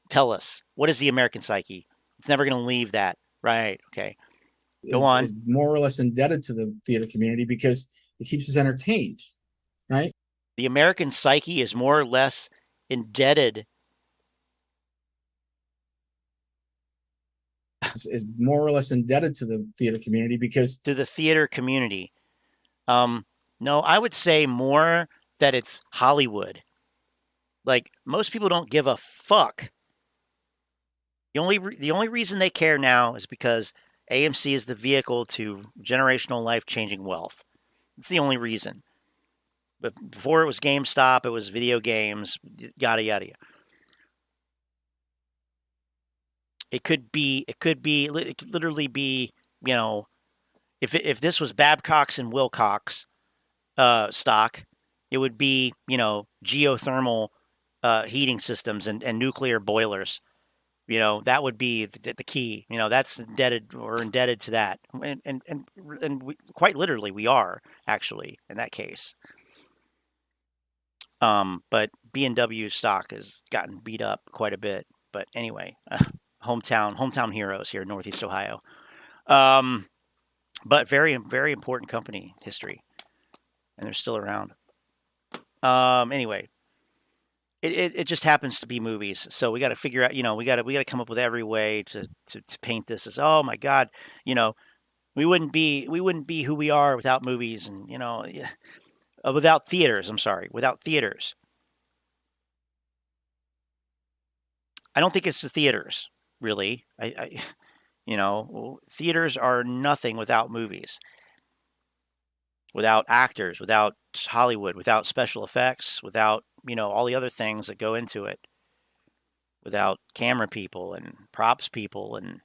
Tell us, what is the American psyche? It's never going to leave that, right? Okay, go on. Is more or less indebted to the theater community because it keeps us entertained, right? The American psyche is more or less indebted. Is more or less indebted to the theater community because to the theater community. No, I would say more that it's Hollywood. Like, most people don't give a fuck. The only reason they care now is because AMC is the vehicle to generational life-changing wealth. It's the only reason. But before it was GameStop, it was video games, yada yada yada. It could literally be, if this was Babcock's and Wilcox stock, it would be, geothermal heating systems and nuclear boilers. That would be the key. That's indebted to that, and quite literally we are actually in that case. But B&W stock has gotten beat up quite a bit. But anyway, hometown heroes here in Northeast Ohio. But very, very important company history, and they're still around. Anyway, it just happens to be movies, so we got to figure out. We got to come up with every way to paint this as, oh my God, we wouldn't be who we are without movies, and without theaters. I'm sorry, without theaters. I don't think it's the theaters, really. Theaters are nothing without movies, without actors, without Hollywood, without special effects, without, all the other things that go into it, without camera people and props people and,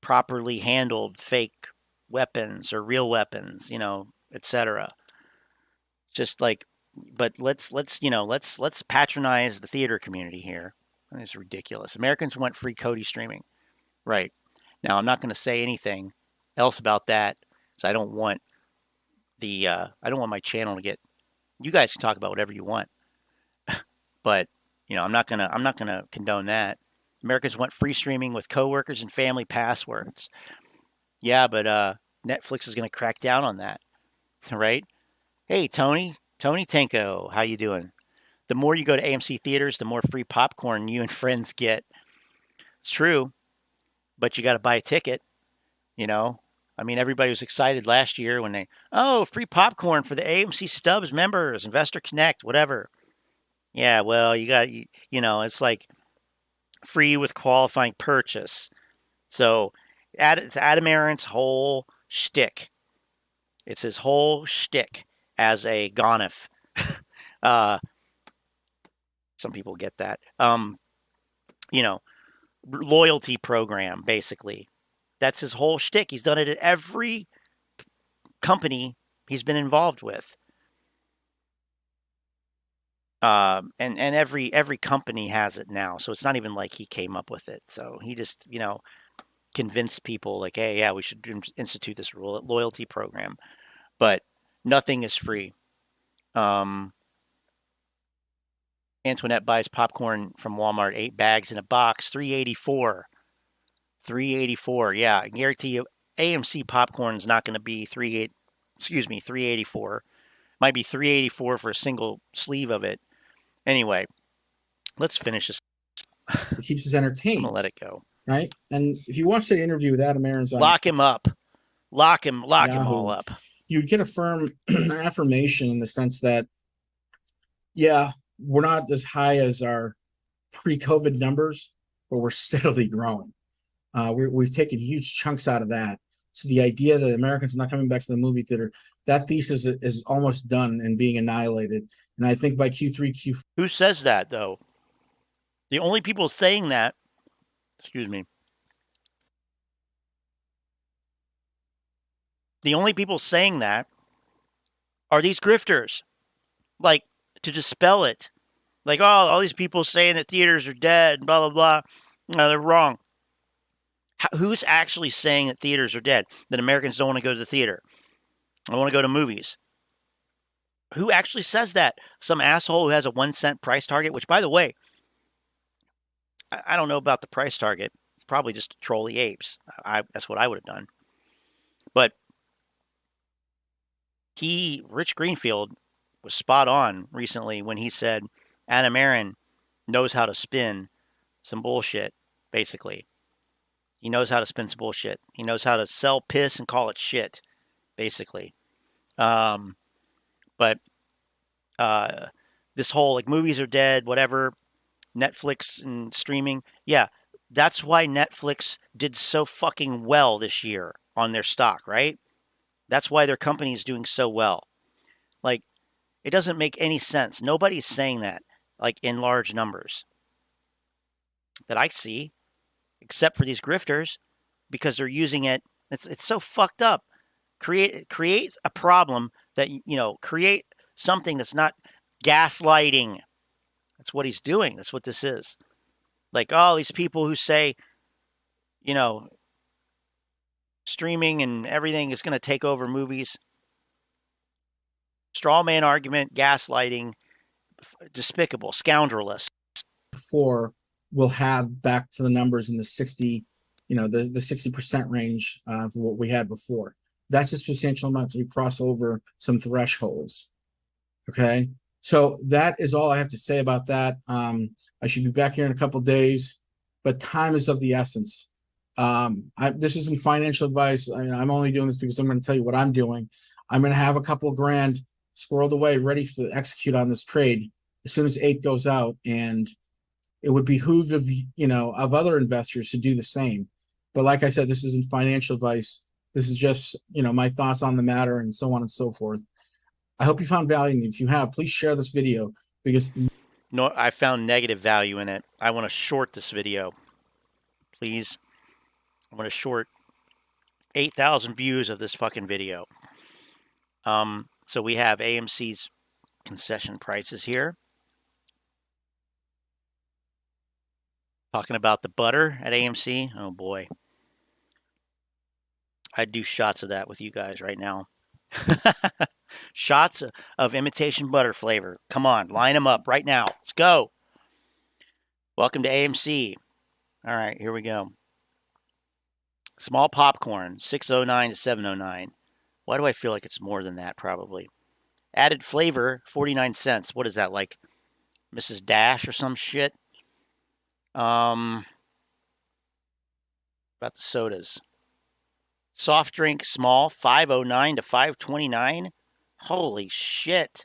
properly handled fake weapons or real weapons, etc. Just like, but let's patronize the theater community here. It's ridiculous. Americans want free Kodi streaming. Right. Now, I'm not going to say anything else about that, because I don't want my channel to get. You guys can talk about whatever you want, but I'm not gonna condone that. Americans want free streaming with coworkers and family passwords. Yeah, but Netflix is going to crack down on that, right? Hey, Tony Tanko, how you doing? The more you go to AMC theaters, the more free popcorn you and friends get. It's true, but you got to buy a ticket. Everybody was excited last year when free popcorn for the AMC Stubs members, Investor Connect, whatever. Yeah, well, you got, it's like free with qualifying purchase. So it's Adam Aaron's whole shtick. It's his whole shtick as a gonif. Some people get that. Loyalty program, basically. That's his whole shtick. He's done it at every company he's been involved with. And every company has it now. So it's not even like he came up with it. So he just, convince people like, hey, yeah, we should institute this loyalty program. But nothing is free. Antoinette buys popcorn from Walmart, 8 bags in a box, $3.84. $3.84. Yeah, I guarantee you, AMC popcorn is not going to be $3.84. Might be $3.84 for a single sleeve of it. Anyway, let's finish this. It keeps us I'm entertained. gonna let it go. Right? And if you watch that interview with Adam Aarons on Lock him up. Lock him Yahoo, all up. you'd get a firm affirmation in the sense that, yeah, we're not as high as our pre-COVID numbers, but we're steadily growing. We've taken huge chunks out of that. So the idea that Americans are not coming back to the movie theater, that thesis is almost done and being annihilated. And I think by Q3, Q4. Who says that, though? The only people saying that, excuse me, the only people saying that are these grifters. Like, to dispel it. Like, oh, all these people saying that theaters are dead, blah, blah, blah. No, they're wrong. Who's actually saying that theaters are dead? That Americans don't want to go to the theater? I want to go to movies. Who actually says that? Some asshole who has a 1 cent price target, which, by the way, I don't know about the price target. It's probably just to troll the apes. That's what I would have done. But Rich Greenfield, was spot on recently when he said Adam Aron knows how to spin some bullshit, basically. He knows how to spin some bullshit. He knows how to sell piss and call it shit, basically. But this whole, like, movies are dead, whatever, Netflix and streaming. Yeah, that's why Netflix did so fucking well this year on their stock, right? That's why their company is doing so well. Like, it doesn't make any sense. Nobody's saying that, like, in large numbers that I see, except for these grifters, because they're using it. It's so fucked up. Create a problem that, create something that's not gaslighting. That's what he's doing. That's what this is. Like, all these people who say, streaming and everything is going to take over movies. Straw man argument, gaslighting, despicable, scoundrelous. Before we'll have back to the numbers in the 60, the 60% range of what we had before. That's a substantial amount as we cross over some thresholds. Okay. So that is all I have to say about that. I should be back here in a couple of days, but time is of the essence. This isn't financial advice. I'm only doing this because I'm going to tell you what I'm doing. I'm going to have a couple of grand squirreled away, ready to execute on this trade as soon as 8 goes out, and it would behoove of other investors to do the same. But like I said, this isn't financial advice. This is just my thoughts on the matter and so on and so forth. I hope you found value. And if you have, please share this video because no, I found negative value in it. I want to short this video. Please. I want to short 8,000 views of this fucking video. So we have AMC's concession prices here. Talking about the butter at AMC. Oh boy. I'd do shots of that with you guys right now. Shots of imitation butter flavor. Come on, line them up right now. Let's go. Welcome to AMC. All right, here we go. Small popcorn, $6.09 to $7.09. Why do I feel like it's more than that, probably? Added flavor, 49 cents. What is that, like Mrs. Dash or some shit? About the sodas. Soft drink, small, $5.09 to $5.29. Holy shit.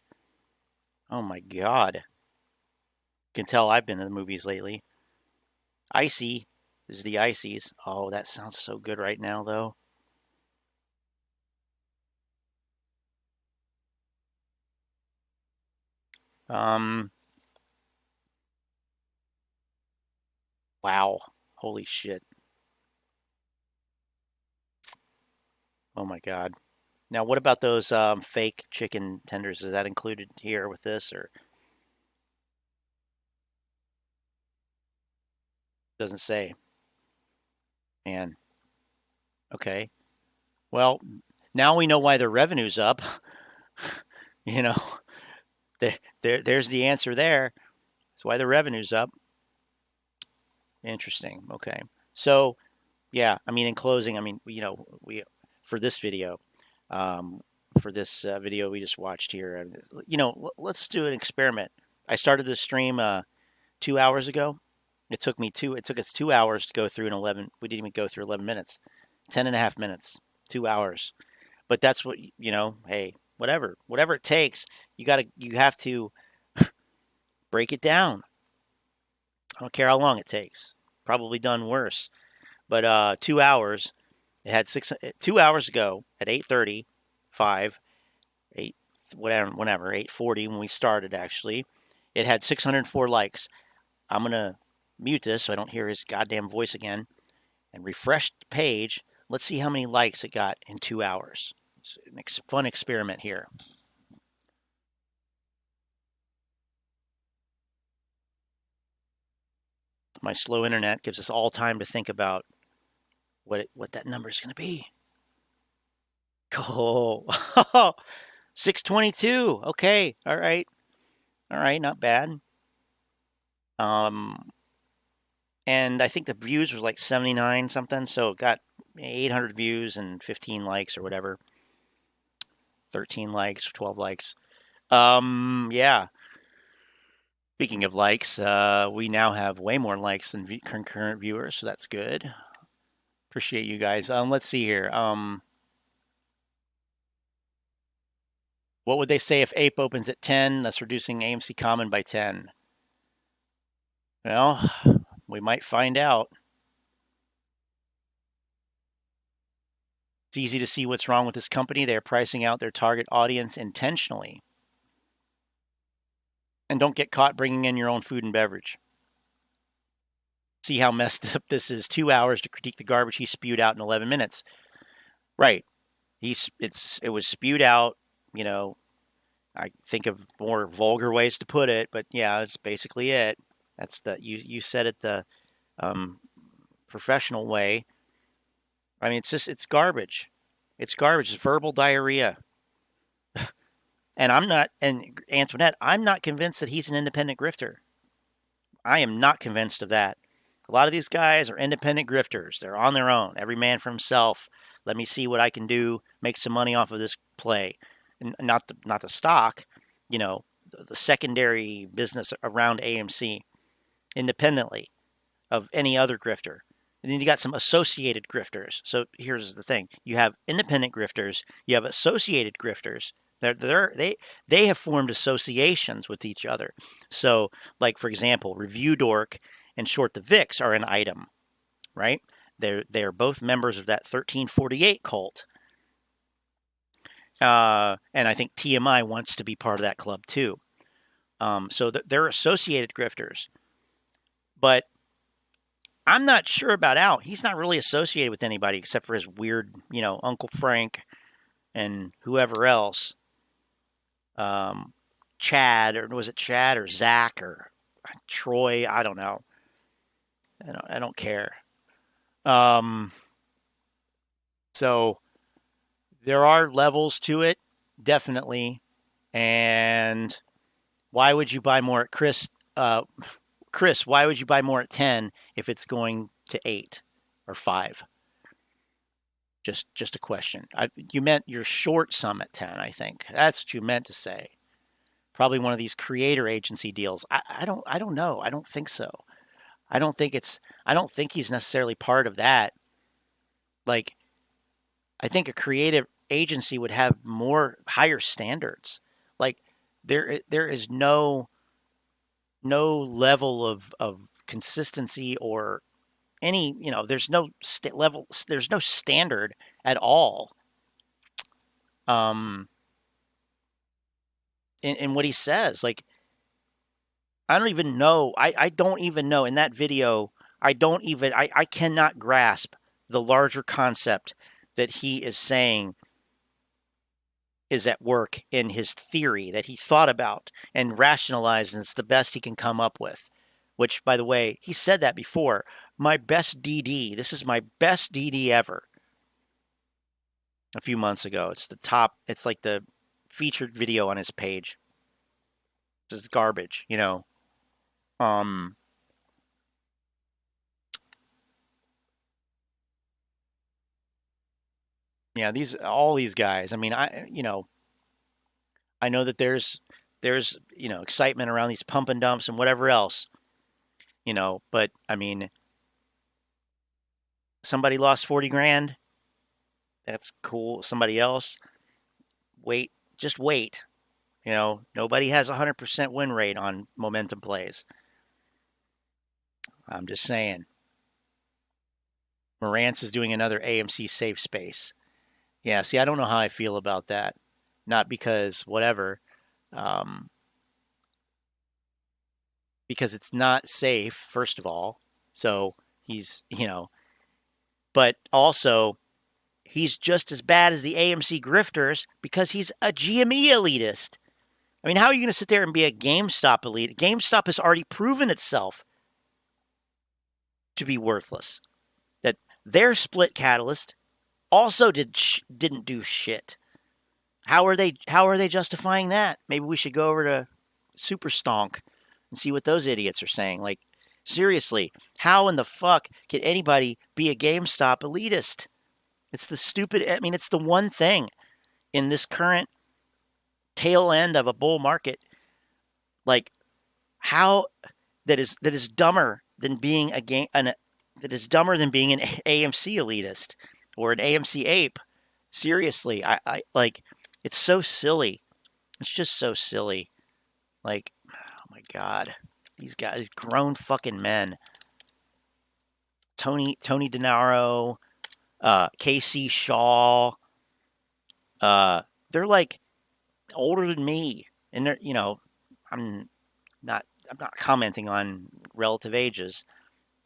Oh my god. You can tell I've been to the movies lately. Icy. This is the ices. Oh, that sounds so good right now, though. Wow. Holy shit. Oh my god. Now, what about those fake chicken tenders? Is that included here with this, or doesn't say? Man, Okay. Well, now we know why their revenue's up. you know, there's the answer there. That's why the revenue's up. Interesting. Okay. So, yeah, I mean, in closing, I mean, we for this video, um, video we just watched here, let's do an experiment. I started this stream 2 hours ago. It took us 2 hours to go through an 11. We didn't even go through 11 minutes, 10 and a half minutes, 2 hours. But that's what, hey, whatever it takes, you have to break it down. I don't care how long it takes. Probably done worse. But 2 hours, it had 2 hours ago at 8:30, 8, whatever, 8:40 when we started actually. It had 604 likes. I'm going to mute this so I don't hear his goddamn voice again and refresh the page. Let's see how many likes it got in 2 hours. It's a fun experiment here. My slow internet gives us all time to think about what that number is going to be. Oh, 622. Okay. All right. Not bad. And I think the views was like 79 something, so it got 800 views and 15 likes or whatever. 13 likes, 12 likes. Yeah. Speaking of likes, we now have way more likes than concurrent viewers, so that's good. Appreciate you guys. Let's see here. What would they say if Ape opens at 10? That's reducing AMC Common by 10. Well, we might find out. It's easy to see what's wrong with this company. They're pricing out their target audience intentionally. And don't get caught bringing in your own food and beverage. See how messed up this is. 2 hours to critique the garbage he spewed out in 11 minutes. Right. It was spewed out, I think of more vulgar ways to put it, but yeah, it's basically it. That's you said it the professional way. I mean, it's garbage. It's garbage. It's verbal diarrhea. And Antoinette, I'm not convinced that he's an independent grifter. I am not convinced of that. A lot of these guys are independent grifters. They're on their own. Every man for himself. Let me see what I can do. Make some money off of this play. And not the stock, the secondary business around AMC, independently of any other grifter. And then you got some associated grifters. So here's the thing: you have independent grifters, you have associated grifters. They have formed associations with each other. So, like for example, Review Dork and Short the Vix are an item, right? They're both members of that 1348 cult. And I think TMI wants to be part of that club too. So they're associated grifters. But I'm not sure about Al. He's not really associated with anybody except for his weird, Uncle Frank and whoever else. Chad, or was it Chad or Zach or Troy? I don't know. I don't care. So there are levels to it, definitely. And why would you buy more at Chris? Chris, why would you buy more at 10 if it's going to 8 or 5? Just a question. You meant you're short some at 10, I think. That's what you meant to say. Probably one of these creator agency deals. I don't know. I don't think so. I don't think he's necessarily part of that. Like, I think a creative agency would have higher standards. Like, there is no level of consistency or any, there's no level, there's no standard at all. In what he says, like, I don't even know. I don't even know in that video. I cannot grasp the larger concept that he is saying is at work in his theory that he thought about and rationalized, and it's the best he can come up with. Which, by the way, he said that before. My best DD. This is my best DD ever. a few months ago. It's the top. It's like the featured video on his page. This is garbage, you know. Um, yeah, all these guys. I mean, I know that there's excitement around these pump and dumps and whatever else, but I mean, somebody lost 40 grand. That's cool. Somebody else, just wait. Nobody has a 100% win rate on momentum plays. I'm just saying. Marantz is doing another AMC safe space. Yeah, see, I don't know how I feel about that. Not because whatever, because it's not safe, first of all. So he's, but also he's just as bad as the AMC grifters because he's a GME elitist. I mean, how are you going to sit there and be a GameStop elite? GameStop has already proven itself to be worthless. That their split catalyst also didn't do shit. How are they justifying that? Maybe we should go over to Super Stonk and see what those idiots are saying. Like, seriously, how in the fuck can anybody be a GameStop elitist? It's it's the one thing in this current tail end of a bull market, like, how that is dumber than being that is dumber than being an AMC elitist or an AMC ape. Seriously, I like, it's so silly. It's just so silly. Like, oh my god, these guys, grown fucking men. Tony DeNaro, Casey Shaw, they're like older than me, and they're I'm not commenting on relative ages,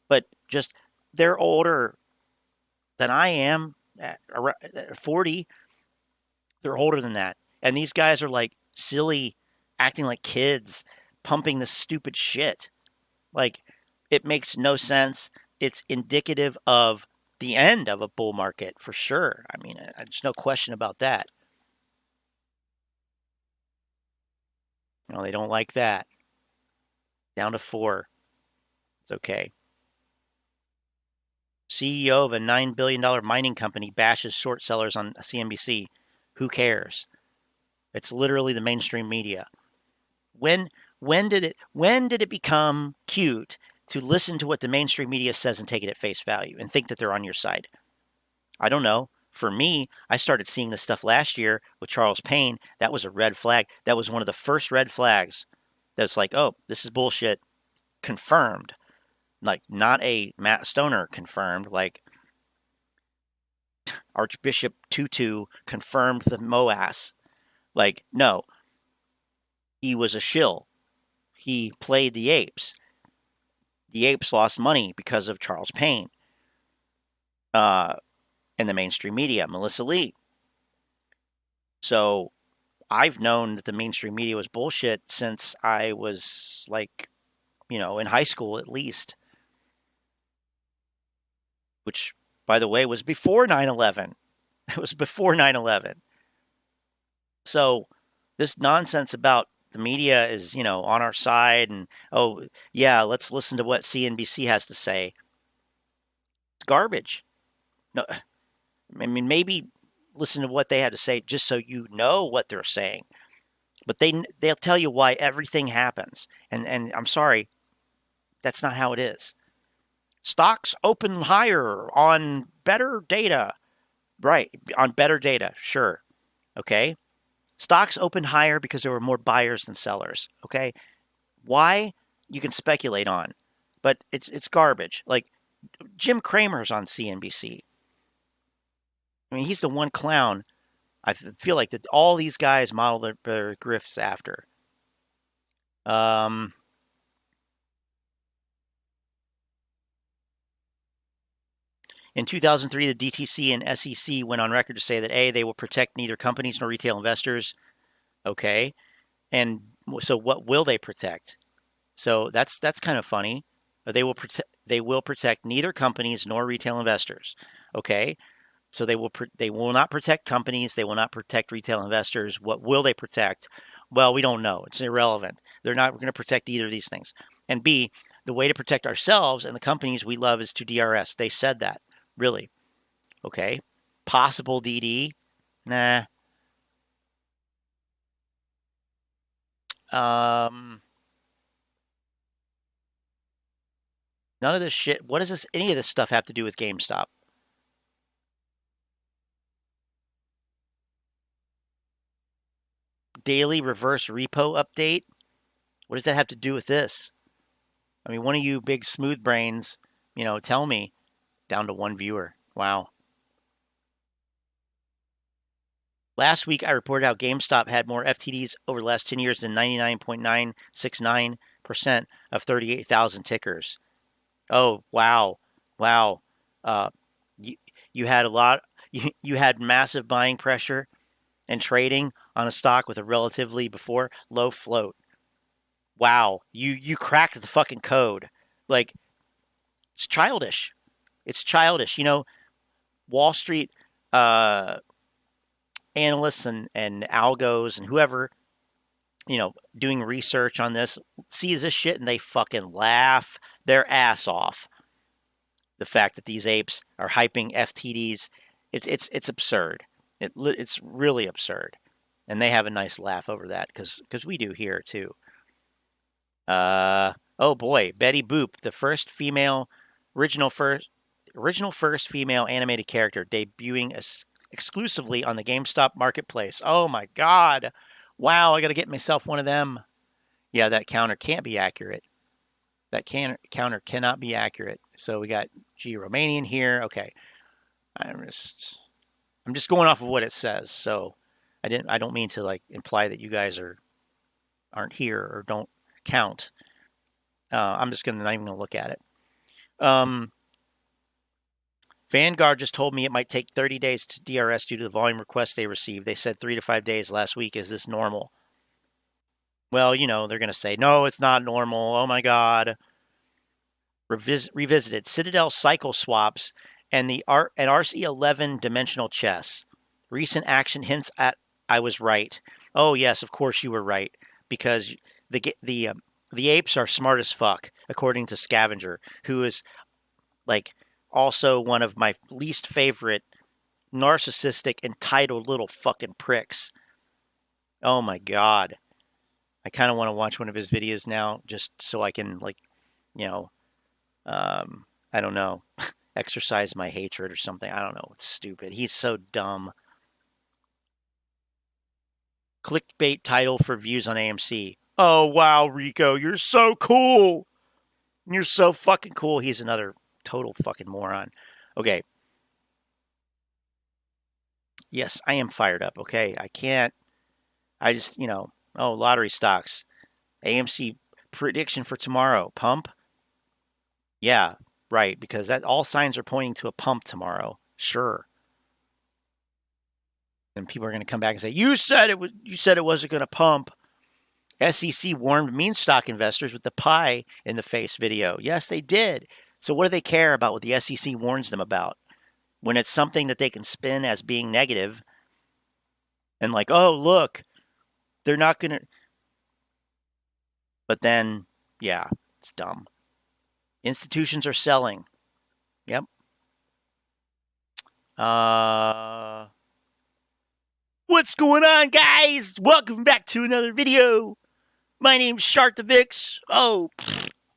but just they're older than I am at 40. They're older than that, and these guys are like silly, acting like kids, pumping this stupid shit. Like, it makes no sense. It's indicative of the end of a bull market for sure. I mean, there's no question about that. They don't like that. Down to 4. It's okay. CEO of a $9 billion mining company bashes short sellers on CNBC. Who cares? It's literally the mainstream media. When did it become cute to listen to what the mainstream media says and take it at face value and think that they're on your side? I don't know. For me, I started seeing this stuff last year with Charles Payne. That was a red flag. That was one of the first red flags. That's like, oh, this is bullshit. Confirmed. Like, not a Matt Stoner confirmed. Like, Archbishop Tutu confirmed the MOAS. Like, no. He was a shill. He played the apes. The apes lost money because of Charles Payne. And the mainstream media, Melissa Lee. So I've known that the mainstream media was bullshit since I was like, in high school at least. Which, by the way, was before 9/11. It was before 9/11. So this nonsense about the media is, on our side, and, oh, yeah, let's listen to what CNBC has to say. It's garbage. No, I mean, maybe listen to what they have to say just so you know what they're saying. But they'll tell you why everything happens. And I'm sorry, that's not how it is. Stocks open higher on better data. Right, on better data, sure. Okay? Stocks opened higher because there were more buyers than sellers. Okay? Why? You can speculate on. But it's garbage. Like, Jim Cramer's on CNBC. I mean, he's the one clown I feel like that all these guys model their grifts after. In 2003, the DTC and SEC went on record to say that A, they will protect neither companies nor retail investors. Okay. And so what will they protect? So that's kind of funny. They will protect neither companies nor retail investors. Okay. So they will not protect companies. They will not protect retail investors. What will they protect? Well, we don't know. It's irrelevant. They're not going to protect either of these things. And B, the way to protect ourselves and the companies we love is to DRS. They said that. Really. Okay. Possible DD? Nah. None of this shit. What does any of this stuff have to do with GameStop? Daily reverse repo update? What does that have to do with this? I mean, one of you big smooth brains, tell me. Down to one viewer. Wow. Last week, I reported how GameStop had more FTDs over the last 10 years than 99.969% of 38,000 tickers. Oh, wow. Wow. You had a lot. You had massive buying pressure and trading on a stock with a relatively before low float. Wow. You cracked the fucking code. Like, it's childish. It's childish. Wall Street analysts and algos and whoever, doing research on this sees this shit and they fucking laugh their ass off. The fact that these apes are hyping FTDs, it's absurd. It's really absurd. And they have a nice laugh over that because we do here too. Oh boy, Betty Boop, the first original first female animated character debuting exclusively on the GameStop marketplace. Oh my God. Wow, I got to get myself one of them. Yeah, that counter can't be accurate. That counter cannot be accurate. So we got Romanian here. Okay. I'm just going off of what it says. So I don't mean to imply that you guys aren't here or don't count. I'm just not even gonna look at it. Vanguard just told me it might take 30 days to DRS due to the volume requests they received. They said 3 to 5 days last week. Is this normal? Well, they're going to say, no, it's not normal. Oh, my God. Revisited. Citadel cycle swaps and RC11 dimensional chess. Recent action hints at I was right. Oh, yes, of course you were right. Because the apes are smart as fuck, according to Scavenger, who is, also one of my least favorite narcissistic, entitled little fucking pricks. Oh my God. I kind of want to watch one of his videos now just so I can, I don't know, exercise my hatred or something. I don't know. It's stupid. He's so dumb. Clickbait title for views on AMC. Oh, wow, Rico, you're so cool. You're so fucking cool. He's another total fucking moron. Okay. Yes, I am fired up. Okay. I just, lottery stocks. AMC prediction for tomorrow. Pump? Yeah, right. Because all signs are pointing to a pump tomorrow. Sure. And people are going to come back and say, you said it wasn't going to pump. SEC warned meme stock investors with the pie in the face video. Yes, they did. So what do they care about what the SEC warns them about? When it's something that they can spin as being negative and oh, look, they're not going to. But then, yeah, it's dumb. Institutions are selling. Yep. What's going on, guys? Welcome back to another video. My name's Shartavix.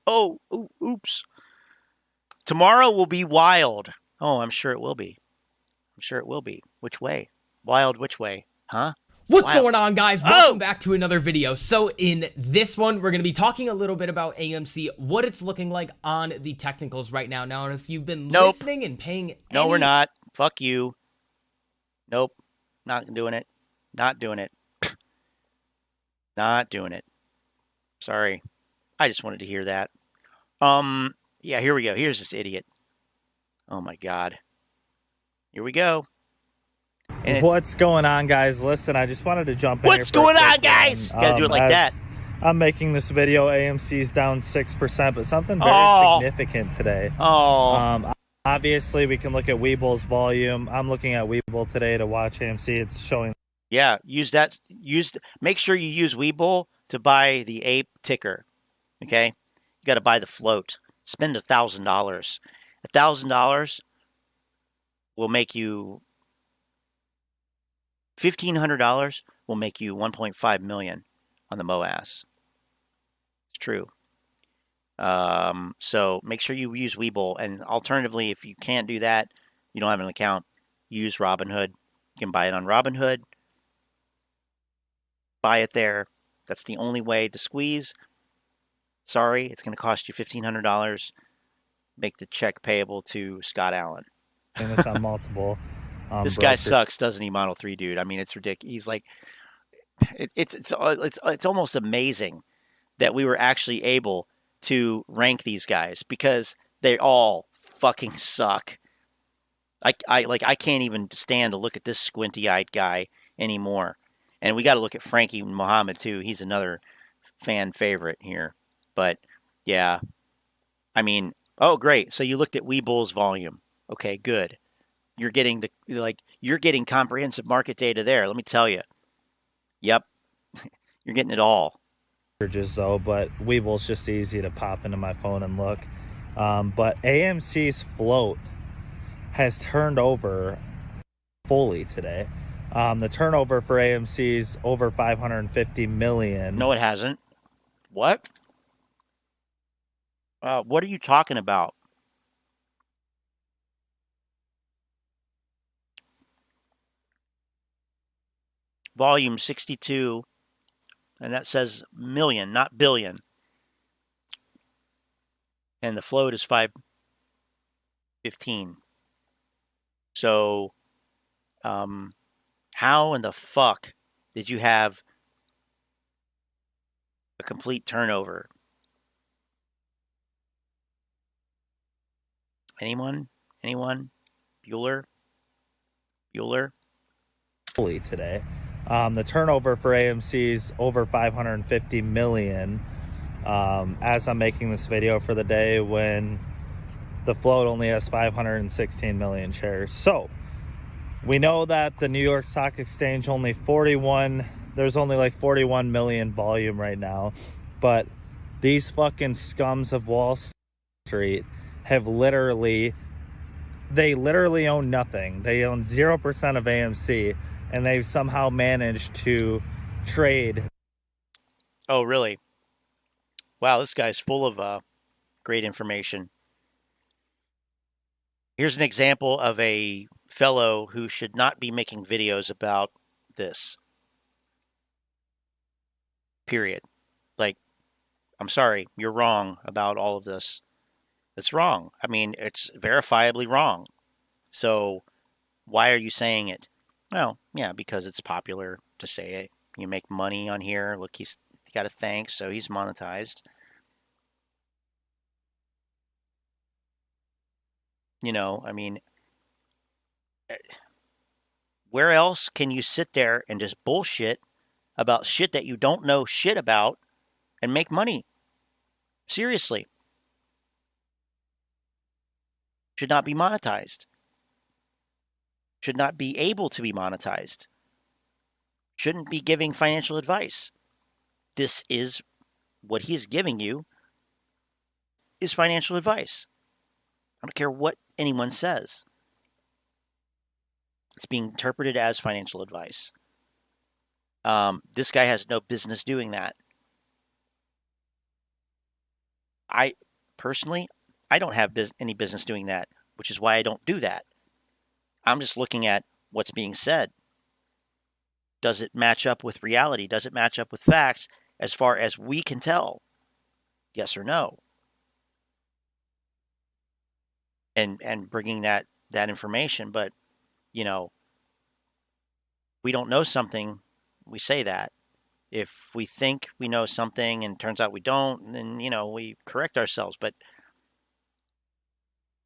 Oops. Tomorrow will be wild. Oh, I'm sure it will be. Which way? Wild which way? Huh? What's going on, guys? Welcome back to another video. So in this one, we're going to be talking a little bit about AMC, what it's looking like on the technicals right now. Now, if you've been listening and paying No, we're not. Fuck you. Nope. Not doing it. Not doing it. Not doing it. Sorry. I just wanted to hear that. Yeah, here we go. Here's this idiot. Oh my God. Here we go. And what's going on, guys? Listen, I just wanted to jump in. What's going on, guys? You gotta do it like that. I'm making this video. AMC's down 6%, but something very significant today. Obviously, we can look at Weeble's volume. I'm looking at Weeble today to watch AMC. It's showing. Yeah, make sure you use Webull to buy the ape ticker. Okay, you got to buy the float. Spend $1,000. $1,000 will make you $1,500 will make you 1.5 million on the MOAS. It's true. So make sure you use Webull, and alternatively, if you can't do that, you don't have an account, use Robinhood. You can buy it on Robinhood. Buy it there. That's the only way to squeeze. Sorry, it's going to cost you $1,500. Make the check payable to Scott Allen. And it's on multiple. This guy sucks, doesn't he, Model 3 dude? I mean, it's ridiculous. He's like, it's almost amazing that we were actually able to rank these guys because they all fucking suck. I can't even stand to look at this squinty-eyed guy anymore. And we got to look at Frankie Muhammad too. He's another fan favorite here. But yeah, I mean, oh great. So you looked at Webull's volume. Okay, good. You're getting comprehensive market data there. Let me tell you. Yep, you're getting it all. Though, but Weeble's just easy to pop into my phone and look. But AMC's float has turned over fully today. The turnover for AMC's over 550 million. No, it hasn't. What? What are you talking about? Volume 62, and that says million, not billion. And the float is 515. So, how in the fuck did you have a complete turnover? Anyone? Bueller? Fully today. The turnover for AMC's over 550 million. As I'm making this video for the day when the float only has 516 million shares. So we know that the New York Stock Exchange there's only like 41 million volume right now, but these fucking scums of Wall Street have literally own nothing. They own 0% of AMC, and they've somehow managed to trade. Oh, really? Wow, this guy's full of great information. Here's an example of a fellow who should not be making videos about this. Period. Like, I'm sorry, you're wrong about all of this. It's wrong. I mean, it's verifiably wrong. So why are you saying it? Well, yeah, because it's popular to say it. You make money on here. Look, he got a thanks, so he's monetized. You know, I mean, where else can you sit there and just bullshit about shit that you don't know shit about and make money? Seriously. Should not be monetized. Should not be able to be monetized. Shouldn't be giving financial advice. This is what he is giving you is financial advice. I don't care what anyone says. It's being interpreted as financial advice. This guy has no business doing that. I don't have any business doing that, which is why I don't do that. I'm just looking at what's being said. Does it match up with reality? Does it match up with facts as far as we can tell? Yes or no? And bringing that information, but, you know, we don't know something, we say that. If we think we know something and it turns out we don't, then, you know, we correct ourselves. But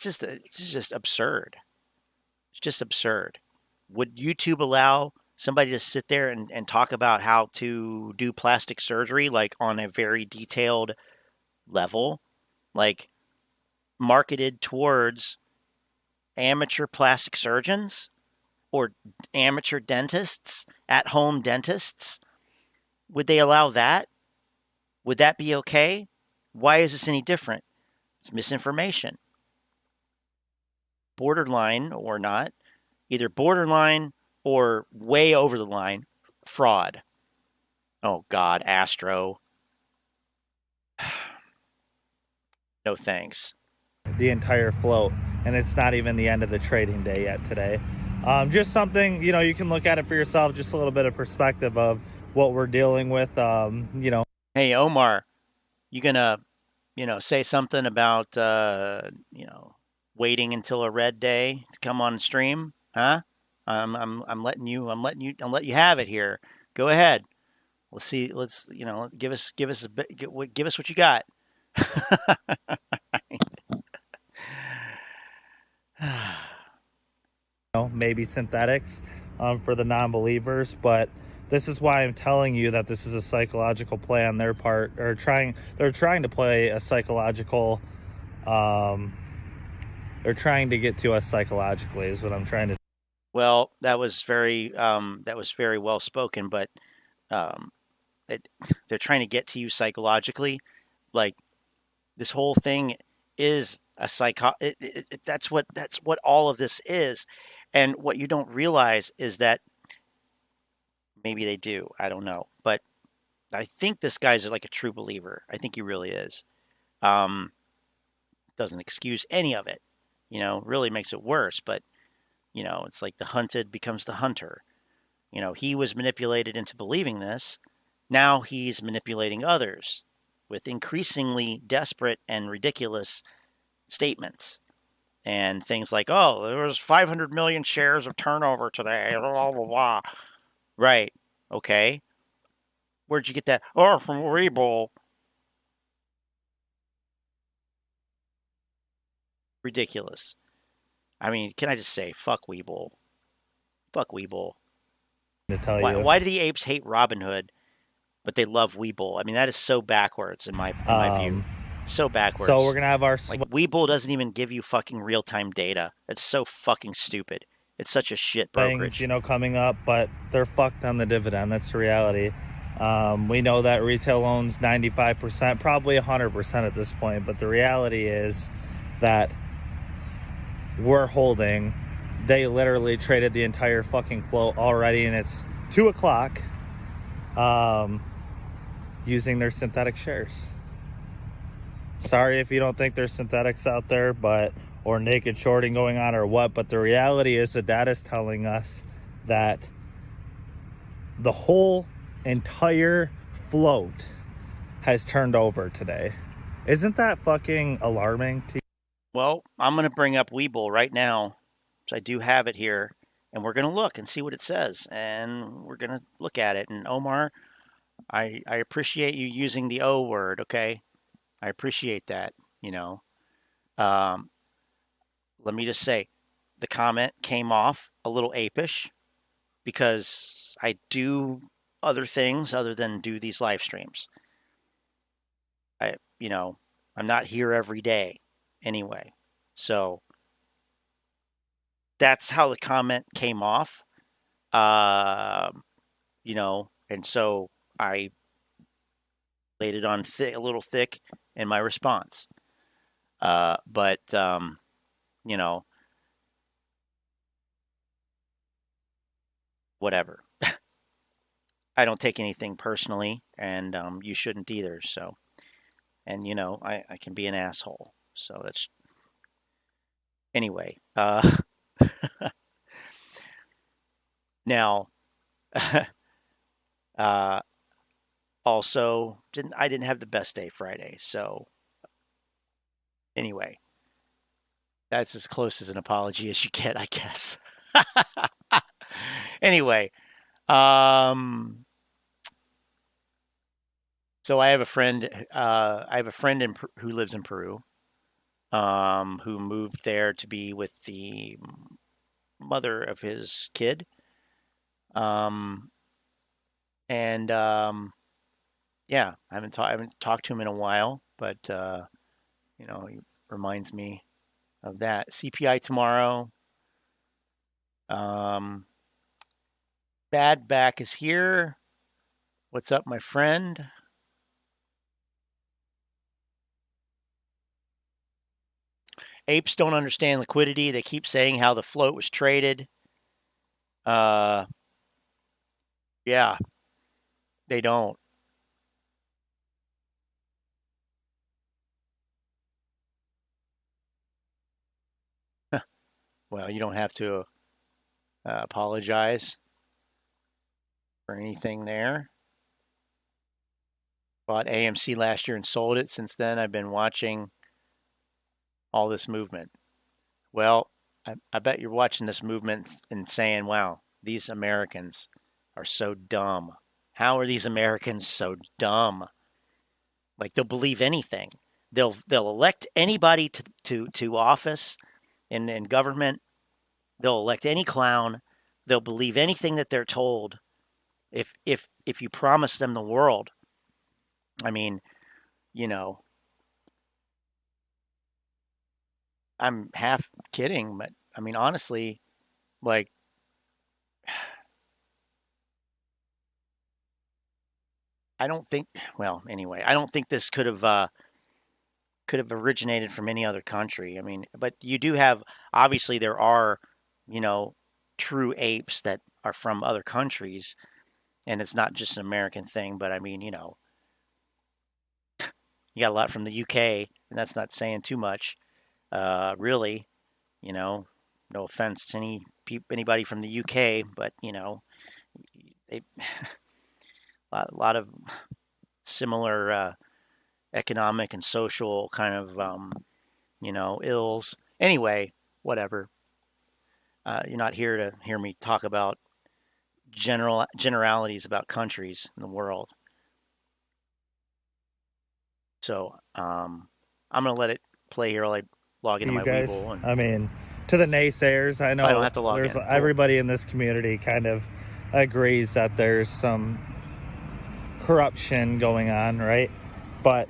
it's just absurd. It's just absurd. Would YouTube allow somebody to sit there and talk about how to do plastic surgery, like on a very detailed level, like marketed towards amateur plastic surgeons or amateur dentists, at-home dentists? Would they allow that? Would that be okay? Why is this any different? It's misinformation. Borderline or not, either borderline or way over the line, fraud. Oh God, Astro. No thanks. The entire float, and it's not even the end of the trading day yet today. Just something, you know, you can look at it for yourself, just a little bit of perspective of what we're dealing with, you know. Hey, Omar, you gonna, say something about, waiting until a red day to come on stream? Huh? I'm letting you have it here. Go ahead. Let's see. Let's, give us a bit, give us what you got. Maybe synthetics for the non-believers, but this is why I'm telling you that this is a psychological play on their part, or they're trying to play a psychological, they're trying to get to us psychologically is what I'm trying to. Well, that was very well spoken, but they're trying to get to you psychologically. Like, this whole thing is a that's what all of this is. And what you don't realize is that, maybe they do, I don't know, but I think this guy's like a true believer. I think he really is. Doesn't excuse any of it, really makes it worse, but it's like the hunted becomes the hunter. He was manipulated into believing this. Now he's manipulating others with increasingly desperate and ridiculous statements. And things like, oh, there was 500 million shares of turnover today, blah, blah, blah. Right. Okay. Where'd you get that? Oh, from Webull. Ridiculous. I mean, can I just say, fuck Webull. Fuck Webull. To tell you. Why do the apes hate Robin Hood, but they love Webull? I mean, that is so backwards in my view. So backwards. So we're gonna have our Webull doesn't even give you fucking real-time data. It's so fucking stupid. It's such a shit brokerage. things, coming up, but they're fucked on the dividend. That's the reality. We know that retail owns 95%, probably 100% at this point, but the reality is that we're holding. They literally traded the entire fucking float already, and it's 2 o'clock, using their synthetic shares. Sorry if you don't think there's synthetics out there, or naked shorting going on or what, but the reality is the data is telling us that the whole entire float has turned over today. Isn't that fucking alarming to you? Well, I'm going to bring up Webull right now. So I do have it here, and we're going to look and see what it says, and we're going to look at it. And Omar, I appreciate you using the O word, okay? I appreciate that, Let me just say, the comment came off a little apish because I do other things other than do these live streams. I'm not here every day anyway. So that's how the comment came off. And so I laid it on a little thick in my response. But whatever. I don't take anything personally, and you shouldn't either. So, and I can be an asshole. So that's anyway. Now, also I didn't have the best day Friday. So anyway, that's as close as an apology as you get, I guess. Anyway, so I have a friend. Who lives in Peru. Who moved there to be with the mother of his kid. Yeah, I haven't talked to him in a while, but he reminds me of that. CPI tomorrow. Bad back is here. What's up, my friend? Apes don't understand liquidity. They keep saying how the float was traded. Yeah, they don't. Well, you don't have to apologize for anything there. Bought AMC last year and sold it. Since then, I've been watching all this movement. Well, I bet you're watching this movement and saying, wow, these Americans are so dumb. How are these Americans so dumb? Like, they'll believe anything. They'll elect anybody to office in government. They'll elect any clown. They'll believe anything that they're told. If you promise them the world, I mean, you know, I'm half kidding, but I mean, honestly, like, I don't think. Well, anyway, I don't think this could have originated from any other country. I mean, but you do have, obviously, there are, you know, true apes that are from other countries, and it's not just an American thing. But I mean, you know, you got a lot from the UK, and that's not saying too much, really. You know, no offense to anybody from the UK, but you know, they a lot of similar economic and social kind of you know, ills. Anyway, whatever. You're not here to hear me talk about generalities about countries in the world. So I'm gonna let it play here while I log into my guys, Weeble. And I mean, to the naysayers, I know I don't have to log in. Everybody in this community kind of agrees that there's some corruption going on, right? But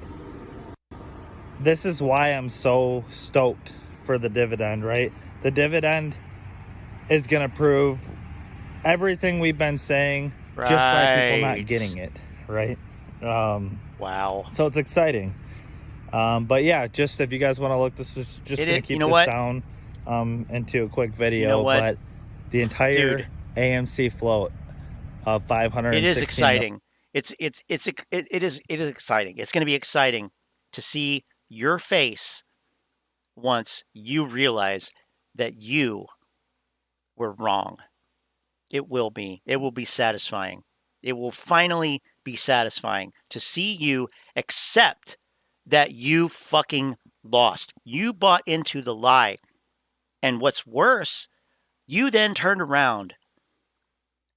this is why I'm so stoked for the dividend, right? The dividend is going to prove everything we've been saying, right, just by people not getting it, right? Wow. So it's exciting. But yeah, just if you guys want to look, this is just going to keep this down into a quick video. You know what? But the entire AMC float of 500. It is exciting. It is exciting. It's going to be exciting to see your face once you realize that you were wrong. It will be. It will be satisfying. It will finally be satisfying to see you accept that you fucking lost. You bought into the lie. And what's worse, you then turned around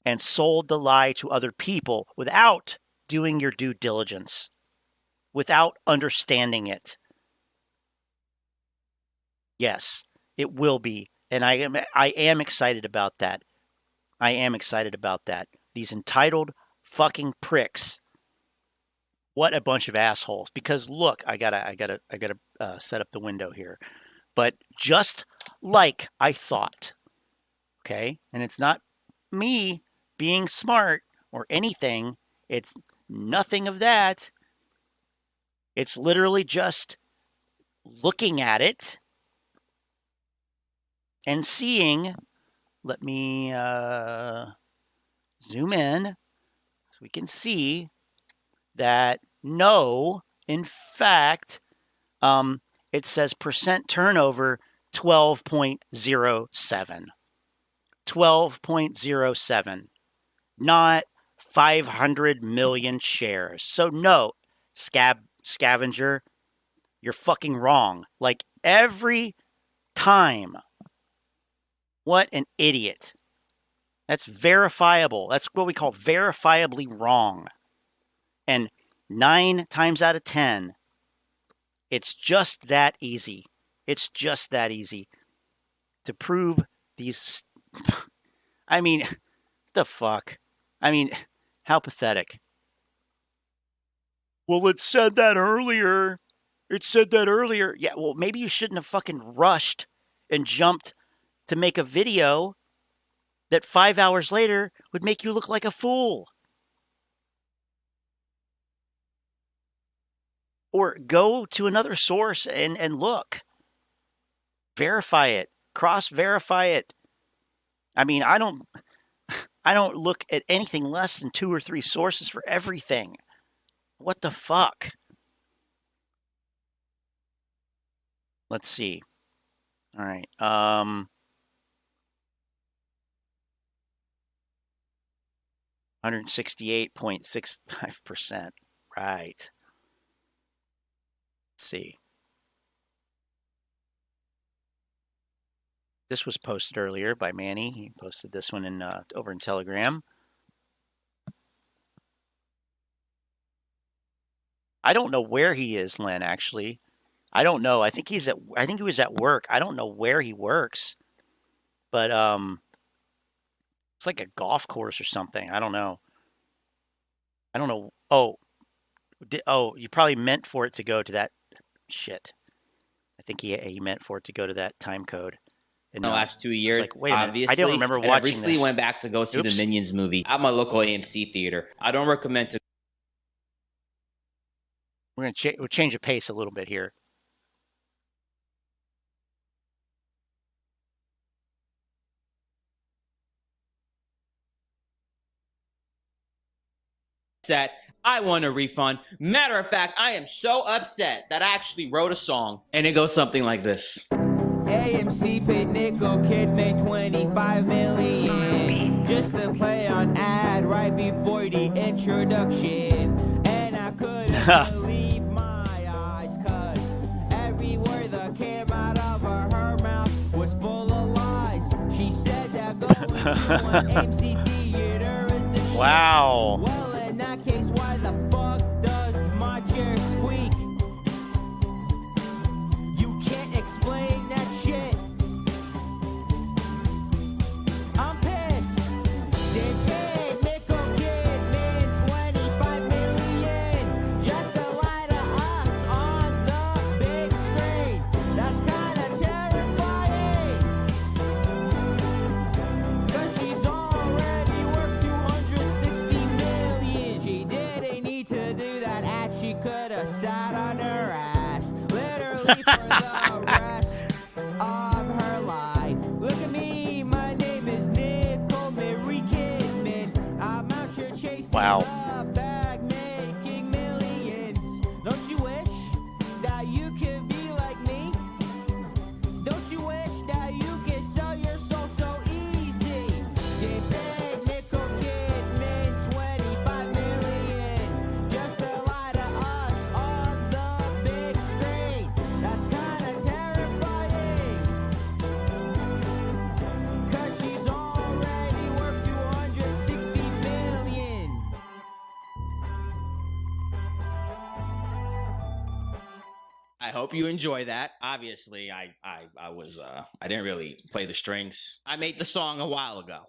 and sold the lie to other people without doing your due diligence, without understanding it. Yes, it will be. And I am excited about that. I am excited about that. These entitled fucking pricks. What a bunch of assholes. Because look, I gotta set up the window here. But just like I thought, okay? And it's not me being smart or anything. It's nothing of that. It's literally just looking at it and seeing. Let me zoom in so we can see that no, in fact, it says percent turnover 12.07. 12.07. Not 500 million shares. So no, scavenger, you're fucking wrong. Like every time. What an idiot. That's verifiable. That's what we call verifiably wrong. And 9 times out of 10, it's just that easy. It's just that easy to prove these. I mean, the fuck? I mean, how pathetic. Well, it said that earlier. It said that earlier. Yeah, well, maybe you shouldn't have fucking rushed and jumped to make a video that 5 hours later would make you look like a fool. Or go to another source and look. Verify it. Cross-verify it. I mean, I don't look at anything less than 2 or 3 sources for everything. What the fuck? Let's see. All right. 168.65%. Right. Let's see. This was posted earlier by Manny. He posted this one in over in Telegram. I don't know where he is, Len, actually. I don't know. I think he was at work. I don't know where he works. But it's like a golf course or something. I don't know. Oh, you probably meant for it to go to that shit. I think he meant for it to go to that time code. In the last 2 years, like, wait a minute. obviously, I don't remember watching I recently this. went back to go see the Minions movie at my local AMC theater. I don't recommend to. We're gonna we'll change the pace a little bit here. Upset. I want a refund. Matter of fact, I am so upset that I actually wrote a song, and it goes something like this. AMC paid Nicole Kidman $25 million just to play on ad right before the introduction, and I couldn't believe my eyes, cause every word that came out of her mouth was full of lies. She said that going to an AMC theater is the shit. Wow. Well, in that case, why the fuck does my chair squeak? You can't explain that shit. I'm pissed. They paid Nicole Kidman $25 million just to lie to us on the big screen. That's kinda terrifying, cause she's already worth $260 million. She didn't need to do that ad. She could have sat on her ass, literally for the rest of her life. Look at me, my name is Nicole Mary Kidman. I'm out here chasing Wow. the bag, making millions. Don't you wish that you could be like me? Don't you wish that you could sell your soul so easy? They paid Nicole Kidman $25 million just to lie to us on the big screen. That's kinda terrifying, cause she's already worth $260 million. I hope you enjoy that. Obviously, I didn't really play the strings. I made the song a while ago.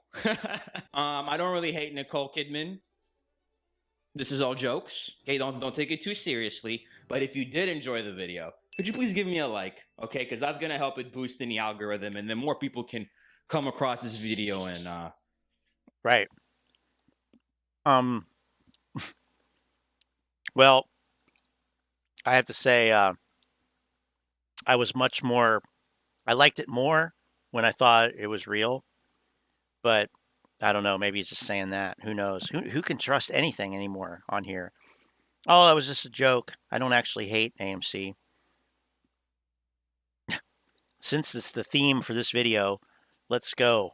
I don't really hate Nicole Kidman. This is all jokes. Okay, don't take it too seriously. But if you did enjoy the video, could you please give me a like? Okay, because that's gonna help it boost in the algorithm, and then more people can come across this video and Right. Well, I have to say, I liked it more when I thought it was real, but I don't know, maybe it's just saying that. Who knows? Who can trust anything anymore on here? Oh, that was just a joke. I don't actually hate AMC. Since it's the theme for this video, let's go.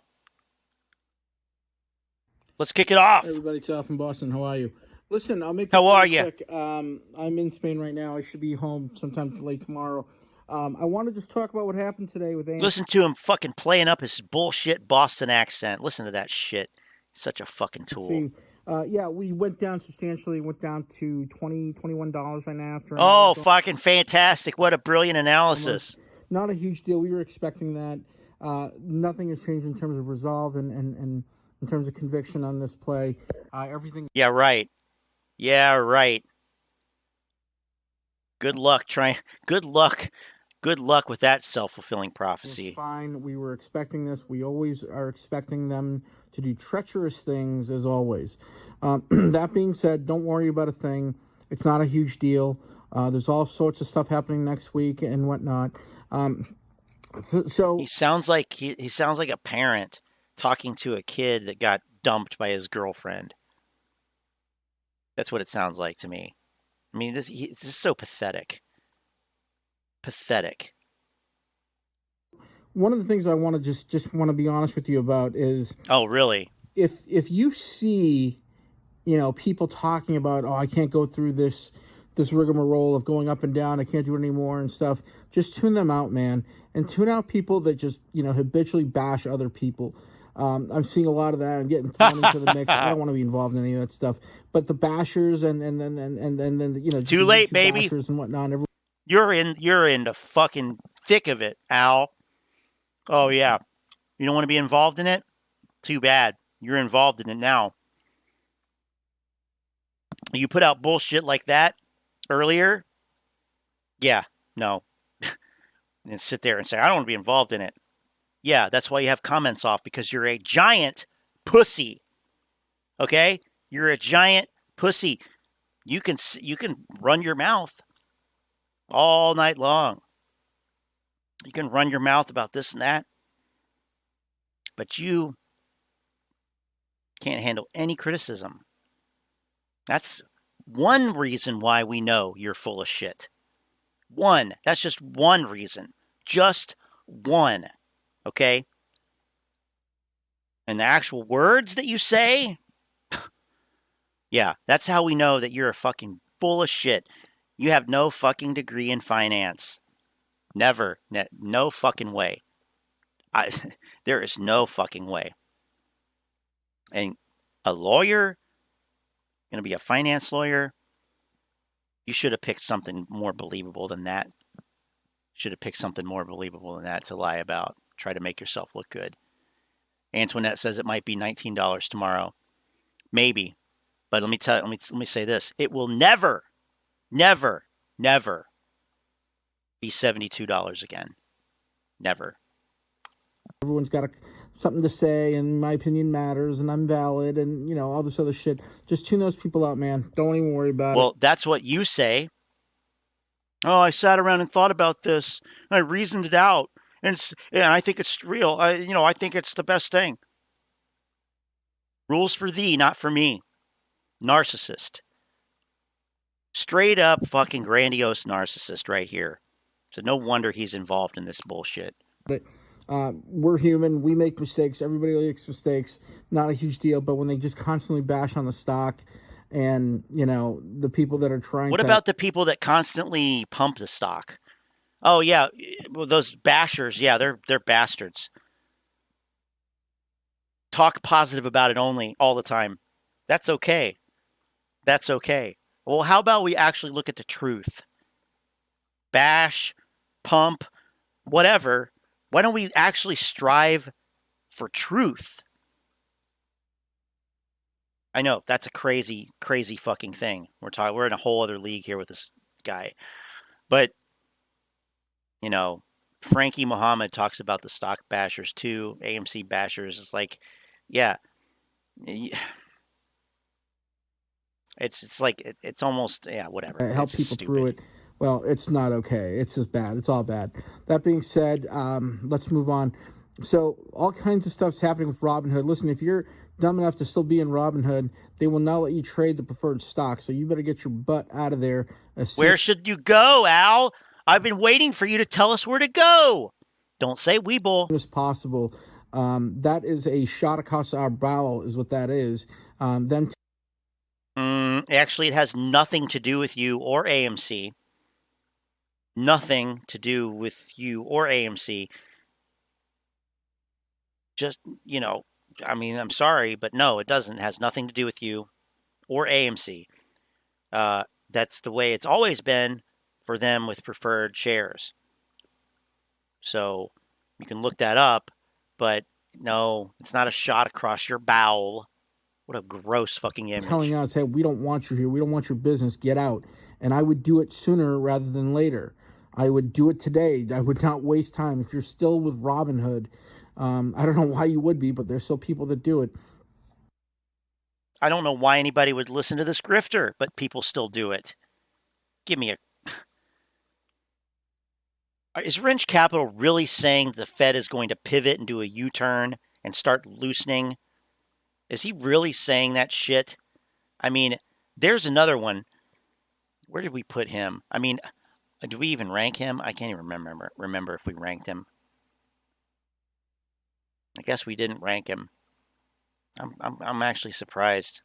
Let's kick it off. Hey everybody, it's Al from Boston. How are you? Listen, I'll make. How this are really ya? quick. I'm in Spain right now. I should be home sometime late tomorrow. I want to just talk about what happened today with AMC. Listen to him fucking playing up his bullshit Boston accent. Listen to that shit. Such a fucking tool. Yeah, we went down substantially. Went down to $21 right now. After Oh, fucking fantastic. What a brilliant analysis. Not a huge deal. We were expecting that. Nothing has changed in terms of resolve and in terms of conviction on this play. Everything. Yeah, right. Yeah, right. Good luck Good luck with that self-fulfilling It's prophecy. fine. We were expecting this. We always are expecting them to do treacherous things, as always. That being said, don't worry about a thing. It's not a huge deal. There's all sorts of stuff happening next week and whatnot. So he sounds like he sounds like a parent talking to a kid that got dumped by his girlfriend. That's what it sounds like to me. I mean, this is so pathetic. Pathetic. one of the things I want to just want to be honest with you about is, oh, really? If you see, people talking about, oh, I can't go through this rigmarole of going up and down, I can't do it anymore and stuff, just tune them out, man, and tune out people that just habitually bash other people. I'm seeing a lot of that. I'm getting thrown into the mix. I don't want to be involved in any of that stuff. But the bashers and then too late, baby, bashers and whatnot. You're in the fucking thick of it, Al. Oh yeah, you don't want to be involved in it? Too bad. You're involved in it now. You put out bullshit like that earlier. Yeah, no. And sit there and say, I don't want to be involved in it. Yeah, that's why you have comments off, because you're a giant pussy. Okay? You're a giant pussy. You can run your mouth all night long. You can run your mouth about this and that. But you can't handle any criticism. That's one reason why we know you're full of shit. One. That's just one reason. Just one. Okay? And the actual words that you say, yeah, that's how we know that you're a fucking full of shit. You have no fucking degree in finance. Never. No fucking way. There is no fucking way. And a lawyer, going to be a finance lawyer, you should have picked something more believable than that. Should have picked something more believable than that to lie about. Try to make yourself look good. Antoinette says it might be $19 tomorrow. Maybe. But let me say this. It will never, never, never be $72 again. Never. Everyone's got something to say, and my opinion matters, and I'm valid, and all this other shit. Just tune those people out, man. Don't even worry about it. Well, that's what you say. Oh, I sat around and thought about this, and I reasoned it out, and I think it's real. I think it's the best thing. Rules for thee, not for me. Narcissist. Straight up fucking grandiose narcissist right here. So no wonder he's involved in this bullshit. But we're human. We make mistakes. Everybody makes mistakes. Not a huge deal. But when they just constantly bash on the stock, and the people that are trying. What about the people that constantly pump the stock? Oh yeah, well, those bashers. Yeah, they're bastards. Talk positive about it only all the time. That's okay. That's okay. Well, how about we actually look at the truth? Bash, pump, whatever. Why don't we actually strive for truth? I know that's a crazy, crazy fucking thing. We're in a whole other league here with this guy. But, Frankie Muhammad talks about the stock bashers too, AMC bashers. It's like, yeah. It's like, it's almost, yeah, whatever. Help people stupid. through it. Well, it's not okay. It's just bad. It's all bad. That being said, let's move on. So all kinds of stuff's happening with Robinhood. Listen, if you're dumb enough to still be in Robinhood, they will not let you trade the preferred stock. So you better get your butt out of there. Where should you go, Al? I've been waiting for you to tell us where to go. Don't say Weeble. As possible. That is a shot across our bow is what that is. Actually, it has nothing to do with you or AMC. Nothing to do with you or AMC. Just, I'm sorry, but no, it doesn't. It has nothing to do with you or AMC. That's the way it's always been for them with preferred shares. So you can look that up, but no, it's not a shot across your bowel. What a gross fucking image. Telling us, hey, we don't want you here. We don't want your business. Get out. And I would do it sooner rather than later. I would do it today. I would not waste time. If you're still with Robinhood, I don't know why you would be, but there's still people that do it. I don't know why anybody would listen to this grifter, but people still do it. Give me a... Is Wrench Capital really saying the Fed is going to pivot and do a U-turn and start loosening? Is he really saying that shit? I mean, there's another one. Where did we put him? I mean, do we even rank him? I can't even remember if we ranked him. I guess we didn't rank him. I'm actually surprised.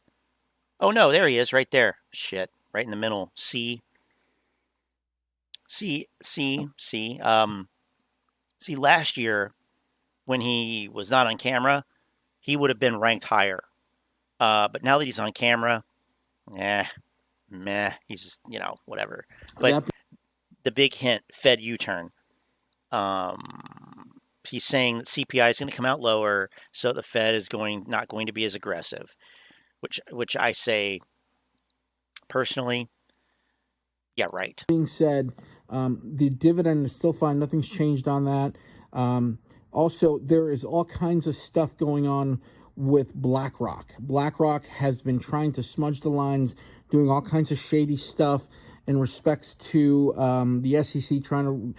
Oh no, there he is, right there. Shit, right in the middle. See, last year when he was not on camera, he would have been ranked higher. But now that he's on camera, meh, he's just, whatever. But the big hint, Fed U-turn. He's saying that CPI is going to come out lower, so the Fed is not going to be as aggressive, which I say personally, yeah, right. Being said, the dividend is still fine. Nothing's changed on that. Also, there is all kinds of stuff going on with BlackRock. BlackRock has been trying to smudge the lines, doing all kinds of shady stuff in respects to the SEC trying to,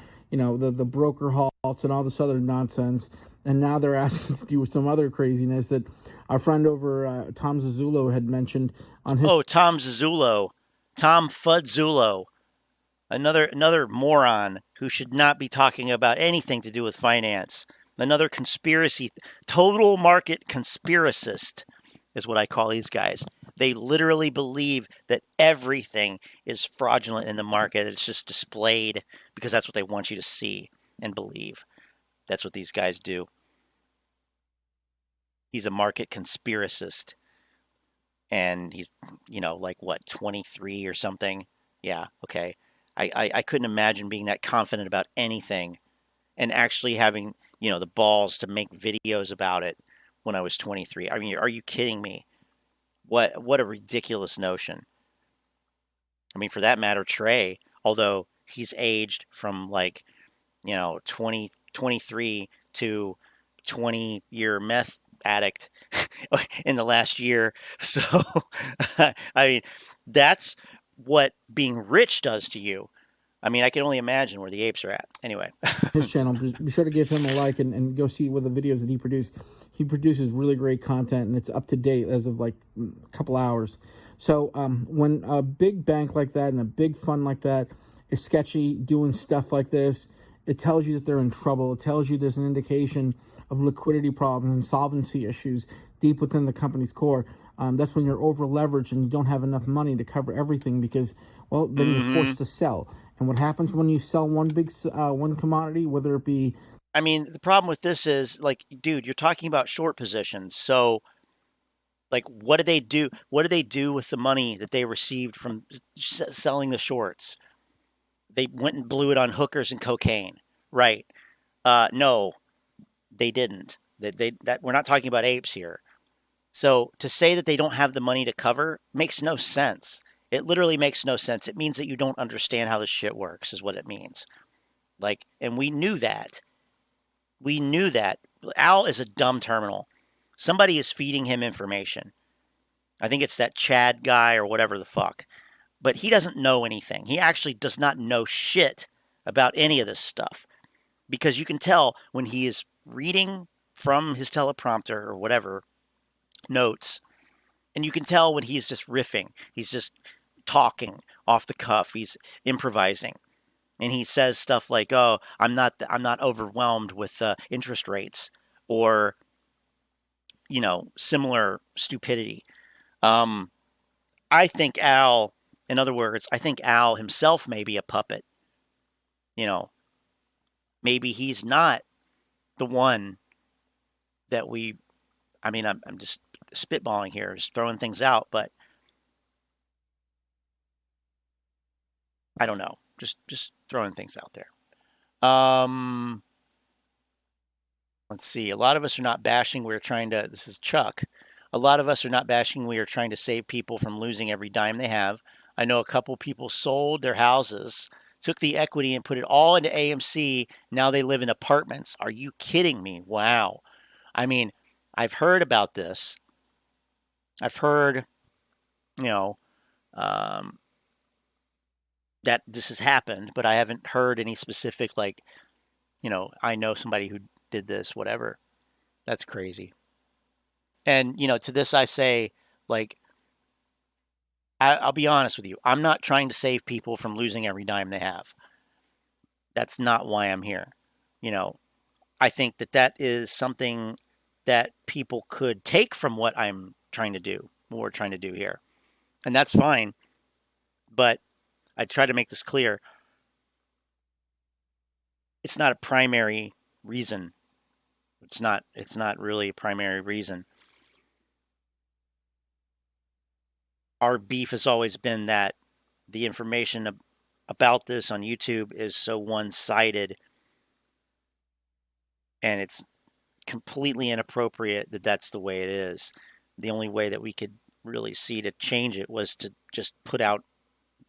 the broker halts and all this other nonsense. And now they're asking to do some other craziness that our friend over Tom Zazzulo had mentioned on his... Oh, Tom Zazzulo. Tom Fudzzulo. Another moron who should not be talking about anything to do with finance. Another conspiracy, total market conspiracist is what I call these guys. They literally believe that everything is fraudulent in the market. It's just displayed because that's what they want you to see and believe. That's what these guys do. He's a market conspiracist. And he's, like what, 23 or something? Yeah, okay. I couldn't imagine being that confident about anything and actually having, the balls to make videos about it when I was 23. I mean, are you kidding me? What a ridiculous notion. I mean, for that matter, Trey, although he's aged from 23 to 20-year meth addict in the last year. So, I mean, that's what being rich does to you. I mean, I can only imagine where the apes are at. Anyway. His channel, be sure to give him a like and go see what the videos that he produced. He produces really great content, and it's up to date as of a couple hours. So when a big bank like that and a big fund like that is sketchy, doing stuff like this, it tells you that they're in trouble. It tells you there's an indication of liquidity problems and solvency issues deep within the company's core. That's when you're over leveraged and you don't have enough money to cover everything because, well, then you're forced to sell. And what happens when you sell one commodity, whether it be... I mean, the problem with this is, dude, you're talking about short positions. So, what do they do? What do they do with the money that they received from selling the shorts? They went and blew it on hookers and cocaine, right? No, they didn't. We're not talking about apes here. So to say that they don't have the money to cover makes no sense. It literally makes no sense. It means that you don't understand how this shit works, is what it means. And we knew that. We knew that. Al is a dumb terminal. Somebody is feeding him information. I think it's that Chad guy or whatever the fuck. But he doesn't know anything. He actually does not know shit about any of this stuff. Because you can tell when he is reading from his teleprompter or whatever notes, and you can tell when he's just riffing. He's just talking off the cuff. He's improvising. And he says stuff like, "Oh, I'm not overwhelmed with interest rates," or similar stupidity. I think Al, in other words, I think Al himself may be a puppet. Maybe he's not the one that I'm just spitballing here, just throwing things out, but I don't know. Just throwing things out there. Let's see. A lot of us are not bashing. This is Chuck. A lot of us are not bashing. We are trying to save people from losing every dime they have. I know a couple people sold their houses took the equity and put it all into AMC. Now they live in apartments. Are you kidding me? Wow. I mean, I've heard about this. I've heard, you know, that this has happened, but I haven't heard any specific, like, I know somebody who did this, whatever. That's crazy. And, to this I say, like, I'll be honest with you. I'm not trying to save people from losing every dime they have. That's not why I'm here. I think that is something that people could take from what I'm trying to do, what we're trying to do here. And that's fine. But I try to make this clear. It's not a primary reason. It's not really a primary reason. Our beef has always been that the information about this on YouTube is so one-sided, and it's completely inappropriate that that's the way it is. The only way that we could really see to change it was to just put out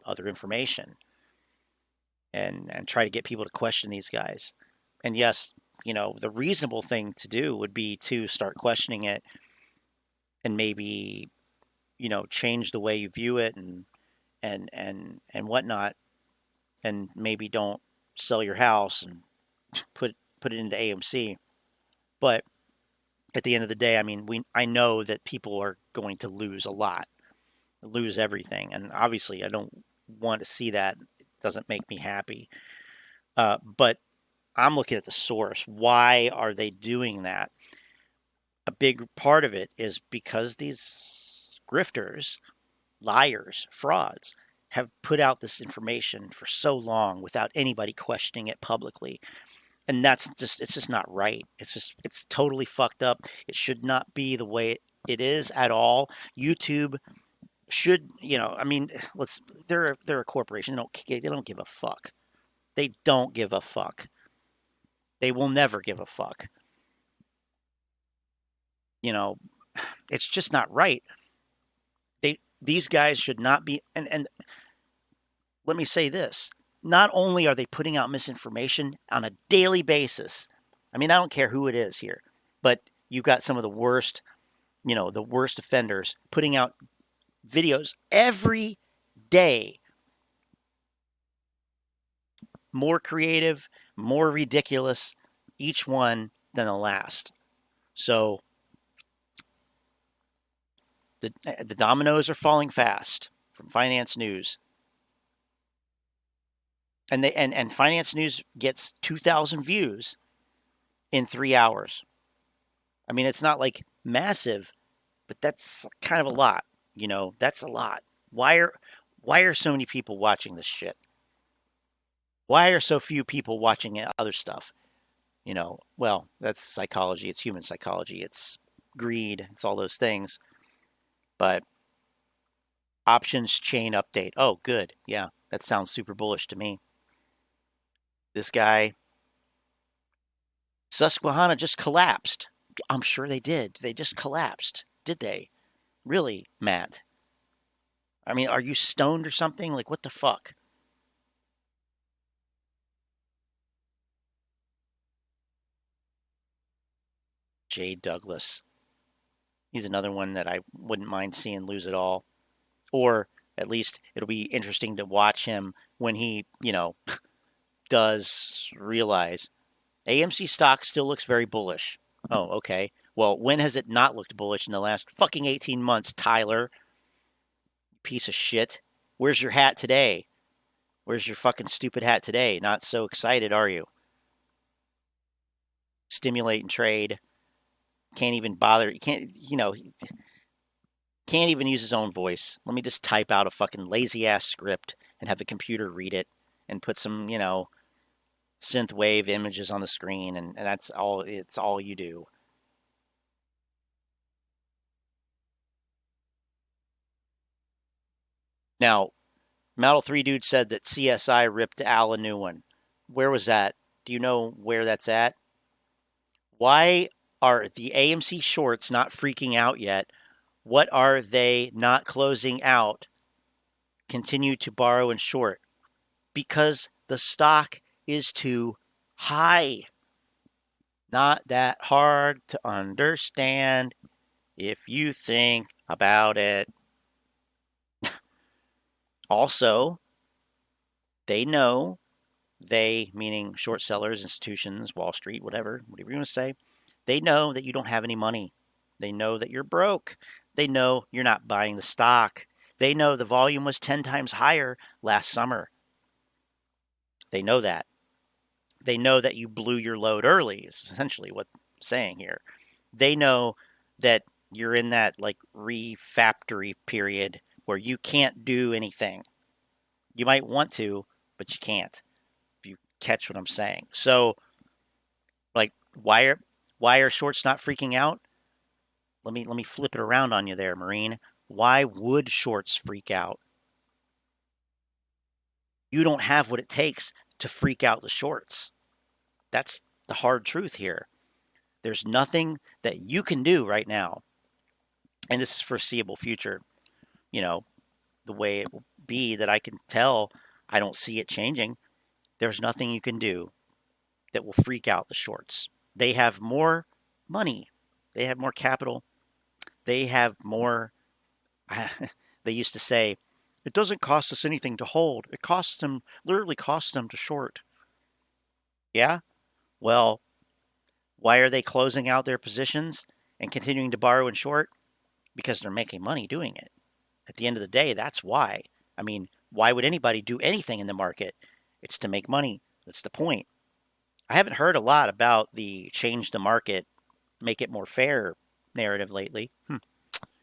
other information and try to get people to question these guys. And yes, the reasonable thing to do would be to start questioning it and maybe, change the way you view it and whatnot, and maybe don't sell your house and put it into AMC. But at the end of the day, I mean, I know that people are going to lose a lot, lose everything. And obviously I don't want to see that. It doesn't make me happy. But I'm looking at the source. Why are they doing that? A big part of it is because these grifters, liars, frauds have put out this information for so long without anybody questioning it publicly. And it's just not right. It's totally fucked up. It should not be the way it is at all. YouTube should, I mean, they're a corporation. They don't give a fuck. They don't give a fuck. They will never give a fuck. It's just not right. These guys should not be, and let me say this. Not only are they putting out misinformation on a daily basis, I mean, I don't care who it is here, but you've got some of the worst, the worst offenders putting out videos every day. More creative, more ridiculous, each one than the last. So the dominoes are falling fast from Finance News. And Finance News gets 2,000 views in 3 hours. I mean, it's not like massive, but that's kind of a lot. That's a lot. Why are so many people watching this shit? Why are so few people watching other stuff? Well, that's psychology. It's human psychology. It's greed. It's all those things. But options chain update. Oh, good. Yeah, that sounds super bullish to me. This guy, Susquehanna just collapsed. I'm sure they did. They just collapsed. Did they? Really, Matt? I mean, are you stoned or something? Like, what the fuck? Jay Douglas. He's another one that I wouldn't mind seeing lose it all. Or at least it'll be interesting to watch him when he, does realize AMC stock still looks very bullish. Oh, okay. Well, when has it not looked bullish in the last fucking 18 months, Tyler? Piece of shit. Where's your hat today? Where's your fucking stupid hat today? Not so excited, are you? Stimulate and trade. Can't even bother. Can't even use his own voice. Let me just type out a fucking lazy ass script and have the computer read it and put some, synth wave images on the screen, and that's all. It's all you do. Now, Model 3 dude said that CSI ripped Al a new one. Where was that? Do you know where that's at? Why are the AMC shorts not freaking out yet? What are they not closing out? Continue to borrow and short. Because the stock is too high. Not that hard to understand if you think about it. Also, they know, they meaning short sellers, institutions, Wall Street, whatever you want to say, they know that you don't have any money. They know that you're broke. They know you're not buying the stock. They know the volume was 10 times higher last summer. They know that. They know that you blew your load early, is essentially what I'm saying here. They know that you're in that like refactory period where you can't do anything. You might want to, but you can't, if you catch what I'm saying. So, like, why are shorts not freaking out? Let me flip it around on you there, Marine. Why would shorts freak out? You don't have what it takes to freak out the shorts. That's the hard truth here. There's nothing that you can do right now, and this is foreseeable future, you know, the way it will be that I can tell, I don't see it changing. There's nothing you can do that will freak out the shorts. They have more money. They have more capital. They have more, they used to say, it doesn't cost us anything to hold. It costs them, literally costs them to short. Yeah? Well, why are they closing out their positions and continuing to borrow and short? Because they're making money doing it. At the end of the day, that's why. I mean, why would anybody do anything in the market? It's to make money. That's the point. I haven't heard a lot about the change the market, make it more fair narrative lately.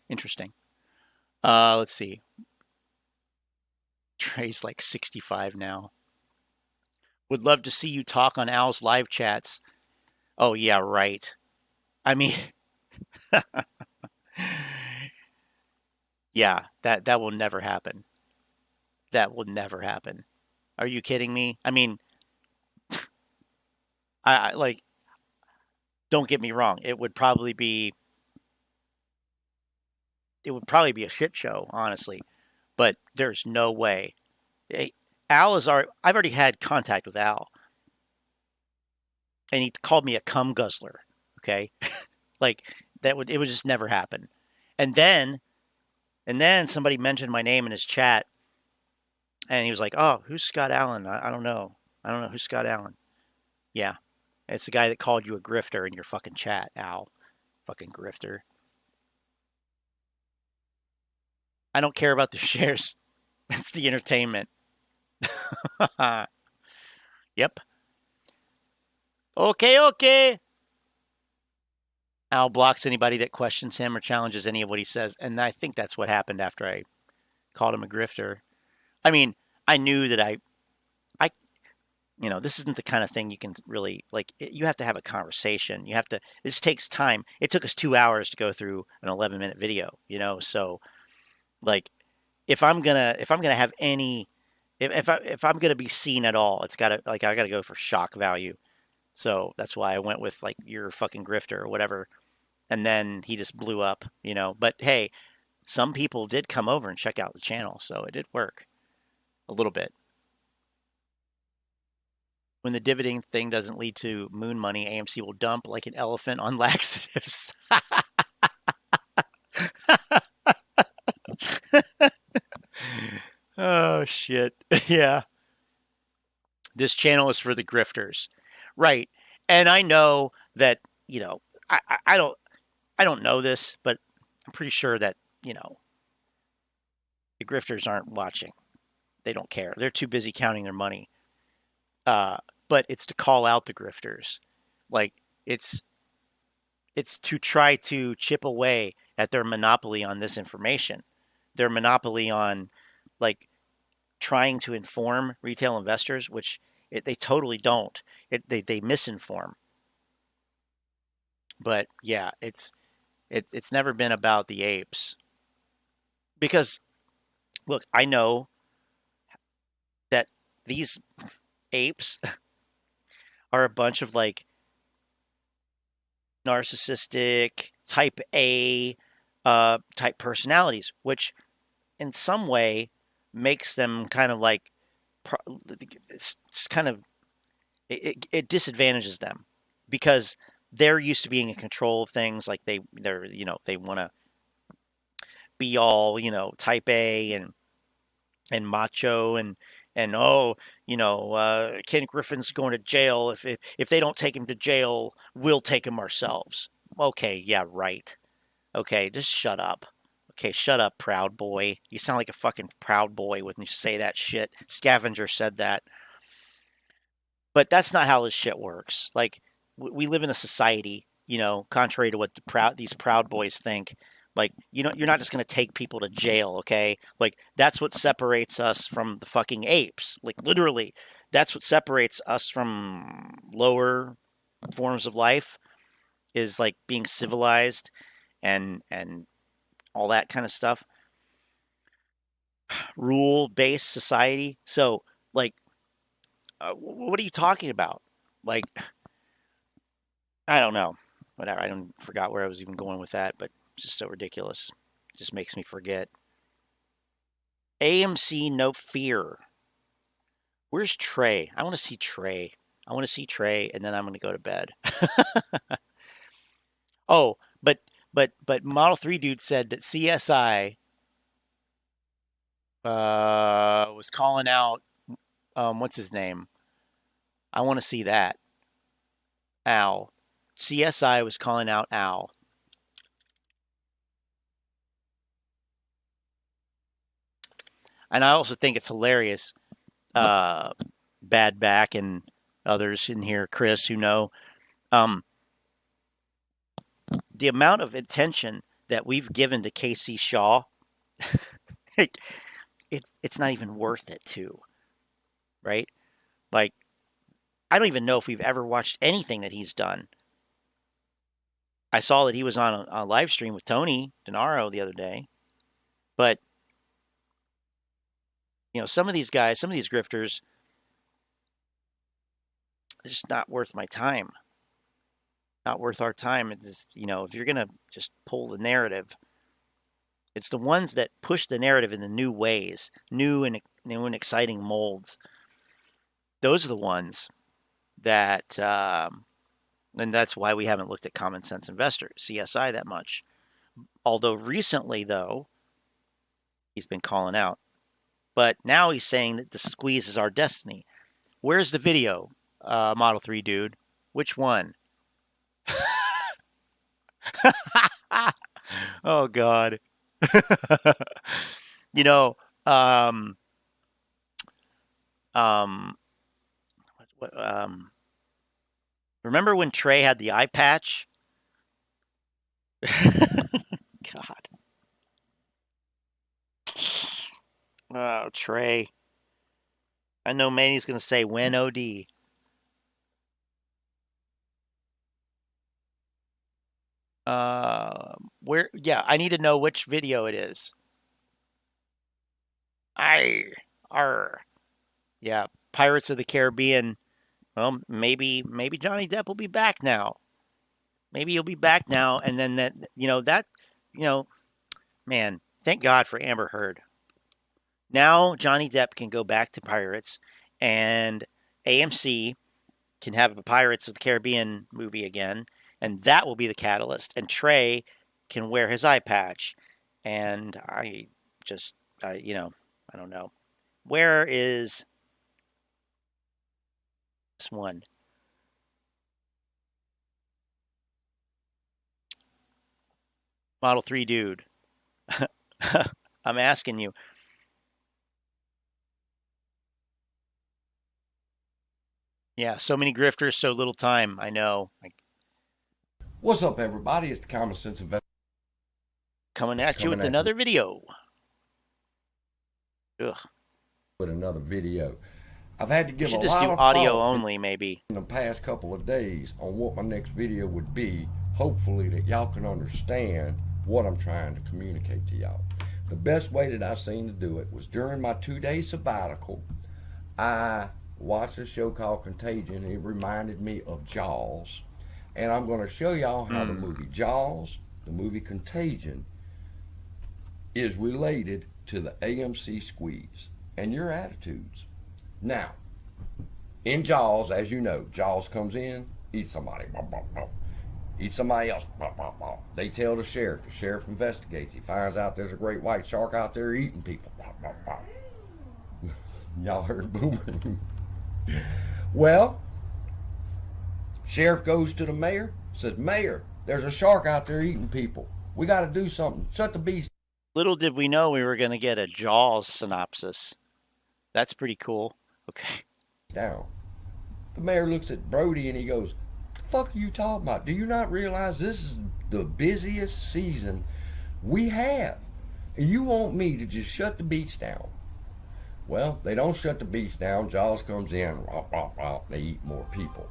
Interesting. Let's see. Trey's like 65 now. Would love to see you talk on Al's live chats. Oh, yeah, right. I mean, yeah, that will never happen. That will never happen. Are you kidding me? I mean, I like, don't get me wrong. It would probably be a shit show, honestly. But there's no way. Al is I've already had contact with Al. And he called me a cum guzzler. Okay? Like, it would just never happen. And then somebody mentioned my name in his chat. And he was like, oh, who's Scott Allen? I don't know. I don't know who's Scott Allen. Yeah. It's the guy that called you a grifter in your fucking chat, Al. Fucking grifter. I don't care about the shares. It's the entertainment. Yep. Okay. Al blocks anybody that questions him or challenges any of what he says. And I think that's what happened after I called him a grifter. I mean, I knew that this isn't the kind of thing you can really, like, you have to have a conversation. This takes time. It took us 2 hours to go through an 11-minute video, so, like, if I'm gonna have any, if I'm gonna be seen at all, I gotta go for shock value. So that's why I went with, like, you're a fucking grifter or whatever. And then he just blew up, But hey, some people did come over and check out the channel, so it did work a little bit. When the dividend thing doesn't lead to moon money, AMC will dump like an elephant on laxatives. Oh, shit. Yeah. This channel is for the grifters. Right. And I know that, I don't know this, but I'm pretty sure that, the grifters aren't watching. They don't care. They're too busy counting their money. But it's to call out the grifters. Like, it's to try to chip away at their monopoly on this information. Their monopoly on, like, trying to inform retail investors, which they totally don't. They misinform. But yeah, it's never been about the apes. Because, look, I know that these apes are a bunch of, like, narcissistic type A type personalities, which in some way makes them kind of like it's kind of it disadvantages them because they're used to being in control of things. Like they're they want to be all type A and macho and oh Ken Griffin's going to jail. If they don't take him to jail, we'll take him ourselves. Okay, yeah, right. Okay, just shut up. Okay, shut up, proud boy. You sound like a fucking proud boy when you say that shit. Scavenger said that. But that's not how this shit works. Like, we live in a society, contrary to what these proud boys think. Like, you're not just going to take people to jail, okay? Like, that's what separates us from the fucking apes. Like, literally, that's what separates us from lower forms of life is, like, being civilized and all that kind of stuff. Rule-based society. So, like, what are you talking about? Like, I don't know. Whatever. I forgot where I was even going with that, but it's just so ridiculous. It just makes me forget. AMC, no fear. Where's Trey? I want to see Trey. And then I'm going to go to bed. Oh, but Model 3 dude said that CSI was calling out what's his name? I want to see that. Al. CSI was calling out Al. And I also think it's hilarious. Bad Back and others in here, Chris, who know. The amount of attention that we've given to KC Shaw, it's not even worth it, too. Right? Like, I don't even know if we've ever watched anything that he's done. I saw that he was on a live stream with Tony DeNaro the other day. But, some of these guys, some of these grifters, it's just not worth my time. Not worth our time. It's, if you're going to just pull the narrative, it's the ones that push the narrative in the new ways, new and exciting molds. Those are the ones that, and that's why we haven't looked at Common Sense Investor, CSI, that much. Although recently, though, he's been calling out. But now he's saying that the squeeze is our destiny. Where's the video, Model 3 dude? Which one? Oh, God. Remember when Trey had the eye patch? God. Oh, Trey. I know Manny's going to say when OD. Where? Yeah, I need to know which video it is. Yeah, Pirates of the Caribbean. Well, maybe Johnny Depp will be back now. Maybe he'll be back now, and then man, thank God for Amber Heard. Now Johnny Depp can go back to Pirates, and AMC can have a Pirates of the Caribbean movie again, and that will be the catalyst. And Trey can wear his eye patch, and I don't know. Where is this one? Model 3 dude. I'm asking you. Yeah, so many grifters, so little time. I know. What's up, everybody? It's the Common Sense Investor coming at you with another video. Ugh. With another video. I've had to give you should a just lot do of audio thought only, maybe. In the past couple of days on what my next video would be, hopefully that y'all can understand what I'm trying to communicate to y'all. The best way that I've seen to do it was during my 2-day sabbatical. I watched a show called Contagion. It reminded me of Jaws. And I'm going to show y'all how the movie Jaws, the movie Contagion, is related to the AMC squeeze and your attitudes. Now, in Jaws, as you know, Jaws comes in, eats somebody, eats somebody else. They tell the sheriff. The sheriff investigates. He finds out there's a great white shark out there eating people. Y'all heard Boomer. Well, sheriff goes to the mayor, says, Mayor, there's a shark out there eating people. We got to do something. Shut the beast. Little did we know we were going to get a Jaws synopsis. That's pretty cool. Okay. Down. The mayor looks at Brody and he goes, the fuck are you talking about? Do you not realize this is the busiest season we have? And you want me to just shut the beach down? Well, they don't shut the beach down. Jaws comes in, they eat more people.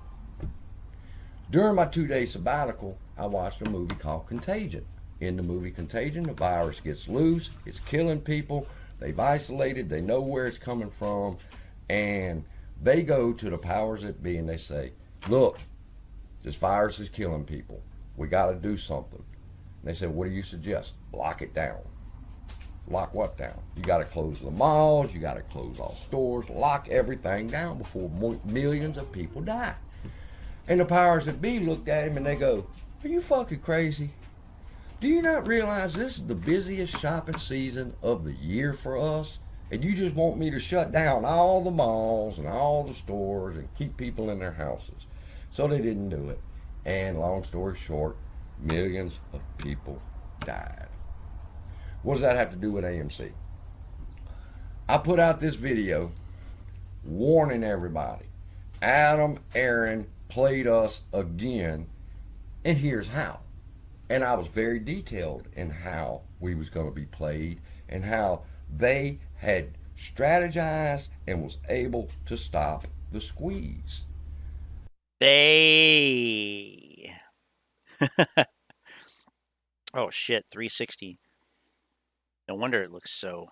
During my 2-day sabbatical, I watched a movie called Contagion. In the movie Contagion, the virus gets loose, it's killing people, they've isolated, they know where it's coming from, and they go to the powers that be and they say, look, this virus is killing people. We got to do something. And they said, what do you suggest? Lock it down. Lock what down? You got to close the malls, you got to close all stores, lock everything down before millions of people die. And the powers that be looked at him and they go, are you fucking crazy? Do you not realize this is the busiest shopping season of the year for us? And you just want me to shut down all the malls and all the stores and keep people in their houses. So they didn't do it. And long story short, millions of people died. What does that have to do with AMC? I put out this video warning everybody. Adam Aaron played us again, and here's how. And I was very detailed in how we was going to be played and how they had strategized and was able to stop the squeeze. Oh shit, 360. No wonder it looks so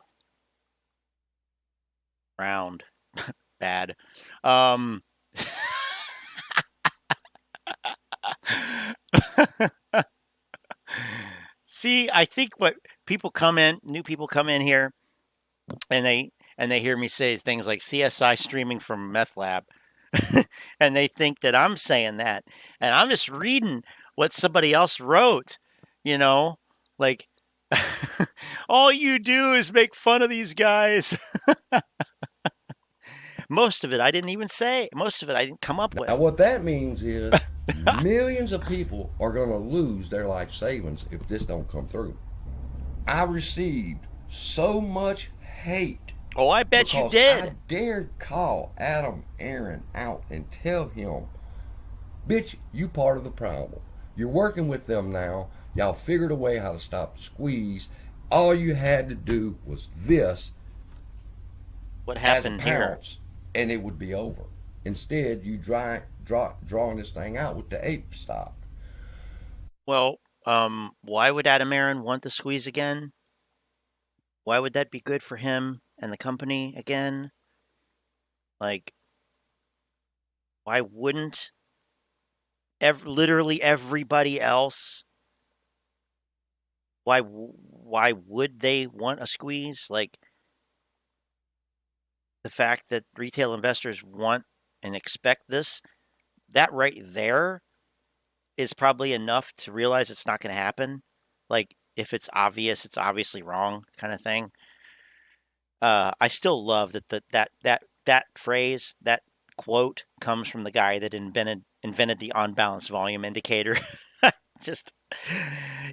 round. Bad. See, I think what new people come in here and they hear me say things like CSI streaming from meth lab. And they think that I'm saying that. And I'm just reading what somebody else wrote, like all you do is make fun of these guys. Most of it I didn't even say. Most of it I didn't come up with. Now what that means is millions of people are going to lose their life savings if this don't come through. I received so much hate. Oh, I bet you did. I dared call Adam Aaron out and tell him, bitch, you part of the problem. You're working with them now. Y'all figured a way how to stop the squeeze. All you had to do was this. What happened here? And it would be over. Instead, you drawing this thing out with the ape stock. Well, why would Adam Aaron want the squeeze again? Why would that be good for him and the company again? Like, why wouldn't literally everybody else? Why would they want a squeeze? Like, the fact that retail investors want and expect this, that right there is probably enough to realize it's not going to happen. Like, if it's obvious, it's obviously wrong, kind of thing. I still love that phrase, that quote comes from the guy that invented the on-balance volume indicator. Just,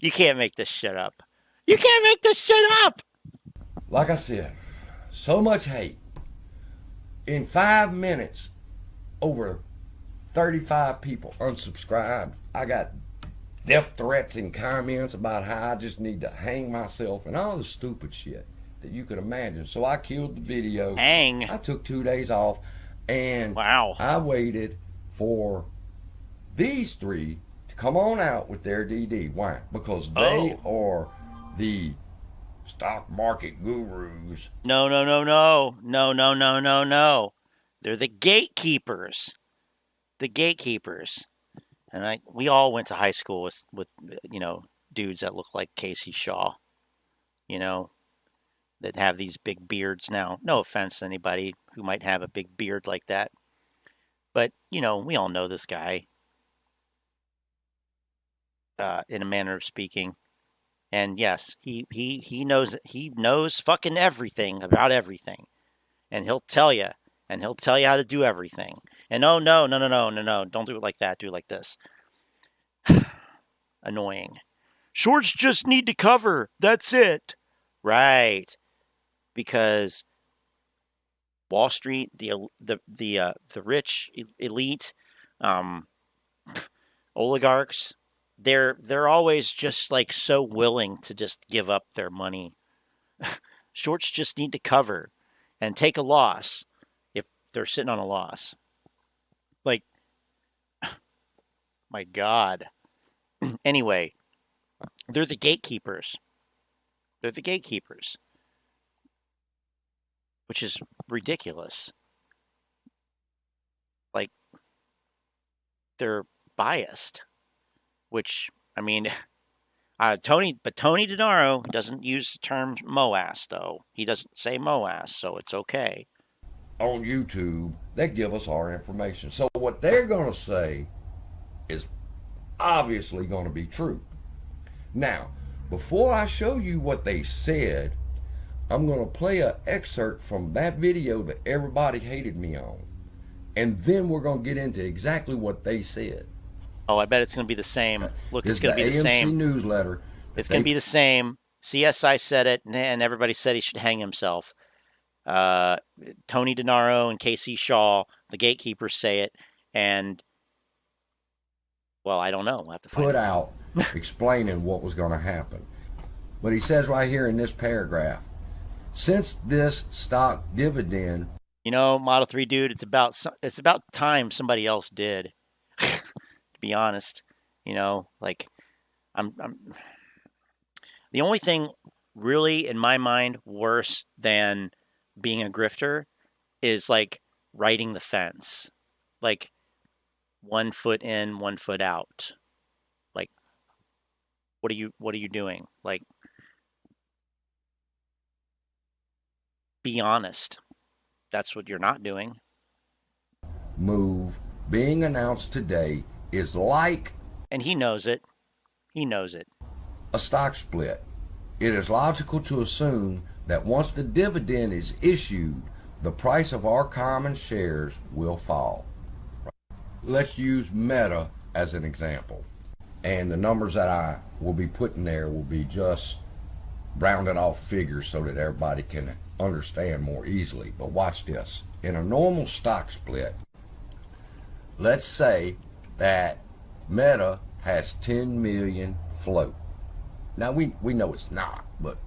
you can't make this shit up. You can't make this shit up. Like I said, so much hate. In 5 minutes, over 35 people unsubscribed. I got death threats and comments about how I just need to hang myself and all the stupid shit that you could imagine. So I killed the video. Hang. I took 2 days off, and wow. I waited for these three to come on out with their DD. Why? Because they are the stock market gurus. No. They're the gatekeepers. The gatekeepers. And we all went to high school with dudes that look like Casey Shaw, that have these big beards now. No offense to anybody who might have a big beard like that. But, you know, we all know this guy, in a manner of speaking. And yes, he knows fucking everything about everything. And he'll tell you how to do everything. And no, don't do it like that. Do it like this. Annoying. Shorts just need to cover. That's it. Right. Because Wall Street, the rich elite, oligarchs, they're always just like so willing to just give up their money. Shorts just need to cover and take a loss if they're sitting on a loss. Like, my God. Anyway, they're the gatekeepers. They're the gatekeepers, which is ridiculous. Like, they're biased, which, I mean, Tony DeNaro doesn't use the term MOAS, though. He doesn't say MOAS, so it's okay. On YouTube, they give us our information. So what they're going to say is obviously going to be true. Now, before I show you what they said, I'm going to play an excerpt from that video that everybody hated me on. And then we're going to get into exactly what they said. Oh, I bet it's going to be the same. Look, This it's going to be the AMC same. newsletter. It's going to be the same. CSI said it, and everybody said he should hang himself. Tony DeNaro and KC Shaw, the gatekeepers, say it, and well, I don't know. We'll have to find out explaining what was going to happen. But he says right here in this paragraph, since this stock dividend, you know, Model 3 dude, it's about time somebody else did. To be honest, you know, like I'm the only thing really in my mind worse than being a grifter is like riding the fence, like 1 foot in, 1 foot out. Like, what are you doing? Like, be honest. That's what you're not doing. Move being announced today is like, and he knows it. He knows it. A stock split. It is logical to assume that once the dividend is issued, the price of our common shares will fall. Let's use Meta as an example. And the numbers that I will be putting there will be just rounded off figures so that everybody can understand more easily. But watch this. In a normal stock split, let's say that Meta has 10 million float. Now we know it's not, but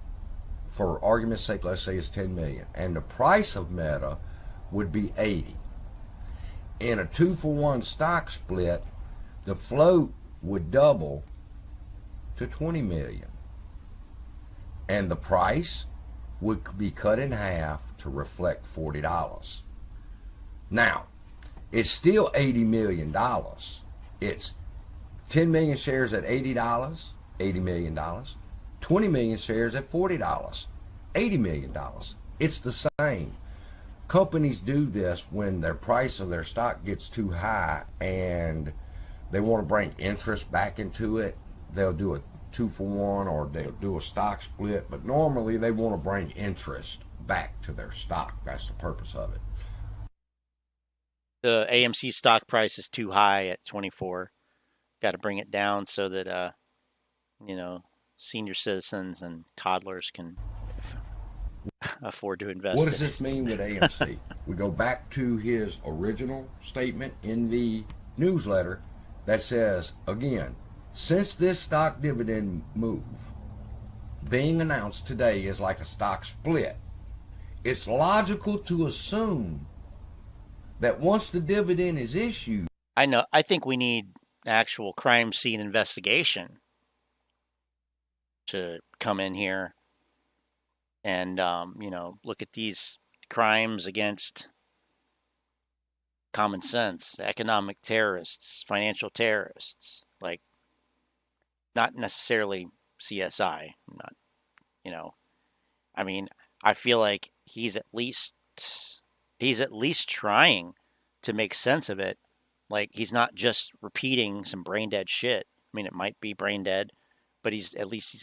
for argument's sake, let's say it's 10 million. And the price of Meta would be 80. In a 2-for-1 stock split, the float would double to 20 million. And the price would be cut in half to reflect $40. Now, it's still $80 million. It's 10 million shares at $80, $80 million. 20 million shares at $40, $80 million. It's the same. Companies do this when their price of their stock gets too high and they want to bring interest back into it. They'll do a 2-for-1 or they'll do a stock split, but normally they want to bring interest back to their stock. That's the purpose of it. The AMC stock price is too high at 24. Got to bring it down so that, you know, senior citizens and toddlers can afford to invest. What does this mean with AMC? We go back to his original statement in the newsletter that says, again, since this stock dividend move being announced today is like a stock split, it's logical to assume that once the dividend is issued. I think we need actual crime scene investigation to come in here and, you know, look at these crimes against common sense, economic terrorists, financial terrorists, like not necessarily CSI, not, you know, I mean, I feel like he's he's at least trying to make sense of it. Like, he's not just repeating some brain dead shit. I mean, it might be brain dead, but he's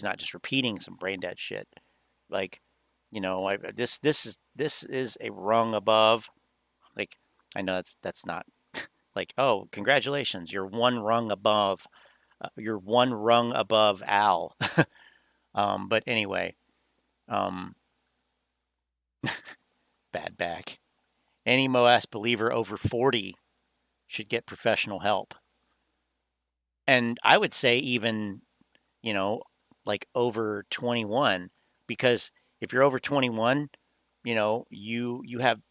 not just repeating some brain dead shit. Like, this is a rung above. Like, I know that's not like, oh, congratulations, you're one rung above. You're one rung above Al. But anyway, bad back. Any MOAS believer over 40 should get professional help. And I would say even, like over 21, because if you're over 21, you have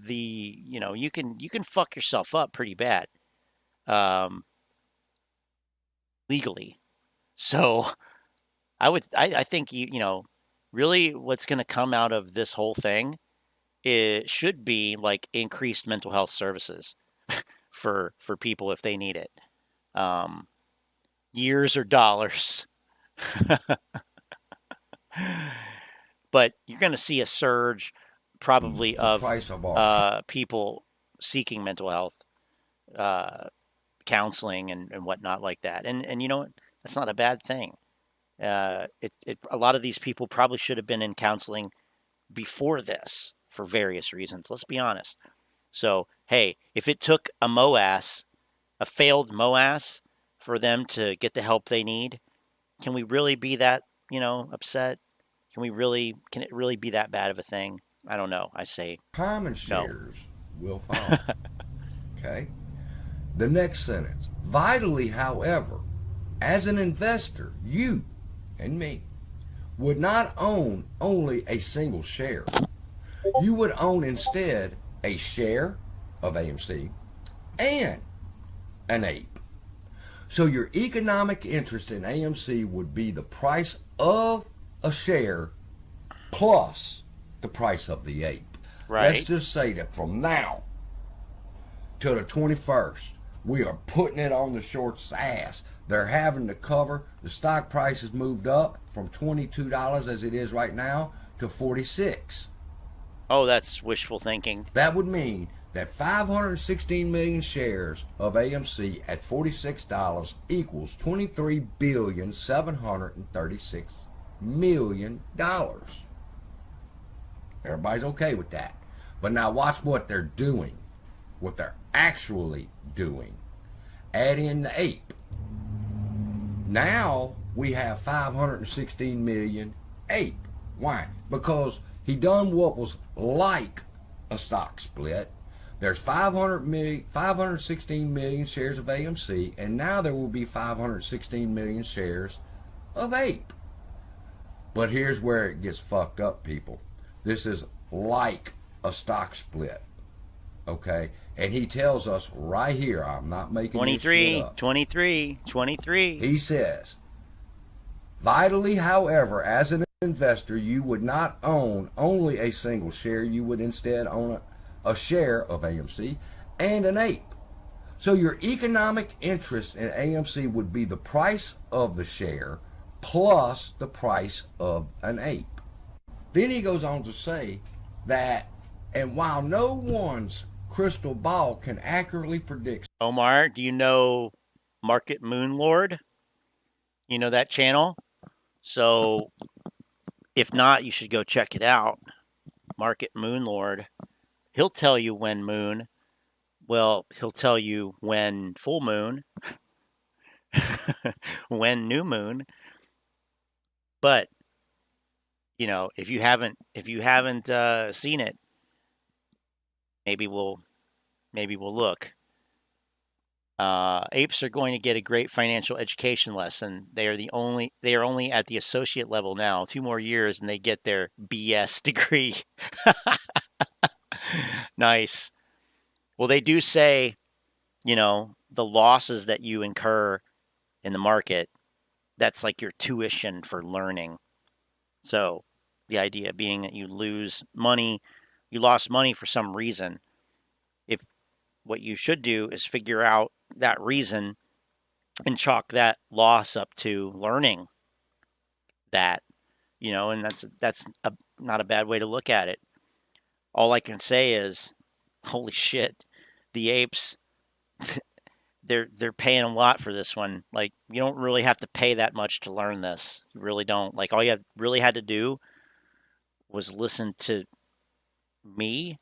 the, you can fuck yourself up pretty bad, legally. So I think, really what's going to come out of this whole thing, it should be like increased mental health services for people if they need it. Years or dollars. But you're going to see a surge probably of people seeking mental health counseling and whatnot like that. And you know what? That's not a bad thing. A lot of these people probably should have been in counseling before this for various reasons. Let's be honest. So, hey, if it took a failed MOAS for them to get the help they need, can we really be that, upset? Can it really be that bad of a thing? I don't know. I say common shares will follow. Okay. The next sentence. Vitally, however, as an investor, you and me would not own only a single share. You would own instead a share of AMC and an ape. So your economic interest in AMC would be the price of a share plus the price of the ape. Right. Let's just say that from now till the 21st, we are putting it on the short's ass. They're having to cover. The stock price has moved up from $22 as it is right now to $46. Oh, that's wishful thinking. That would mean that 516 million shares of AMC at $46 equals $23,736,000,000. Everybody's okay with that. But now watch what they're doing, what they're actually doing. Add in the ape. Now we have 516 million ape. Why? Because he done what was like a stock split. There's 516 million shares of AMC, and now there will be 516 million shares of ape. But here's where it gets fucked up, people. This is like a stock split. Okay? And he tells us right here, I'm not making this shit up. 23. He says, vitally, however, as an investor, you would not own only a single share. You would instead own a share of AMC and an ape. So your economic interest in AMC would be the price of the share plus the price of an ape. Then he goes on to say that, and while no one's crystal ball can accurately predict. Omar, do you know Market Moonlord? You know that channel? So if not, you should go check it out. Market Moonlord. He'll tell you when moon. Well, he'll tell you when full moon, when new moon. But if you haven't seen it, maybe we'll look. Apes are going to get a great financial education lesson. They are only at the associate level now. 2 more years and they get their BS degree. Nice. Well, they do say, the losses that you incur in the market, that's like your tuition for learning. So the idea being that you lost money for some reason. If what you should do is figure out that reason and chalk that loss up to learning that, and that's not a bad way to look at it. All I can say is holy shit, the apes, they're paying a lot for this one. Like, you don't really have to pay that much to learn this. You really don't. Like, all you really had to do was listen to me.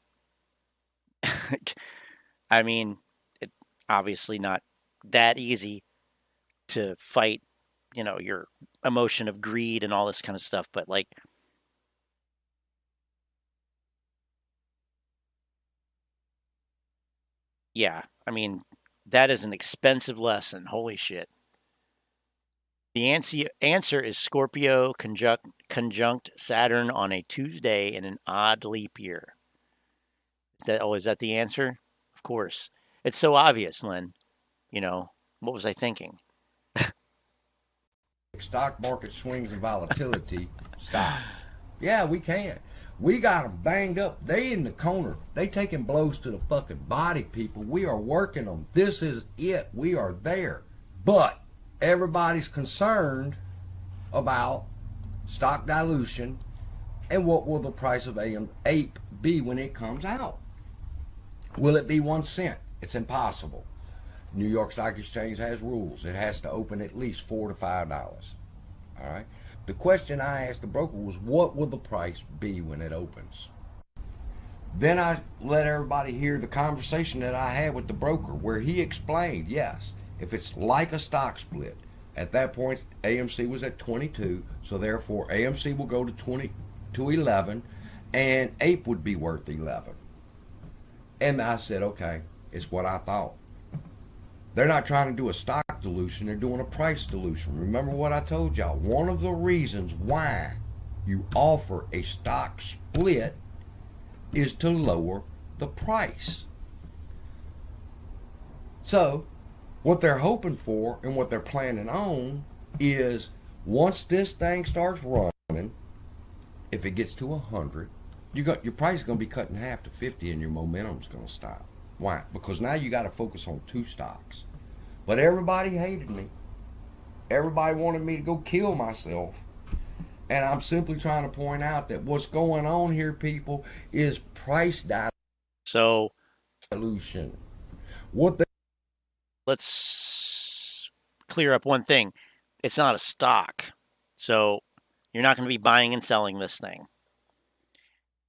I mean, it obviously not that easy to fight, your emotion of greed and all this kind of stuff, but like, yeah, I mean, that is an expensive lesson. Holy shit. The answer is Scorpio conjunct Saturn on a Tuesday in an odd leap year. Is that the answer? Of course. It's so obvious, Lynn. What was I thinking? Stock market swings and volatility stop. Yeah, we can. We got them banged up. They in the corner. They taking blows to the fucking body, people. We are working them. This is it. We are there. But everybody's concerned about stock dilution and what will the price of ape be when it comes out. Will it be 1 cent? It's impossible. New York Stock Exchange has rules. It has to open at least $4 to $5. All right. The question I asked the broker was, what will the price be when it opens? Then I let everybody hear the conversation that I had with the broker, where he explained, yes, if it's like a stock split, at that point AMC was at 22, so therefore AMC will go to 11, and ape would be worth 11. And I said, okay, it's what I thought. They're not trying to do a stock dilution, they're doing a price dilution. Remember what I told y'all, one of the reasons why you offer a stock split is to lower the price. So what they're hoping for and what they're planning on is, once this thing starts running, if it gets to 100, your price is going to be cut in half to 50, and your momentum's going to stop. Why? Because now you got to focus on 2 stocks. But everybody hated me. Everybody wanted me to go kill myself. And I'm simply trying to point out that what's going on here, people, is price dilution. Let's clear up one thing. It's not a stock. So you're not going to be buying and selling this thing.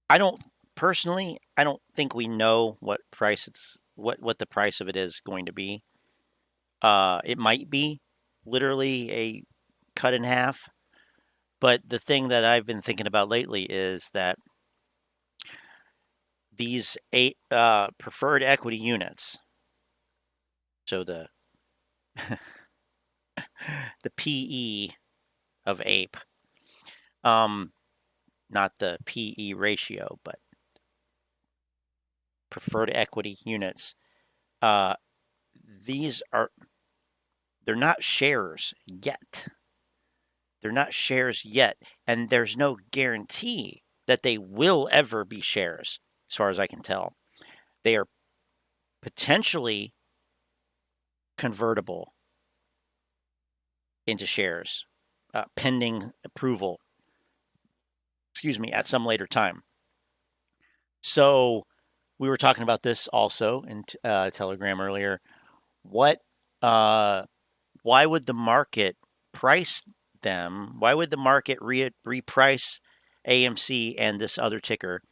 I don't think we know what the price of it is going to be. It might be literally a cut in half. But the thing that I've been thinking about lately is that these 8 preferred equity units, so the the PE of ape, not the PE ratio, but preferred equity units, they're not shares yet. They're not shares yet, and there's no guarantee that they will ever be shares, as far as I can tell. They are potentially convertible into shares, pending approval, at some later time. So we were talking about this also in Telegram earlier. Why would the market price them? Why would the market reprice AMC and this other ticker?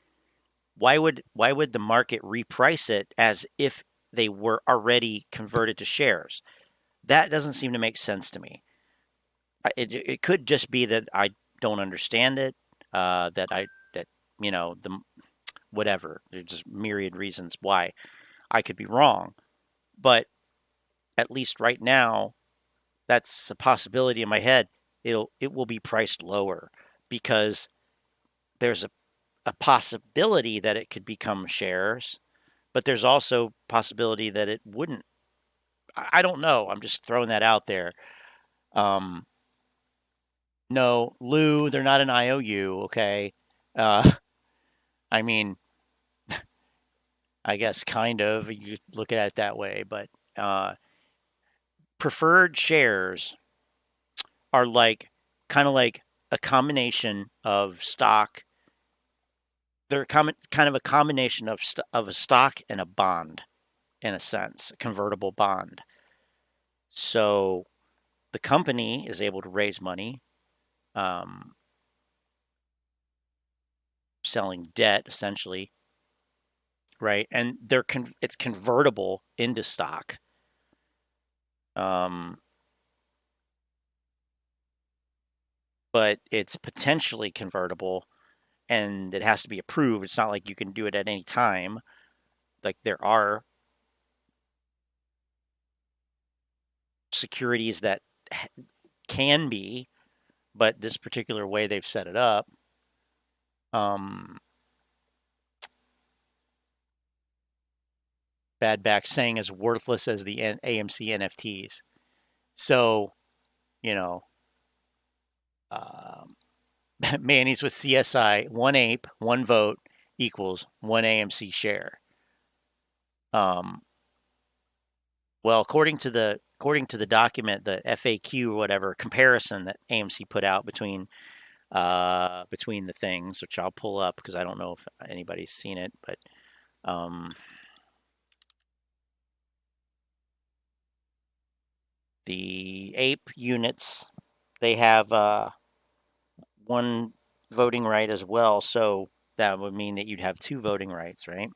Why would the market reprice it as if they were already converted to shares? That doesn't seem to make sense to me. It could just be that I don't understand it. Whatever. There's just myriad reasons why I could be wrong, but at least right now, that's a possibility in my head. It will be priced lower because there's a possibility that it could become shares, but there's also possibility that it wouldn't. I don't know. I'm just throwing that out there. No, Lou, they're not an IOU, okay? I mean, I guess kind of, you look at it that way, but preferred shares are kind of like a combination of stock they're kind of a combination of a stock and a bond, in a sense, a convertible bond. So the company is able to raise money, selling debt essentially, right? And it's convertible into stock. But it's potentially convertible, and it has to be approved. It's not like you can do it at any time. Like there are securities that can be, but this particular way they've set it up, Bad Back saying as worthless as the AMC NFTs. So, you know, Manny's with CSI, 1 ape, 1 vote equals 1 AMC share. Well, according to the document, the FAQ or whatever comparison that AMC put out between the things, which I'll pull up because I don't know if anybody's seen it, but the ape units, they have 1 voting right as well, so that would mean that you'd have 2 voting rights, right?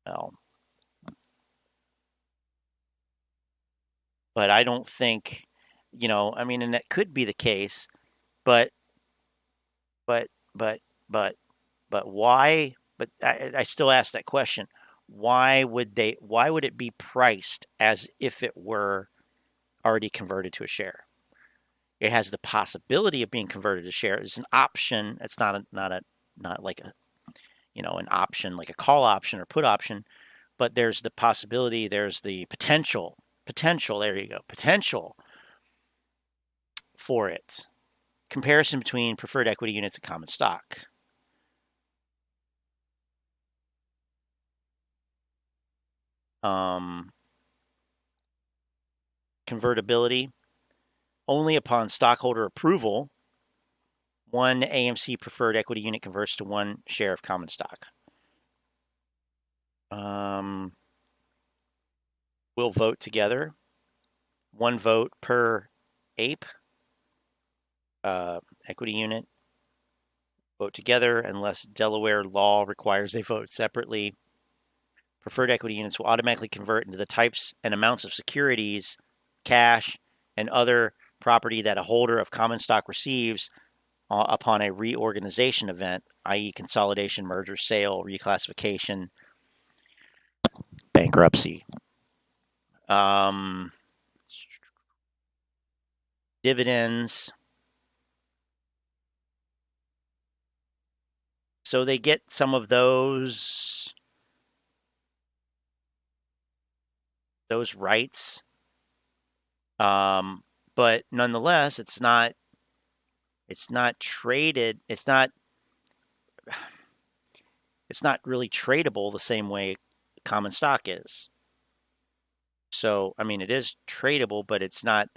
Well, but I don't think, I mean, and that could be the case, but why? But I still ask that question. Why would it be priced as if it were already converted to a share? It has the possibility of being converted to share. It's an option. It's not like a, an option, like a call option or put option, but there's the possibility, there's the potential, there you go, potential for it. Comparison between preferred equity units and common stock. Convertibility. Only upon stockholder approval, 1 AMC preferred equity unit converts to 1 share of common stock. We'll vote together. 1 vote per ape equity unit. Vote together unless Delaware law requires they vote separately. Preferred equity units will automatically convert into the types and amounts of securities, cash, and other property that a holder of common stock receives upon a reorganization event, i.e. consolidation, merger, sale, reclassification, bankruptcy. Dividends. So they get some of those rights. But nonetheless, it's not traded. It's not really tradable the same way common stock is. So, I mean, it is tradable, but it's not,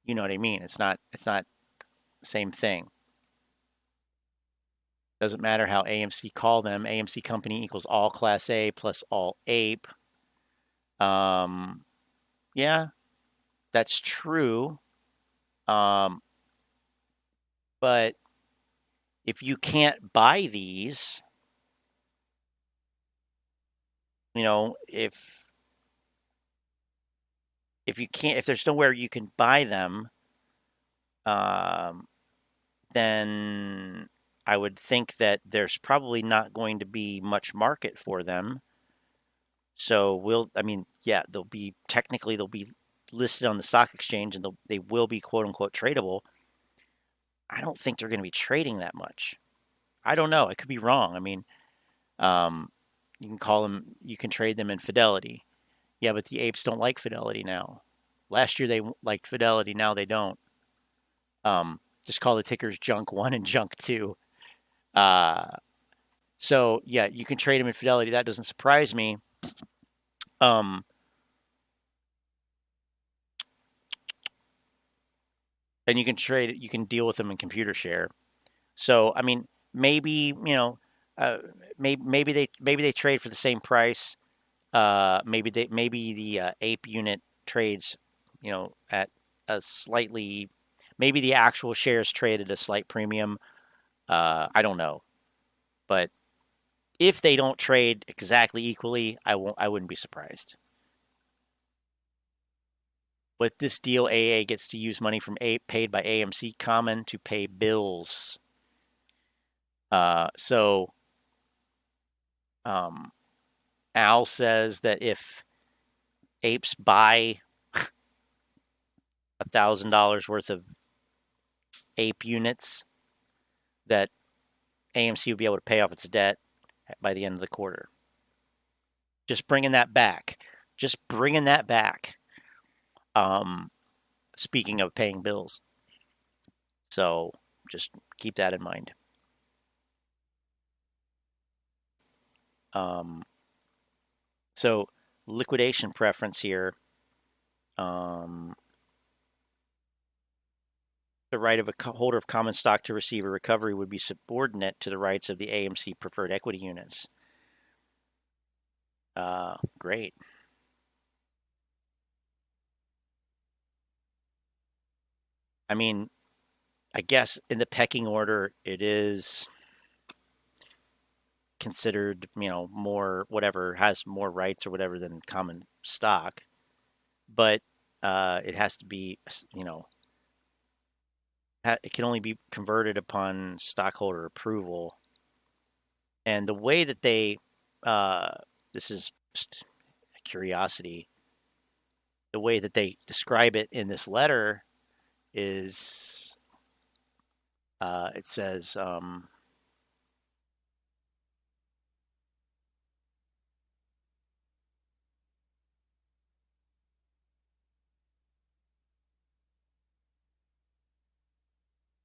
you know what I mean? It's not the same thing. Doesn't matter how AMC call them. AMC company equals all Class A plus all ape. Yeah, that's true. But if you can't buy these, if there's nowhere you can buy them, then I would think that there's probably not going to be much market for them. So they'll be listed on the stock exchange and they will be quote unquote tradable. I don't think they're going to be trading that much. I don't know. I could be wrong. I mean, you can trade them in Fidelity. Yeah, but the apes don't like Fidelity now. Last year they liked Fidelity, now they don't. Just call the tickers Junk 1 and Junk 2. So yeah, you can trade them in Fidelity. That doesn't surprise me. And you can deal with them in computer share. So, I mean, maybe maybe they trade for the same price. Maybe the ape unit trades, at a slightly, maybe the actual shares trade at a slight premium. I don't know, but if they don't trade exactly equally, I wouldn't be surprised. With this deal, AA gets to use money from paid by AMC Common to pay bills. So Al says that if apes buy $1,000 worth of ape units, that AMC will be able to pay off its debt by the end of the quarter. Just bringing that back. Speaking of paying bills. So just keep that in mind. So liquidation preference here. The right of a holder of common stock to receive a recovery would be subordinate to the rights of the AMC preferred equity units. Great. I mean, I guess in the pecking order, it is considered, more whatever, has more rights or whatever than common stock. But it has to be, it can only be converted upon stockholder approval. And the way that they, this is just a curiosity, the way that they describe it in this letter is, it says, let's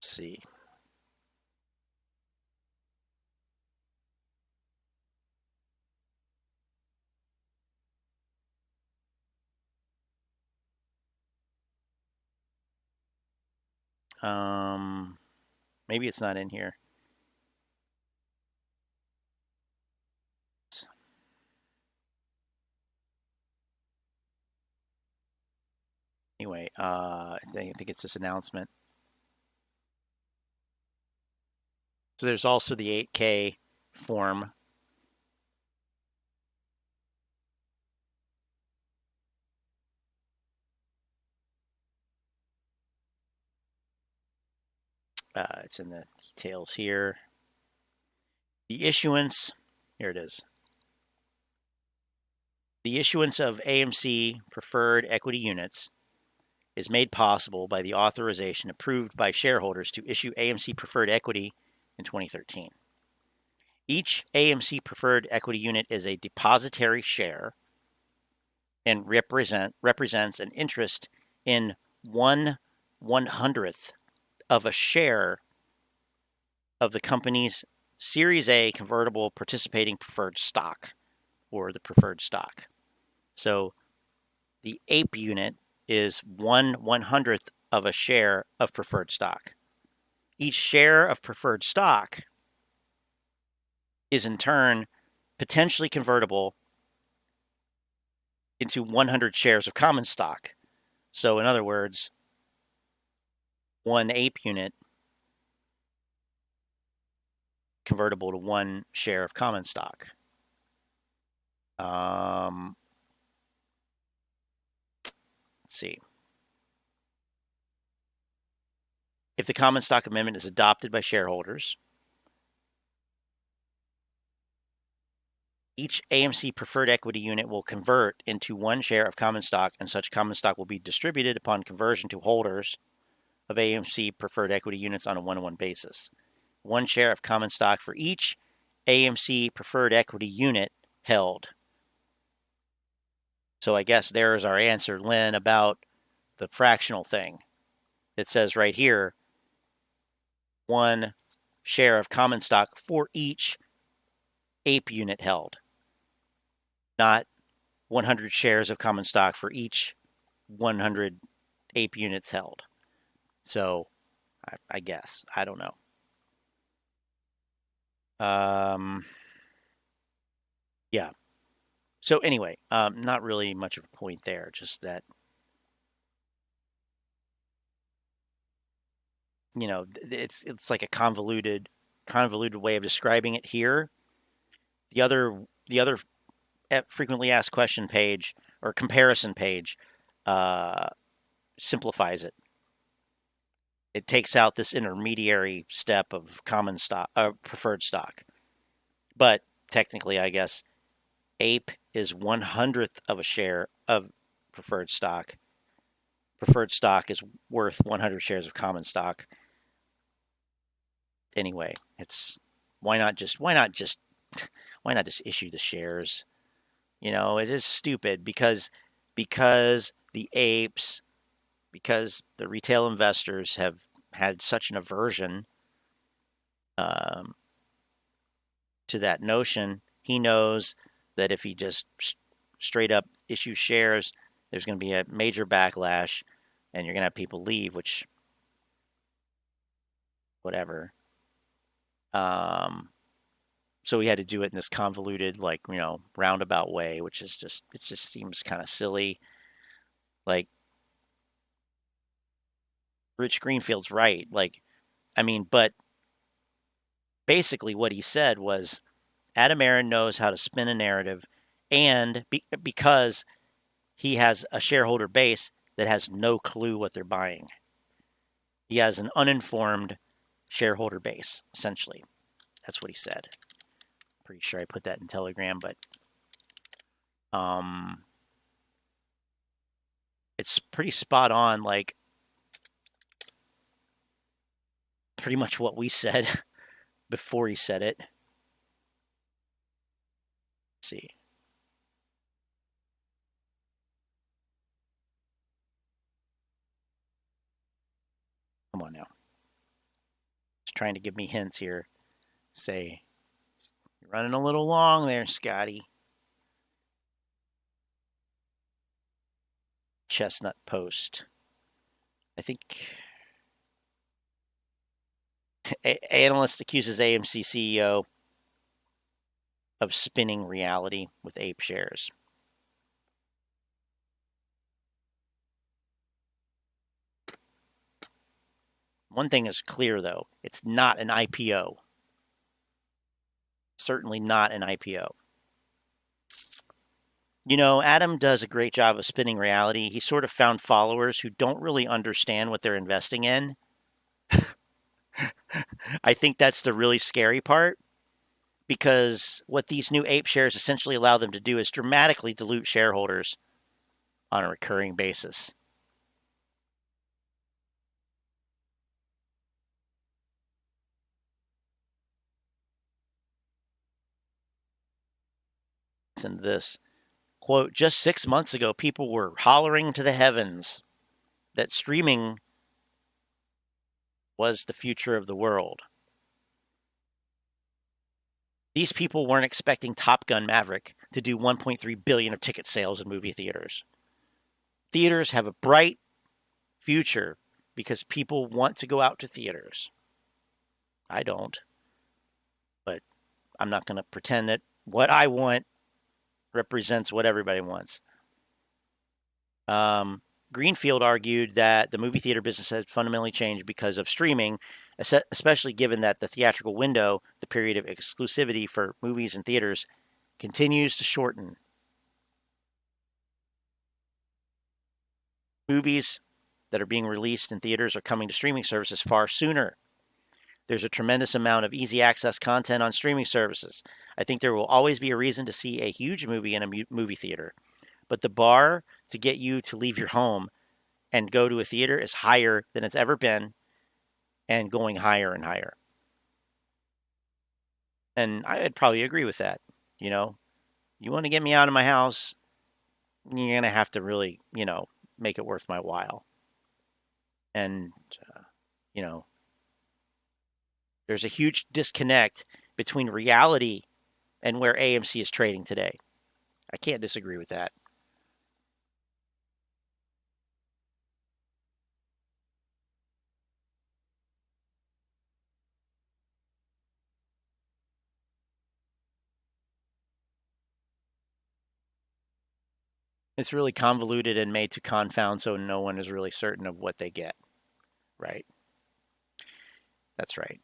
see. Maybe it's not in here. Anyway, I think it's this announcement. So there's also the 8K form. It's in the details here. The issuance, here it is. The issuance of AMC preferred equity units is made possible by the authorization approved by shareholders to issue AMC preferred equity in 2013. Each AMC preferred equity unit is a depositary share and represents an interest in 1/100th of a share of the company's Series A convertible participating preferred stock, or the preferred stock. So the APE unit is 1/100th of a share of preferred stock. Each share of preferred stock is in turn potentially convertible into 100 shares of common stock. So in other words, one APE unit convertible to one share of common stock. Let's see. If the common stock amendment is adopted by shareholders, each AMC preferred equity unit will convert into one share of common stock, and such common stock will be distributed upon conversion to holders of AMC preferred equity units on a one-to-one basis. One share of common stock for each AMC preferred equity unit held. So I guess there's our answer, Lynn, about the fractional thing. It says right here, one share of common stock for each APE unit held, not 100 shares of common stock for each 100 APE units held. So I guess, I don't know. Yeah. So anyway, not really much of a point there, just that, you know, it's like a convoluted way of describing it here. The other frequently asked question page or comparison page simplifies it. It takes out this intermediary step of common stock, preferred stock. But technically, I guess ape is 1/100th of a share of preferred stock. Preferred stock is worth 100 shares of common stock. Anyway, it's why not just issue the shares? You know, it is stupid because the apes, because the retail investors have had such an aversion to that notion. He knows that if he just straight up issues shares, there's going to be a major backlash, and you're going to have people leave, which, whatever. So he had to do it in this convoluted, like, you know, roundabout way, which is just, it just seems kind of silly. Like, Rich Greenfield's right. Like, I mean, but basically what he said was Adam Aaron knows how to spin a narrative, and because he has a shareholder base that has no clue what they're buying. He has an uninformed shareholder base, essentially. That's what he said. Pretty sure I put that in Telegram, but it's pretty spot on, like pretty much what we said before he said it. Let's see. Come on now. He's trying to give me hints here. Say, you're running a little long there, Scotty. Chestnut Post. I think analyst accuses AMC CEO of spinning reality with ape shares. One thing is clear, though. It's not an IPO. Certainly not an IPO. You know, Adam does a great job of spinning reality. He sort of found followers who don't really understand what they're investing in. I think that's the really scary part, because what these new ape shares essentially allow them to do is dramatically dilute shareholders on a recurring basis. Listen to this. Quote, just 6 months ago, people were hollering to the heavens that streaming was the future of the world. These people weren't expecting Top Gun Maverick to do 1.3 billion of ticket sales in movie theaters. Theaters have a bright future because people want to go out to theaters. I don't. But I'm not going to pretend that what I want represents what everybody wants. Greenfield argued that the movie theater business has fundamentally changed because of streaming, especially given that the theatrical window, the period of exclusivity for movies and theaters, continues to shorten. Movies that are being released in theaters are coming to streaming services far sooner. There's a tremendous amount of easy access content on streaming services. I think there will always be a reason to see a huge movie in a movie theater. But the bar to get you to leave your home and go to a theater is higher than it's ever been, and going higher and higher. And I'd probably agree with that. You know, you want to get me out of my house, you're going to have to really, you know, make it worth my while. And, you know, there's a huge disconnect between reality and where AMC is trading today. I can't disagree with that. It's really convoluted and made to confound, so no one is really certain of what they get. Right. That's right.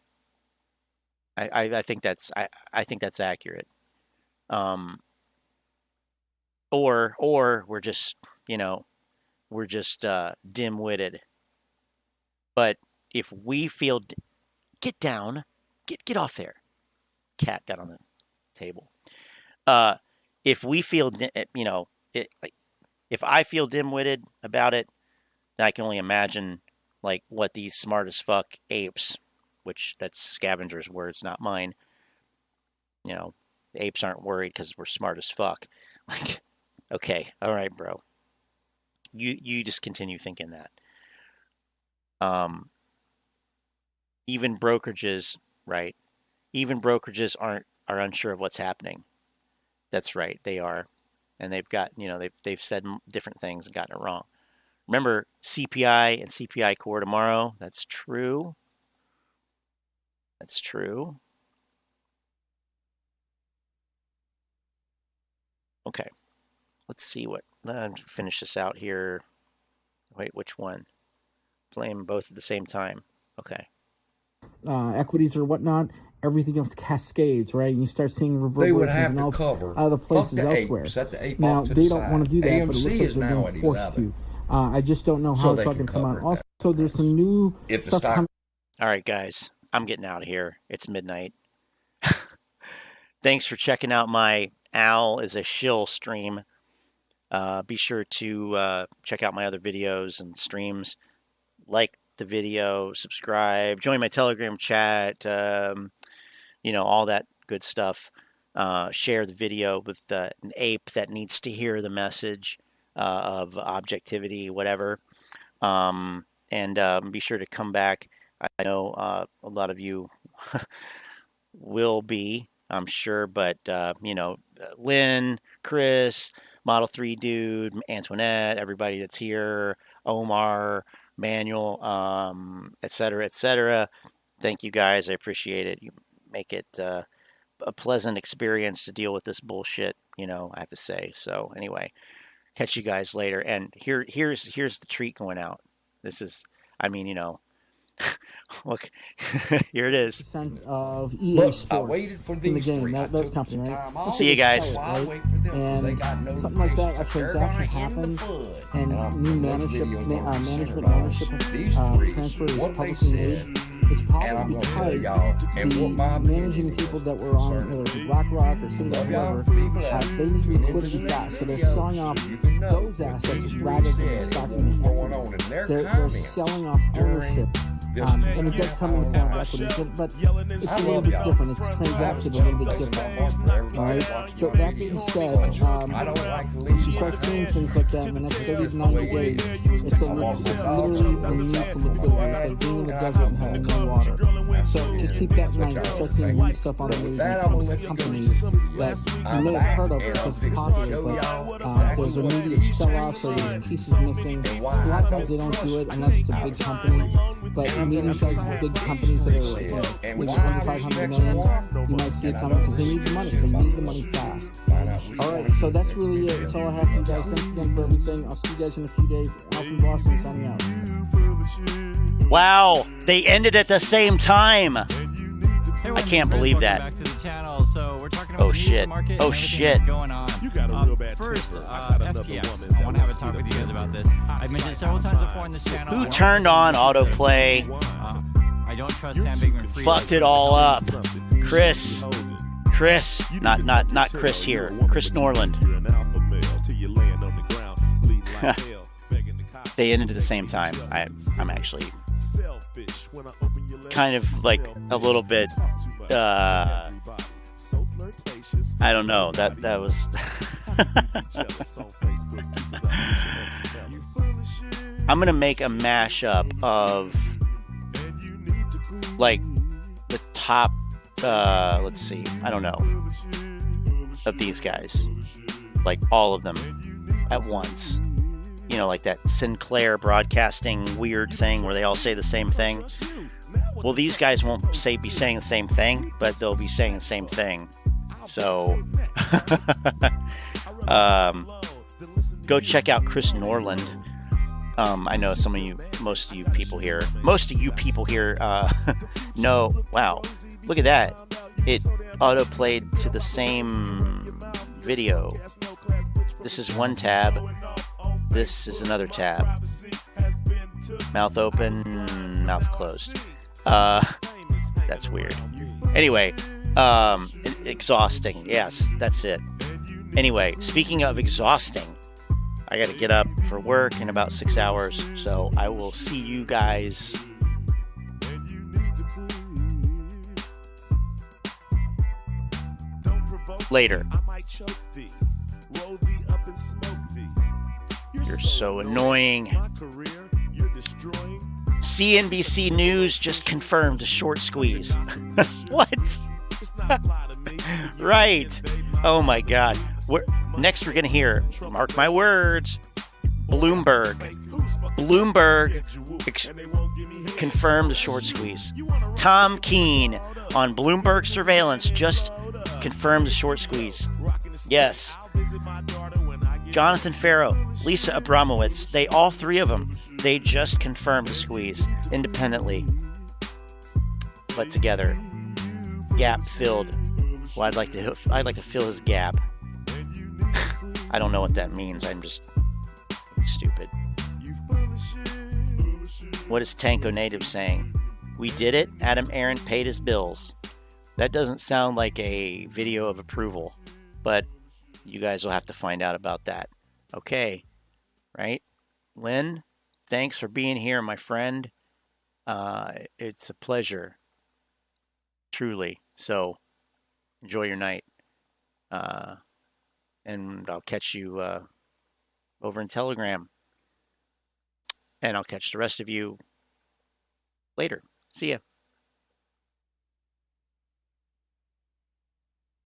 I think that's I think that's accurate. Or we're just, you know, we're just dim-witted. But if we feel get down, get off there. Cat got on the table. If we feel, you know, like if I feel dim-witted about it, then I can only imagine like what these smart as fuck apes, which that's Scavenger's words, not mine. You know, the apes aren't worried because we're smart as fuck. Like, okay, all right, bro. You just continue thinking that. Even brokerages, right? Even brokerages are unsure of what's happening. That's right, they are, and they've got, you know, they've said different things and gotten it wrong. Remember CPI and CPI core tomorrow? That's true. That's true. Okay, let's see what. Finish this out here. Wait, which one? Play them both at the same time. Okay. Equities or whatnot, everything else cascades, right? And you start seeing They would reverberations have in to all cover. other places Fuck the elsewhere. apes, set the ape Now off to they the don't side. want to do that, but it AMC looks like is they're now being at forced 11. to. I just don't know So how they it's all can going to come cover out. it Also, there's some new If the stuff stock coming. All right, guys, I'm getting out of here. It's midnight. Thanks for checking out my Owl is a Shill stream. Be sure to check out my other videos and streams. Like the video, subscribe, join my Telegram chat, you know, all that good stuff. Share the video with an ape that needs to hear the message of objectivity, whatever. And be sure to come back. I know a lot of you will be, I'm sure, but, you know, Lynn, Chris, Model 3 Dude, Antoinette, everybody that's here, Omar, Manuel, et cetera, thank you guys. I appreciate it. You make it a pleasant experience to deal with this bullshit, you know, I have to say. So anyway, catch you guys later. And here's the treat going out. This is, I mean, you know, look, here it is. Of EA Look, I Sports waited for in the these game. three. I Those took companies, some right? time off. See you guys. Why Right? wait for them? And They got something like that, a notifications. transaction They're gonna happens, end the fun. and I'm new putting those management, videos on the management center ownership box. These three, transfer is what they publicly made. said, It's and I'm probably gonna tell because y'all, and what my the managing opinion people is that were on, concerning whether it was BlackRock or Citadel, Love y'all. whatever, Be blessed. they need Tune into liquidity the back, next so they're video selling so off you can know those what assets these three rather than said the and stocks what's and going on equities. in their They're comments selling off during ownership. this And it does come in the form of equities, but it's a little love bit y'all. different. It's transacted a little bit different. All right. So that being said, I don't like to leave you start seeing things like that in the next 30 to 90 days. It's literally a need for liquidity. It's like being in the desert and having no water. So just keep that in mind. You start seeing weird stuff on the news and companies that you may have heard of because it's popular, but there's immediate sell-offs or there's pieces missing. A lot of times they don't do it unless it's a big company. But medium-sized big companies that are like, maybe under 500 million, you might see it coming because they need the money. They need the money fast. All right, so that's really it. That's all I have for you guys. Thanks again for everything. I'll see you guys in a few days. Al from Boston, signing out. Wow, they ended at the same time. Hey, I can't believe that. Back to the channel. So we're talking about Oh the news, shit. the market, and Oh everything shit. that's going on. You got a real bad First, temper. I got another FTX. woman I want to have a that talk with wants you me guys to about be this. I've mentioned several times before in this channel. Who turned on autoplay? I don't trust Sam Bankman-Fried. Fucked it all up. Chris, not Chris here. Chris Norland. They ended at the same time. I'm actually kind of like a little bit. I don't know. That was. I'm gonna make a mashup of like the top. Let's see. I don't know. Of these guys, like all of them at once. You know, like that Sinclair broadcasting weird thing where they all say the same thing. Well, these guys won't be saying the same thing, but they'll be saying the same thing. So, go check out Chris Norland. I know most of you people here know. Wow, look at that! It auto played to the same video. This is one tab. This is another tab. Mouth open, mouth closed. That's weird. Anyway, exhausting. Yes, that's it. Anyway, speaking of exhausting, I got to get up for work in about 6 hours, so I will see you guys later. You're so annoying. CNBC News just confirmed a short squeeze. What? Right. Oh my God. Next we're going to hear, mark my words, Bloomberg confirmed the short squeeze. Tom Keene on Bloomberg surveillance just confirmed the short squeeze. Yes. Jonathan Farrow, Lisa Abramowitz, all three of them, they just confirmed the squeeze independently, but together. Gap filled. Well, I'd like to fill his gap. I don't know what that means. I'm just stupid. What is Tanko Native saying? We did it. Adam Aaron paid his bills. That doesn't sound like a video of approval, but you guys will have to find out about that. Okay, right? Lynn, thanks for being here, my friend. It's a pleasure, truly. So enjoy your night. And I'll catch you over in Telegram. And I'll catch the rest of you later. See ya.